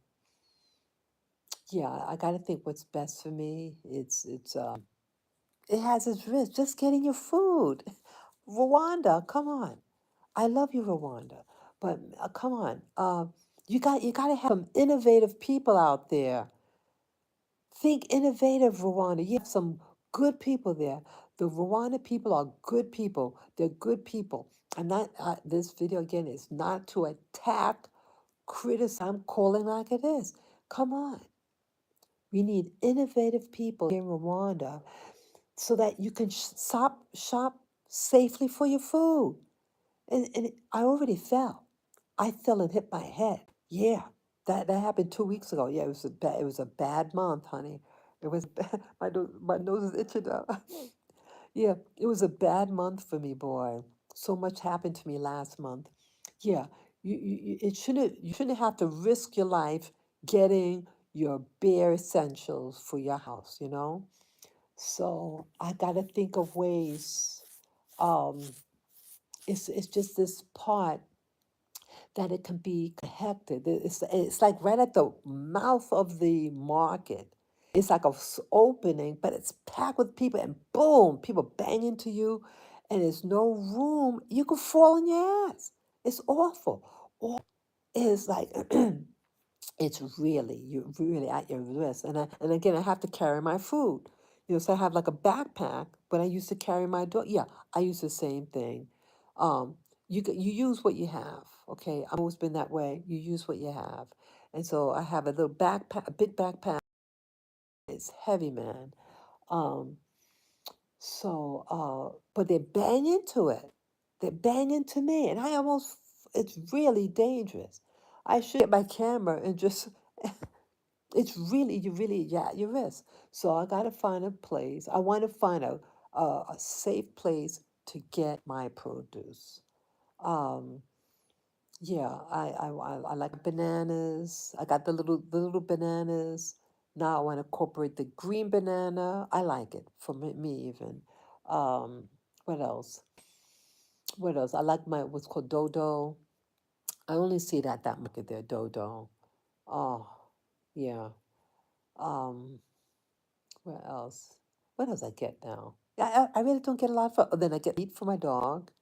[SPEAKER 1] yeah, I gotta think what's best for me. It has its risk. Just getting your food. Rwanda, come on. I love you, Rwanda, but come on, you got to have some innovative people out there. Think innovative, Rwanda. You have some good people there. The Rwanda people are good people. They're good people. I'm not. This video again is not to attack, criticize. I'm calling like it is. Come on, we need innovative people in Rwanda so that you can shop safely for your food. And I already fell. I fell and hit my head. Yeah, that happened 2 weeks ago. Yeah, it was a bad month, honey. It was bad. My nose is itching now. Yeah, it was a bad month for me, boy. So much happened to me last month. Yeah, you shouldn't have to risk your life getting your bare essentials for your house, you know? So I gotta think of ways. Um, it's just this part that it can be hectic. It's like right at the mouth of the market. It's like opening, but it's packed with people, and boom, people bang into you, and there's no room. You could fall on your ass. It's awful. Or it's like it's really you're really at your risk. And again, I have to carry my food. So I have like a backpack, but I used to carry my dog. Yeah, I use the same thing. Um, you use what you have. Okay, I've always been that way. You use what you have, and so I have a little backpack, a big backpack. It's heavy, man. Um, but they bang into it. They bang into me, and it's really dangerous. I should get my camera and just it's really, you really, yeah, you risk. So I got to find a place. I want to find a safe place to get my produce. Um, yeah, I like bananas. I got the little bananas. Now I want to incorporate the green banana. I like it for me even. Um, what else? What else? I like what's called dodo. I only see that market there, dodo. Oh, yeah. Um, What else? What else I get now? Yeah, I really don't get a lot for. Then I get meat for my dog.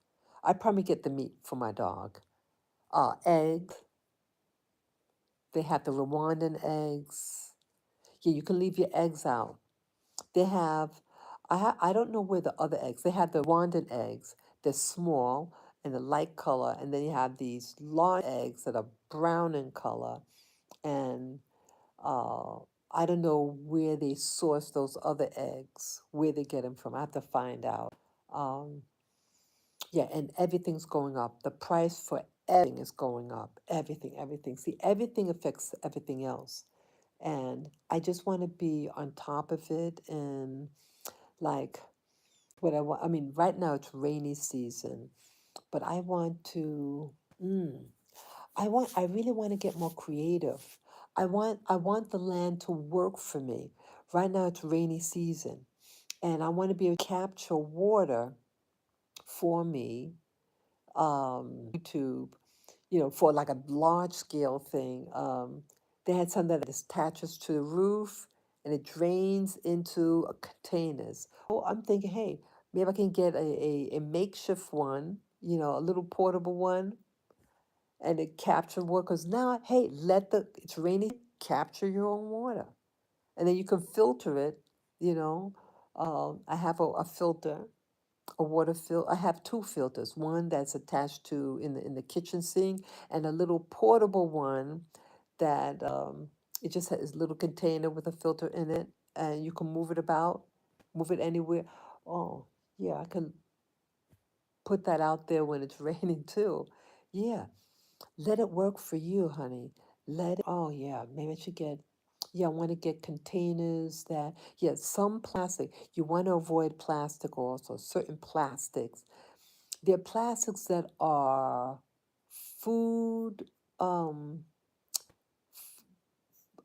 [SPEAKER 1] I probably get the meat for my dog. Eggs. They have the Rwandan eggs. Yeah, you can leave your eggs out. They have. I don't know where the other eggs. They have the Rwandan eggs. They're small and a light color, and then you have these large eggs that are brown in color, and Uh, I don't know where they source those other eggs, where they get them from. I have to find out. Um, yeah, and everything's going up. The price for everything is going up. Everything, everything. See, everything affects everything else. And I just want to be on top of it and like what I want. I mean, right now it's rainy season, but I want to. Mm, I really want to get more creative. I want the land to work for me. Right now it's rainy season and I want to be able to capture water for me. YouTube, for like a large scale thing. They had something that attaches to the roof and it drains into containers. I'm thinking, hey, maybe I can get a makeshift one, a little portable one and it capture water. Because now, hey, it's rainy, capture your own water. And then you can filter it, you know. I have a filter, a water filter. I have two filters, one that's attached to in the kitchen sink and a little portable one that it just has a little container with a filter in it and you can move it about, move it anywhere. Oh, yeah, I can put that out there when it's raining too. Yeah, let it work for you, honey. Oh, yeah, maybe I should I want to get containers yeah, some plastic. You want to avoid plastic also, certain plastics. There are plastics that are food, um,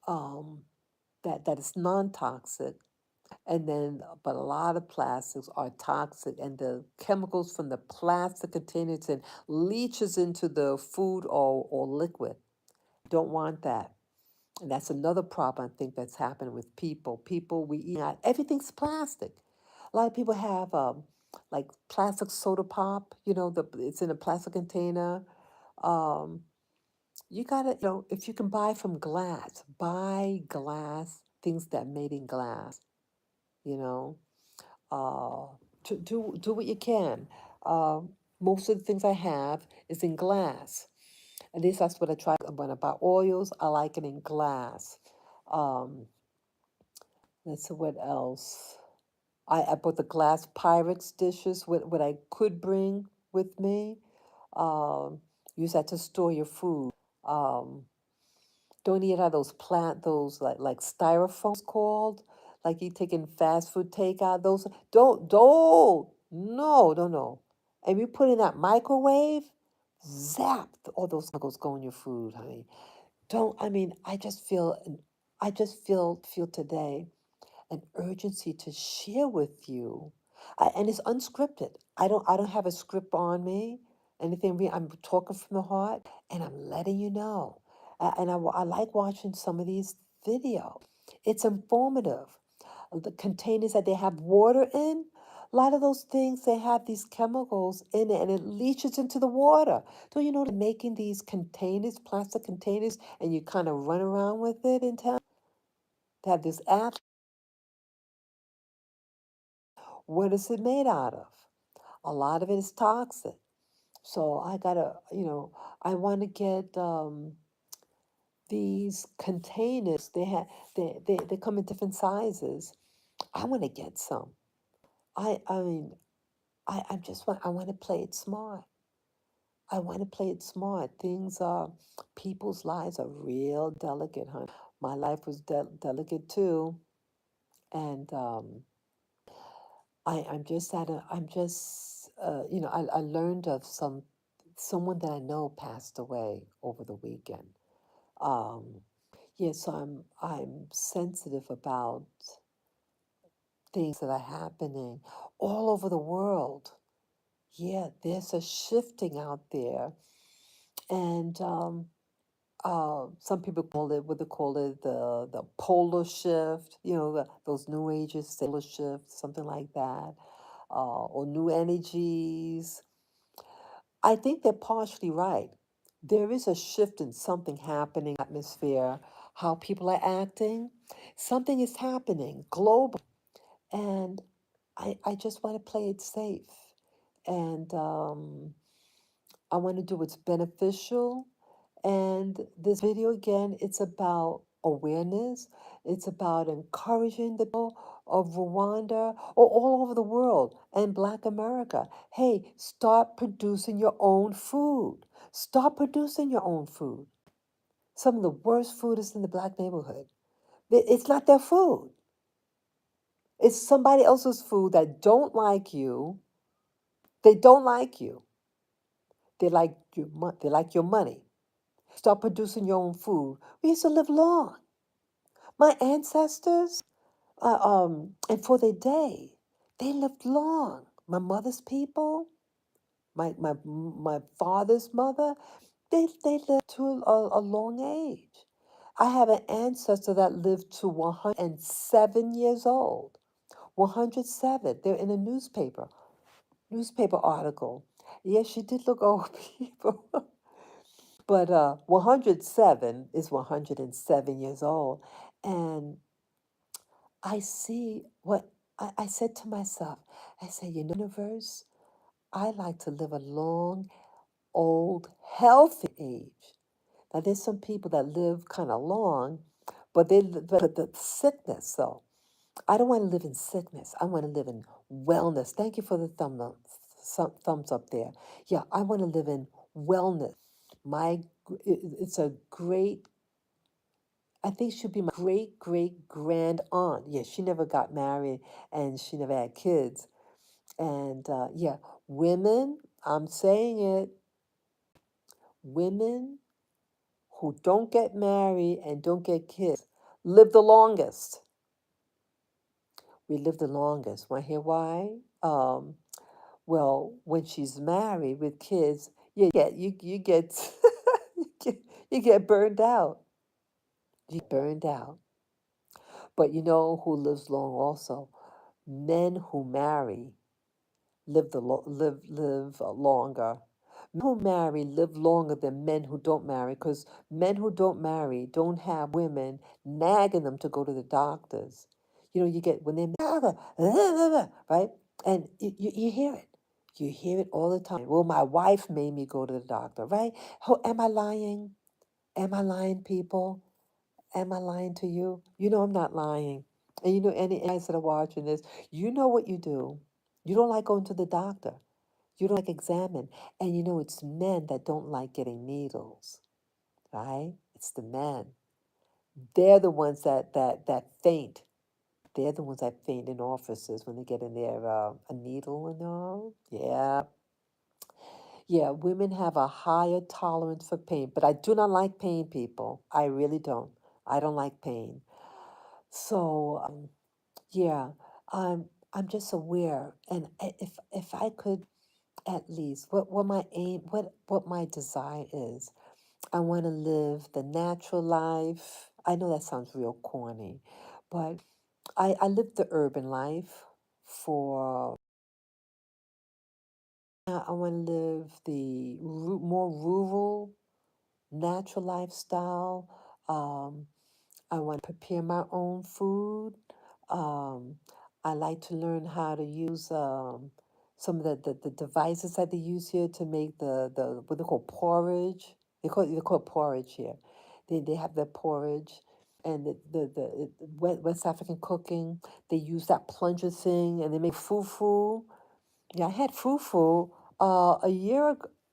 [SPEAKER 1] um, that is non-toxic. And then, but a lot of plastics are toxic, and the chemicals from the plastic containers and leaches into the food or liquid. Don't want that. And that's another problem I think that's happening with people. People, we eat out, everything's plastic. A lot of people have like plastic soda pop, it's in a plastic container. Um, you gotta, if you can buy from glass, buy glass, things that made in glass, you know. Uh, do what you can. Uh, Most of the things I have is in glass. At least that's what I try. When I buy oils, I like it in glass. Um, let's see what else. I bought the glass Pyrex dishes, what I could bring with me. Um, Use that to store your food. Um, don't eat out of those like styrofoams called. Like you taking fast food takeout. Those don't no no no. And you put in that microwave, zap, all those chemicals go in your food, honey. Don't I mean I just feel today an urgency to share with you. And it's unscripted. I don't have a script on me. I'm talking from the heart, and I'm letting you know. I like watching some of these videos. It's informative. The containers that they have water in, a lot of those things they have these chemicals in it, and it leaches into the water. Don't you know they're making these containers, plastic containers, and you kind of run around with it in town? They have this app. What is it made out of? A lot of it is toxic. So I want to get these containers. They come in different sizes. I want to get some. I mean I just want I want to play it smart. I want to play it smart. Things are People's lives are real delicate, honey. My life was delicate too, and I'm just, I learned of someone that I know passed away over the weekend. Um, yeah, so I'm sensitive about things that are happening all over the world. Yeah, there's a shifting out there, and some people call it what they call it the polar shift. Those new ages, polar shift, something like that, or new energies. I think they're partially right. There is a shift in something happening, atmosphere, how people are acting. Something is happening global, and I just want to play it safe. And I want to do what's beneficial. And this video, again, it's about awareness. It's about encouraging the people of Rwanda or all over the world and Black America. Hey, start producing your own food. Start producing your own food. Some of the worst food is in the Black neighborhood. It's not their food. It's somebody else's food that don't like you. They don't like you. They like your money. Start producing your own food. We used to live long. My ancestors, and for their day, they lived long. My mother's people, my father's mother, they lived to a long age. I have an ancestor that lived to 107 years old. 107. They're in a newspaper article. Yes, she did look old, people. But 107 is 107 years old. And I see what I said to myself. I said, universe, I like to live a long, old, healthy age. Now, there's some people that live kind of long, but the sickness, though. I don't want to live in sickness. I want to live in wellness. Thank you for the thumbs up there. Yeah, I want to live in wellness. It's a great, I think she'll be my great great grand aunt. Yeah, she never got married and she never had kids. And yeah, women, I'm saying it, women who don't get married and don't get kids live the longest. We live the longest. Want to hear why? Well, when she's married with kids, you get you get burned out. You get burned out. But you know who lives long also? Men who marry live longer. Men who marry live longer than men who don't marry, because men who don't marry don't have women nagging them to go to the doctors. You get when they right, and you hear it. You hear it all the time. Well, my wife made me go to the doctor, right? Am I lying? Am I lying, people? Am I lying to you? You know I'm not lying. And any guys that are watching this, you know what you do. You don't like going to the doctor. You don't like examine. And it's men that don't like getting needles, right? It's the men. They're the ones that faint. They're the ones that faint in offices when they get in there a needle and all. Yeah. Yeah, women have a higher tolerance for pain, but I do not like pain, people. I really don't. I don't like pain. So, yeah, I'm just aware, and if I could at least what my aim, what my desire is, I want to live the natural life. I know that sounds real corny, but I live the urban life for. I want to live the more rural, natural lifestyle. Um, I want to prepare my own food. Um, I like to learn how to use some of the devices that they use here to make the what they call porridge. They call it porridge here. They have the porridge and West African cooking. They use that plunger thing and they make fufu. Yeah, I had fufu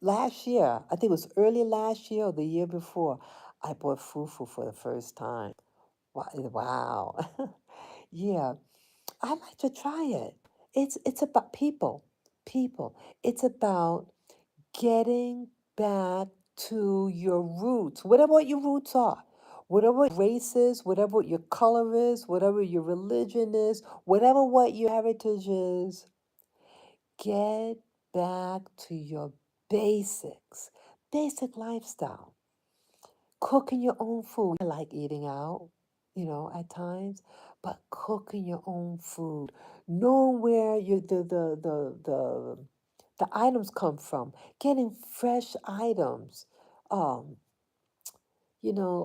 [SPEAKER 1] last year. I think it was early last year or the year before. I bought fufu for the first time. Wow. Yeah, I like to try it. It's about people. People. It's about getting back to your roots, whatever what your roots are. Whatever what your race is, whatever what your color is, whatever your religion is, whatever what your heritage is, get back to your basics, basic lifestyle. Cooking your own food. I like eating out, at times, but cooking your own food, knowing where the items come from, getting fresh items. Um,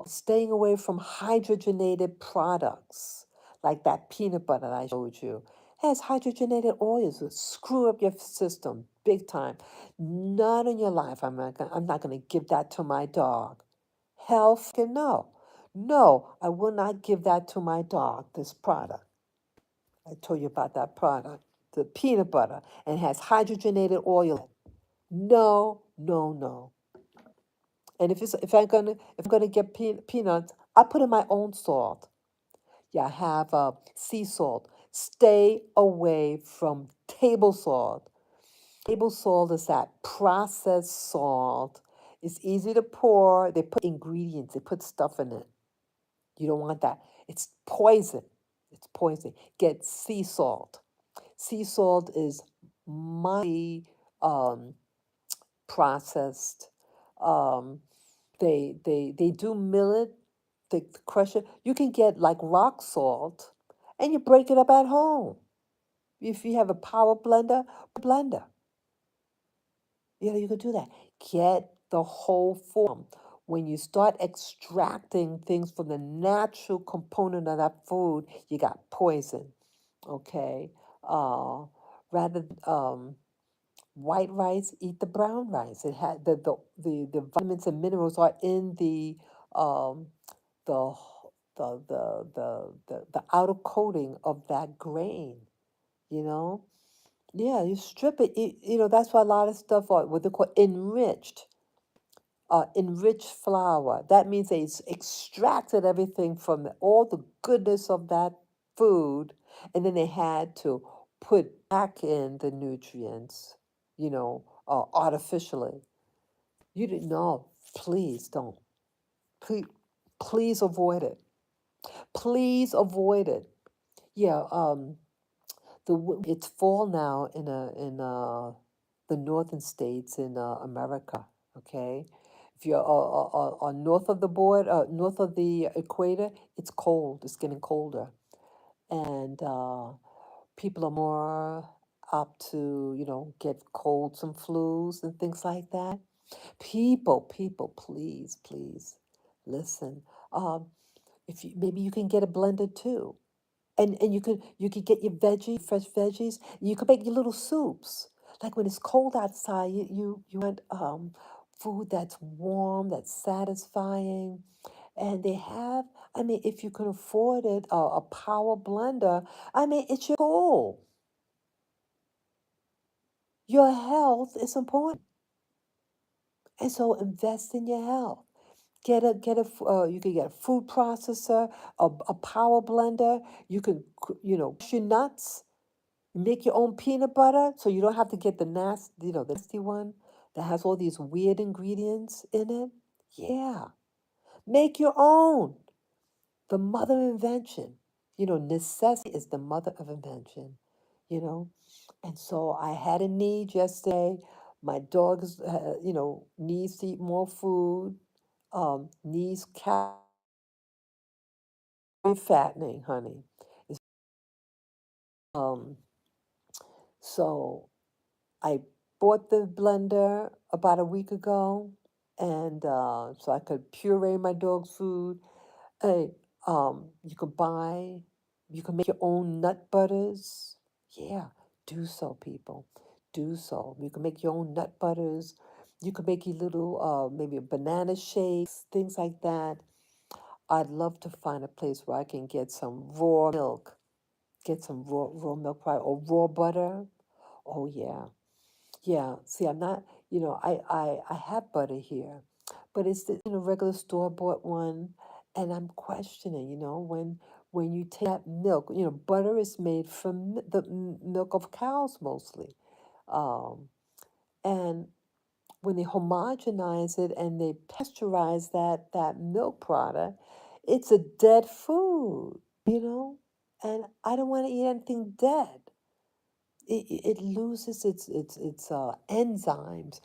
[SPEAKER 1] staying away from hydrogenated products like that peanut butter that I showed you. It has hydrogenated oils that screw up your system big time. Not in your life. I'm not gonna give that to my dog. Health, no. No, I will not give that to my dog, this product. I told you about that product, the peanut butter, and it has hydrogenated oil. No, no, no. And if I'm gonna get peanuts, I put in my own salt. Yeah, I have sea salt. Stay away from table salt. Table salt is that processed salt. It's easy to pour. They put ingredients. They put stuff in it. You don't want that. It's poison. It's poison. Get sea salt. Sea salt is mildly processed. Um, they do mill it, they crush it. You can get like rock salt, and you break it up at home. If you have a power blender, you can do that. Get the whole form. When you start extracting things from the natural component of that food, you got poison. Okay, uh, rather white rice, eat the brown rice. It had the vitamins and minerals are in um the the outer coating of that grain, you know? Yeah, you strip it, that's why a lot of stuff are what they call enriched flour. That means they extracted everything from all the goodness of that food, and then they had to put back in the nutrients, artificially. You didn't know. Please don't. Please, please avoid it. Please avoid it. Yeah. It's fall now the northern states in America. Okay, if you're north of the board, north of the equator, it's cold. It's getting colder, and people are more up to, get colds and flus and things like that. People, please, please listen. Um, if you, maybe you can get a blender too, and you could get your fresh veggies. You could make your little soups. Like when it's cold outside, you want food that's warm, that's satisfying, and they have. I mean, if you can afford it, a power blender. I mean, it's your tool. Your health is important, and so invest in your health. You can get a food processor, a power blender. You can crush your nuts, make your own peanut butter, so you don't have to get the nasty one that has all these weird ingredients in it. Yeah, make your own. The mother of invention. Necessity is the mother of invention. You know, and so I had a need yesterday. My dog needs to eat more food. Needs very fattening, honey. It's, um, so I bought the blender about a week ago, and so I could puree my dog's food. Hey, you could you can make your own nut butters. Yeah, do so, people. Do so. You can make your own nut butters. You can make your little, maybe banana shakes, things like that. I'd love to find a place where I can get some raw milk, get some raw milk, right, or raw butter. Oh yeah, yeah. See, I'm not, I have butter here, but it's the regular store bought one, and I'm questioning, when you take that milk, butter is made from the milk of cows mostly, um, and when they homogenize it and they pasteurize that milk product, it's a dead food, you know, and I don't want to eat anything dead. It loses its enzymes,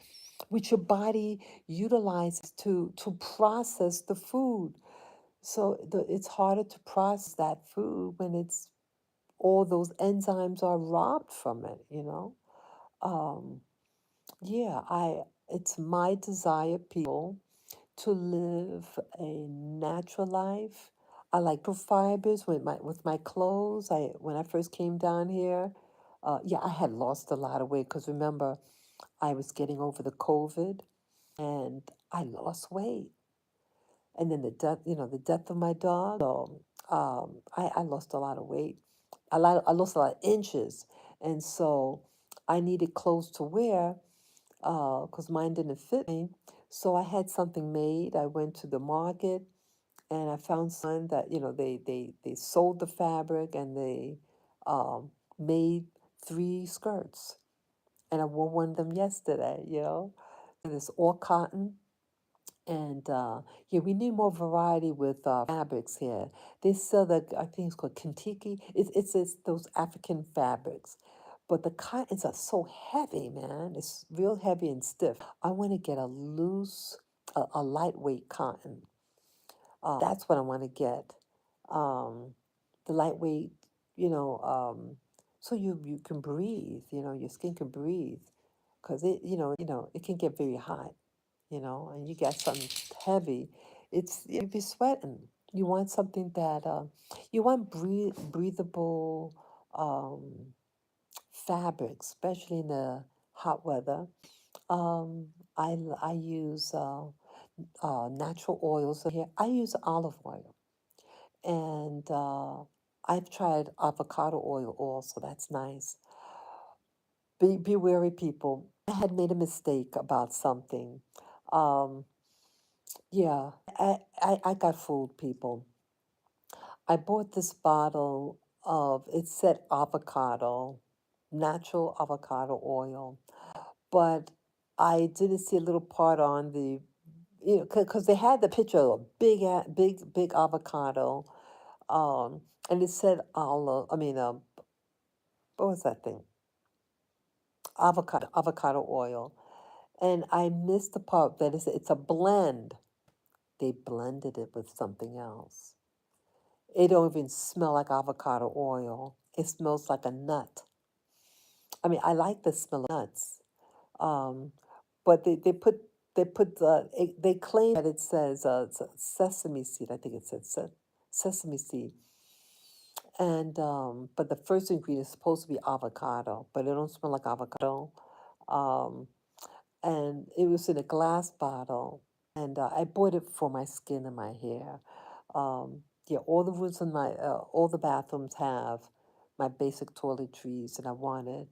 [SPEAKER 1] which your body utilizes to process the food. So it's harder to process that food when it's all those enzymes are robbed from it, Um, yeah, it's my desire, people, to live a natural life. I like fibers with my clothes. I When I first came down here, yeah, I had lost a lot of weight because remember, I was getting over the COVID and I lost weight. And then the death of my dog. So I lost a lot of weight. I lost a lot of inches, and so I needed clothes to wear because mine didn't fit me. So I had something made. I went to the market and I found someone that they sold the fabric and they um, made 3 skirts, and I wore one of them yesterday. And it's all cotton, and yeah, we need more variety with fabrics here. They sell I think it's called Kintiki. It's those African fabrics. But the cottons are so heavy, man. It's real heavy and stiff. I want to get a loose, a lightweight cotton. That's what I want to get. The lightweight, so you can breathe, your skin can breathe. Because it can get very hot, and you got something heavy, you'd be sweating. You want something that you want breathable um, fabric, especially in the hot weather. Um, I use natural oils here. I use olive oil, and I've tried avocado oil also. That's nice. Be wary, people. I had made a mistake about something. Um, Yeah, I got fooled, people. I bought this bottle it said avocado, natural avocado oil, but I didn't see a little part on because they had the picture of a big avocado, um, and it said olive, I mean, what was that thing? Avocado oil. And I missed the part that it's a blend. They blended it with something else. It don't even smell like avocado oil. It smells like a nut. I mean, I like the smell of nuts. Um, but they claim that it says sesame seed. I think it said sesame seed, and but the first ingredient is supposed to be avocado, but it don't smell like avocado. Um, and it was in a glass bottle, and I bought it for my skin and my hair. Yeah, all the rooms in all the bathrooms have my basic toiletries, and I wanted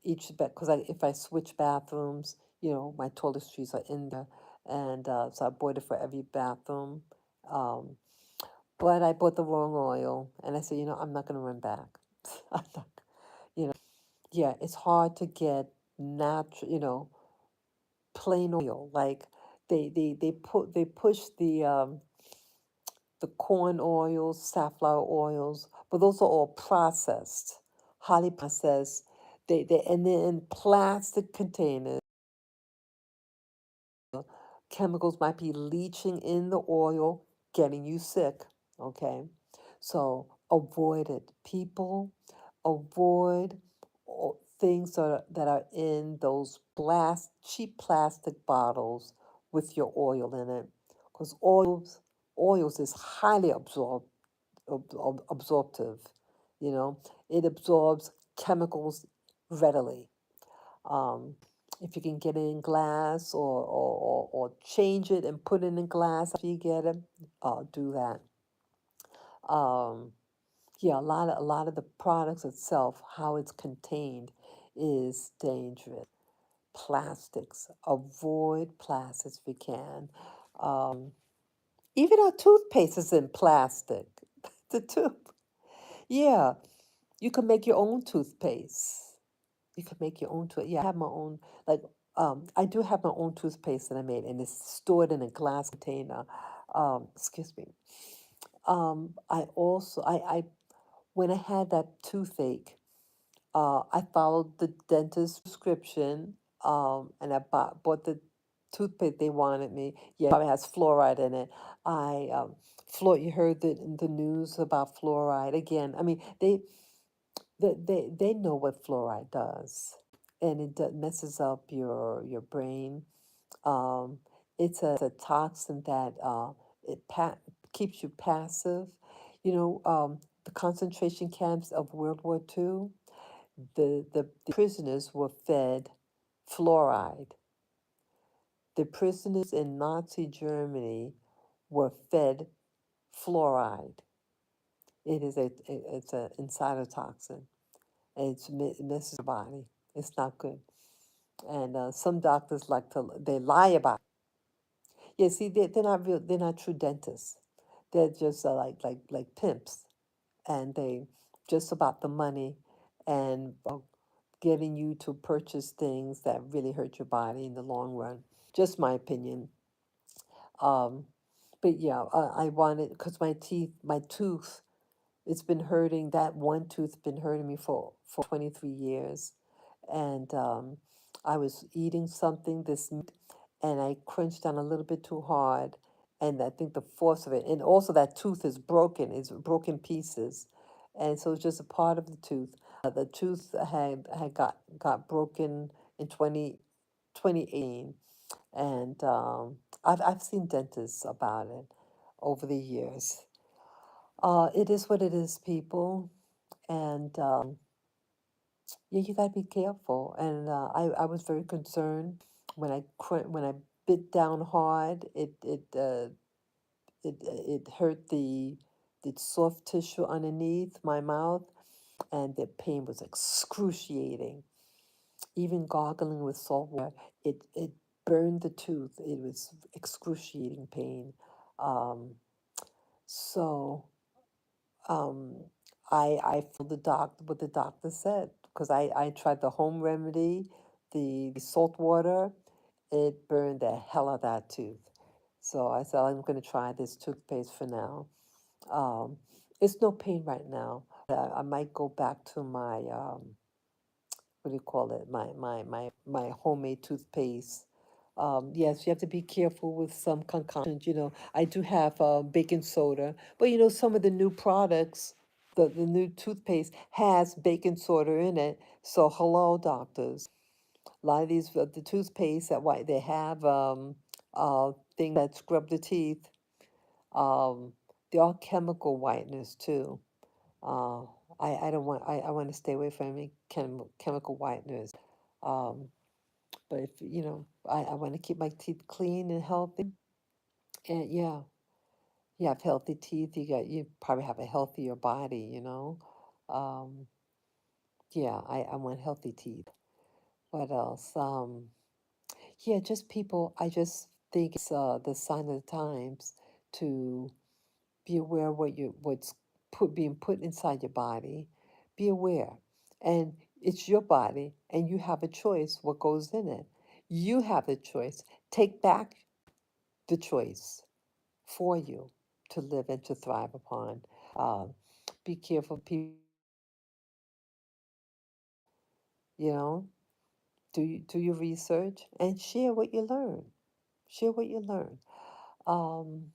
[SPEAKER 1] each bed because if I switch bathrooms, my toiletries are in there, and so I bought it for every bathroom. Um, but I bought the wrong oil, and I said, I'm not gonna run back. I'm not, you know, yeah, it's hard to get natural, plain oil. Like they push the corn oils, safflower oils, but those are all processed, highly processed. They and they're in plastic containers. Chemicals might be leaching in the oil, getting you sick. Okay, so avoid it, people. Avoid things that are in those cheap plastic bottles with your oil in it, because oils is highly absorptive. You know, it absorbs chemicals readily. Um, if you can get it in glass or change it and put it in glass after you get it, do that. Um, yeah, a lot of the products itself, how it's contained, is dangerous. Plastics, avoid plastics if you can. Even our toothpaste is in plastic. The tube. Yeah, you can make your own toothpaste. You can make your own tooth. Yeah, I have my own. Like, I do have my own toothpaste that I made, and it's stored in a glass container. Excuse me. I also, I when I had that toothache, I followed the dentist's prescription, and I bought the toothpaste they wanted me. Yeah, it probably has fluoride in it. You heard the news about fluoride again. I mean, they know what fluoride does, and messes up your brain. Um, it's a toxin that keeps you passive. The concentration camps of World War II, the prisoners were fed fluoride. The prisoners in Nazi Germany were fed fluoride. It's a insider toxin. It messes your body. It's not good. And some doctors they lie about it. Yeah, see, they're not real. They're not true dentists. They're just like pimps, and they just about the money and getting you to purchase things that really hurt your body in the long run. Just my opinion. Um, but yeah, I wanted because my tooth, it's been hurting. That one tooth been hurting me for 23 years, and I was eating something this meat, and I crunched down a little bit too hard, and I think the force of it, and also that tooth is broken. It's broken pieces, and so it's just a part of the tooth. The tooth had got broken in 2018, and I've seen dentists about it over the years. It is what it is, people, and yeah, you gotta be careful. And I was very concerned when I bit down hard. It hurt the soft tissue underneath my mouth, and the pain was excruciating. Even gargling with salt water, it burned the tooth. It was excruciating pain. Um, so um, I followed what the doctor said, because I tried the home remedy, the salt water. It burned the hell out of that tooth. So I said, I'm going to try this toothpaste for now. Um, it's no pain right now. I might go back to my what do you call it? My homemade toothpaste. Yes, you have to be careful with some concoctions. I do have baking soda, but some of the new products, the new toothpaste has baking soda in it. So hello, doctors. A lot of these the toothpaste that white they have things that scrub the teeth. Um, they're all chemical whiteness too. Uh, I don't want I want to stay away from any chemical whiteners. Um, but if I want to keep my teeth clean and healthy. And yeah, you have healthy teeth. You probably have a healthier body. Um, yeah, I want healthy teeth. What else? Yeah, just people. I just think it's the sign of the times to be aware what's being put inside your body. Be aware, and it's your body, and you have a choice what goes in it. You have the choice. Take back the choice for you to live and to thrive upon. Be careful, people. You know, do your research and share what you learn. Share what you learn. Um,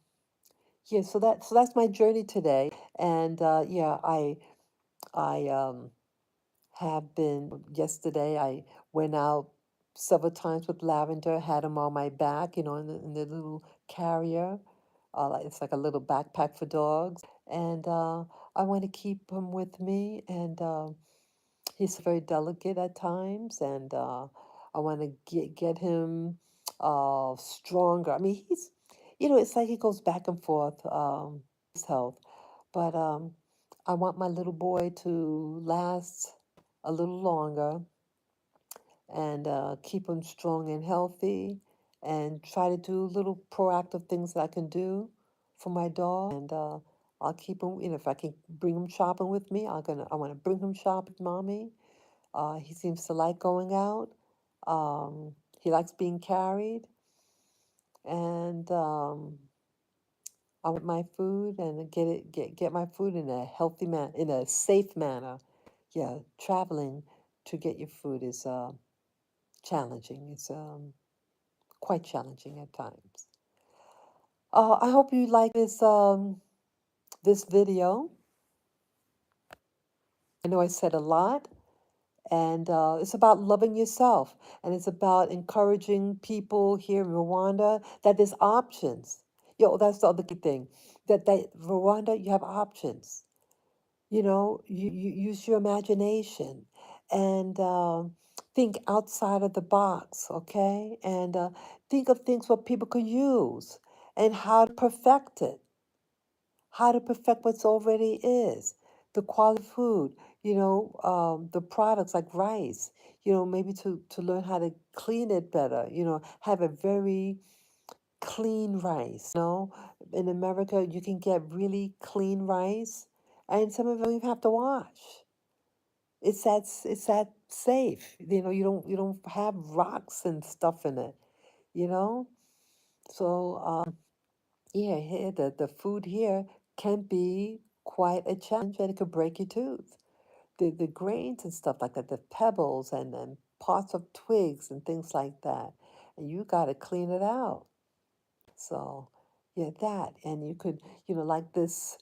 [SPEAKER 1] yeah, so that's my journey today, and yeah, I have been. Yesterday, I went out several times with Lavender, had him on my back, in the little carrier. It's like a little backpack for dogs, and I want to keep him with me, and he's very delicate at times, and I want to get him stronger. I mean, it's like he goes back and forth, his health, but I want my little boy to last a little longer and keep him strong and healthy, and try to do little proactive things that I can do for my dog, and I'll keep him. If I can bring him shopping with me, I want to bring him shopping, mommy. He seems to like going out. He likes being carried, and I want my food and get my food in a healthy in a safe manner. Yeah, traveling to get your food is challenging. It's quite challenging at times. I hope you like this video. I know I said a lot, and it's about loving yourself, and it's about encouraging people here in Rwanda that there's options. That's the other key thing, that Rwanda, you have options. You use your imagination and think outside of the box, okay? And think of things what people could use and how to perfect it, how to perfect what's already is, the quality of food, the products like rice, maybe to learn how to clean it better, have a very clean rice. In America, you can get really clean rice, and some of it you have to wash. It's that safe. You don't have rocks and stuff in it. You know. So yeah, here the food here can be quite a challenge, and it could break your tooth. The grains and stuff like that, the pebbles and parts of twigs and things like that, and you got to clean it out. So, yeah, that. And you could, like this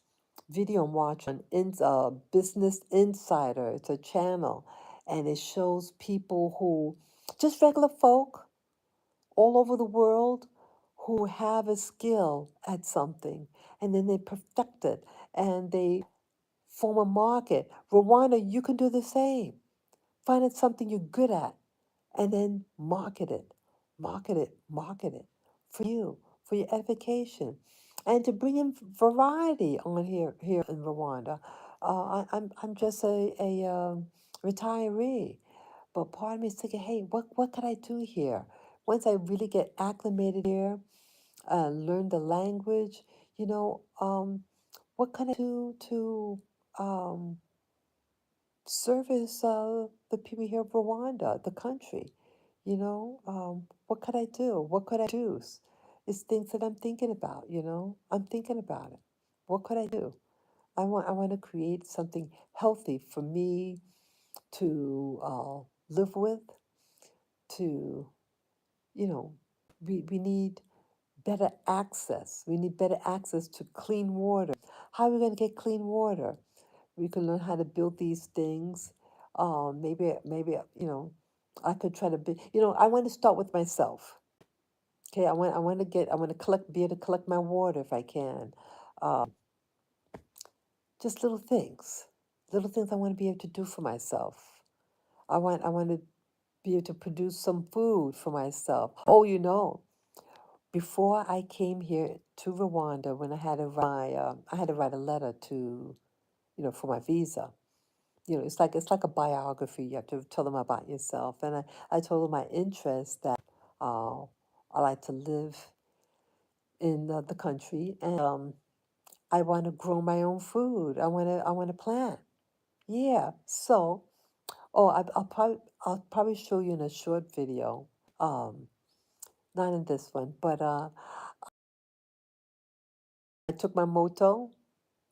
[SPEAKER 1] video I'm watching on Business Insider. It's a channel, and it shows people who, just regular folk all over the world, who have a skill at something, and then they perfect it, and they form a market. Rwanda, you can do the same. Find out something you're good at and then market it for you, for your edification, and to bring in variety on here in Rwanda. I'm just a retiree, but part of me is thinking, hey, what could I do here? Once I really get acclimated here, learn the language, what can I do to service the people here of Rwanda, the country. What could I do? What could I produce? It's things that I'm thinking about. I'm thinking about it. What could I do? I want to create something healthy for me to live with. To you know, we need better access. We need better access to clean water. How are we going to get clean water? we can learn how to build these things. Maybe I could try to be. I want to start with myself. Okay, I want to be able to collect my water if I can. Just little things I want to be able to do for myself. I want to be able to produce some food for myself. Oh, before I came here to Rwanda, when I had to write a letter to, for my visa. It's like a biography. You have to tell them about yourself. And I told them my interest that uh, I like to live in the country, and I want to grow my own food. I want to plant. Yeah. So, I'll probably show you in a short video. Um, Not in this one, but I took my moto.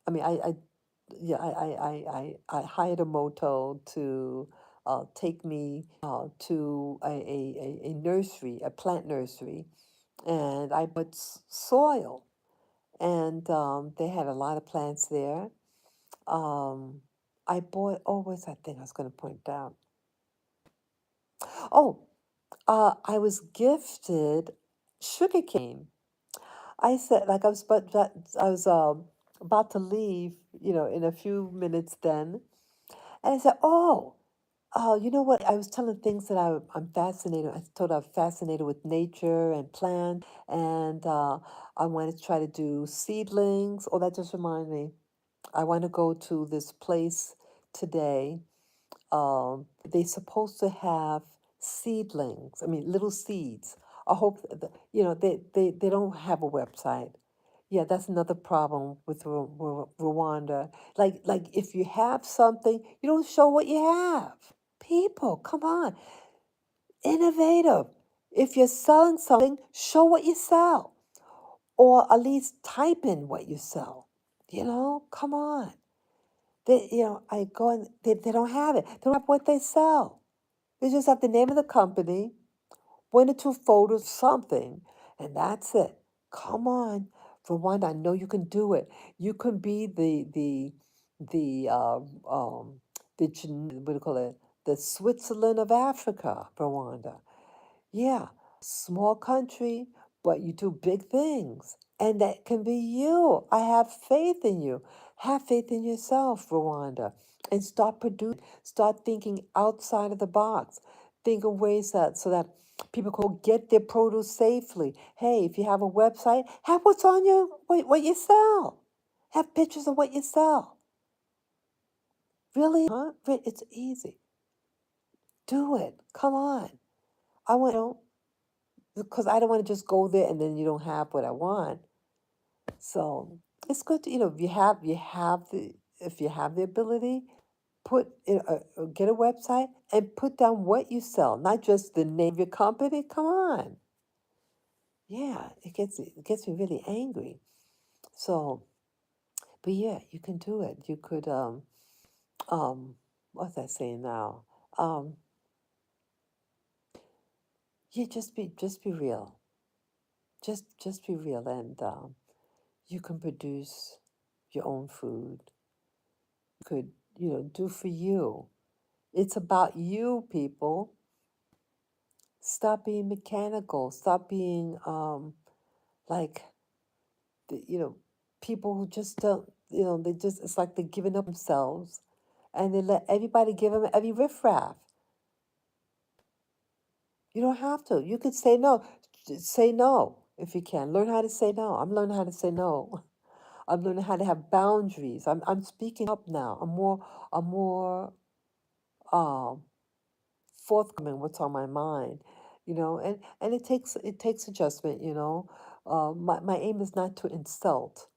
[SPEAKER 1] I mean, I yeah, I hired a moto to take me to a nursery, a plant nursery, and I bought soil, and they had a lot of plants there. Um, I bought, oh, what's that thing I was going to point out? Oh, I was gifted sugarcane. I said, like, I was about to leave, in a few minutes then. And I said, oh, you know what? I was telling things that I'm fascinated. I told I'm fascinated with nature and plants, and I wanted to try to do seedlings. Oh, that just reminded me. I want to go to this place today. They're supposed to have seedlings. I mean, little seeds. I hope they don't have a website. Yeah, that's another problem with Rwanda. Like if you have something, you don't show what you have. People, come on, innovative. If you're selling something, show what you sell, or at least type in what you sell. Come on. I go and they don't have it. They don't have what they sell. They just have the name of the company, one or two photos, something, and that's it. Come on, Rwanda, I know you can do it. You can be what do you call it? The Switzerland of Africa, Rwanda. Yeah, small country, but you do big things. And that can be you. I have faith in you. Have faith in yourself, Rwanda. And start producing, start thinking outside of the box. Think of ways so that people can get their produce safely. Hey, if you have a website, have what's on what you sell. Have pictures of what you sell. Really, huh? It's easy. Do it. Come on. I want because I don't want to just go there and then you don't have what I want. So it's good to, if you have the ability, get a website and put down what you sell, not just the name of your company. Come on. Yeah, it gets me really angry. So, but yeah, you can do it. You could what's I saying now? Um yeah, just be real. Just be real, and you can produce your own food. Could, do for you. It's about you, people. Stop being mechanical. Stop being like the, people who just don't, they just, it's like they're giving up themselves, and they let everybody give them every riffraff. You don't have to. You could say no. Say no if you can. Learn how to say no. I'm learning how to say no. I'm learning how to have boundaries. I'm speaking up now. I'm more um forthcoming what's on my mind, and it takes adjustment. My aim is not to insult,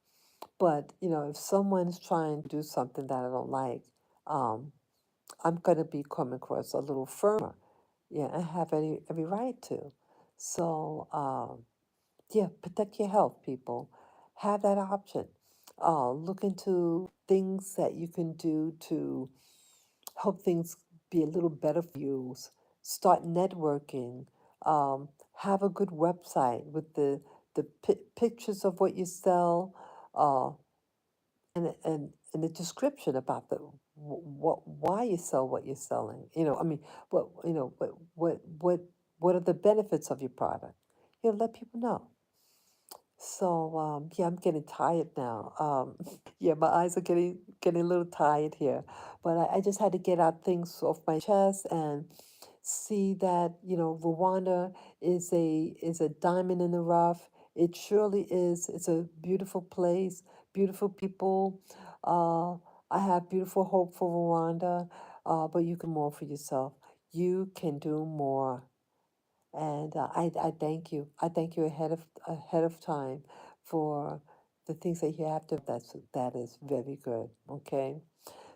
[SPEAKER 1] but if someone's trying to do something that I don't like, um, I'm gonna be coming across a little firmer. Yeah, I have every right to. So yeah, protect your health, people. Have that option. Look into things that you can do to help things be a little better for you. Start networking. Have a good website with the pictures of what you sell. Uh, and the description about what why you sell what you're selling. I mean, what what are the benefits of your product? Let people know. So yeah, I'm getting tired now. Yeah, my eyes are getting a little tired here, but I just had to get out things off my chest and see that Rwanda is a diamond in the rough. It surely is. It's a beautiful place, beautiful people. Uh, I have beautiful hope for Rwanda, but you can more for yourself. You can do more. And I thank you. I thank you ahead of time for the things that you have to. That is very good. Okay.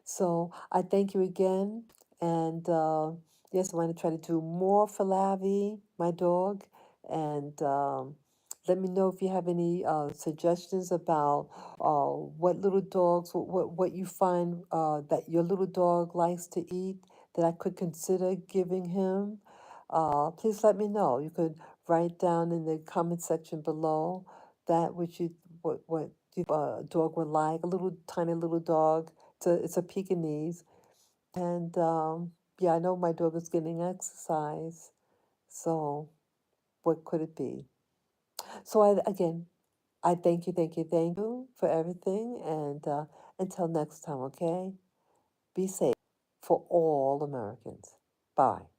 [SPEAKER 1] So I thank you again. And yes, I want to try to do more for Lavi, my dog. And let me know if you have any suggestions about what little dogs, what you find that your little dog likes to eat that I could consider giving him. Please let me know. You could write down in the comment section below that which you what your dog would like. A little tiny little dog. It's a Pekingese, and yeah, I know my dog is getting exercise. So what could it be? So I thank you for everything, and until next time, okay? Be safe for all Americans. Bye.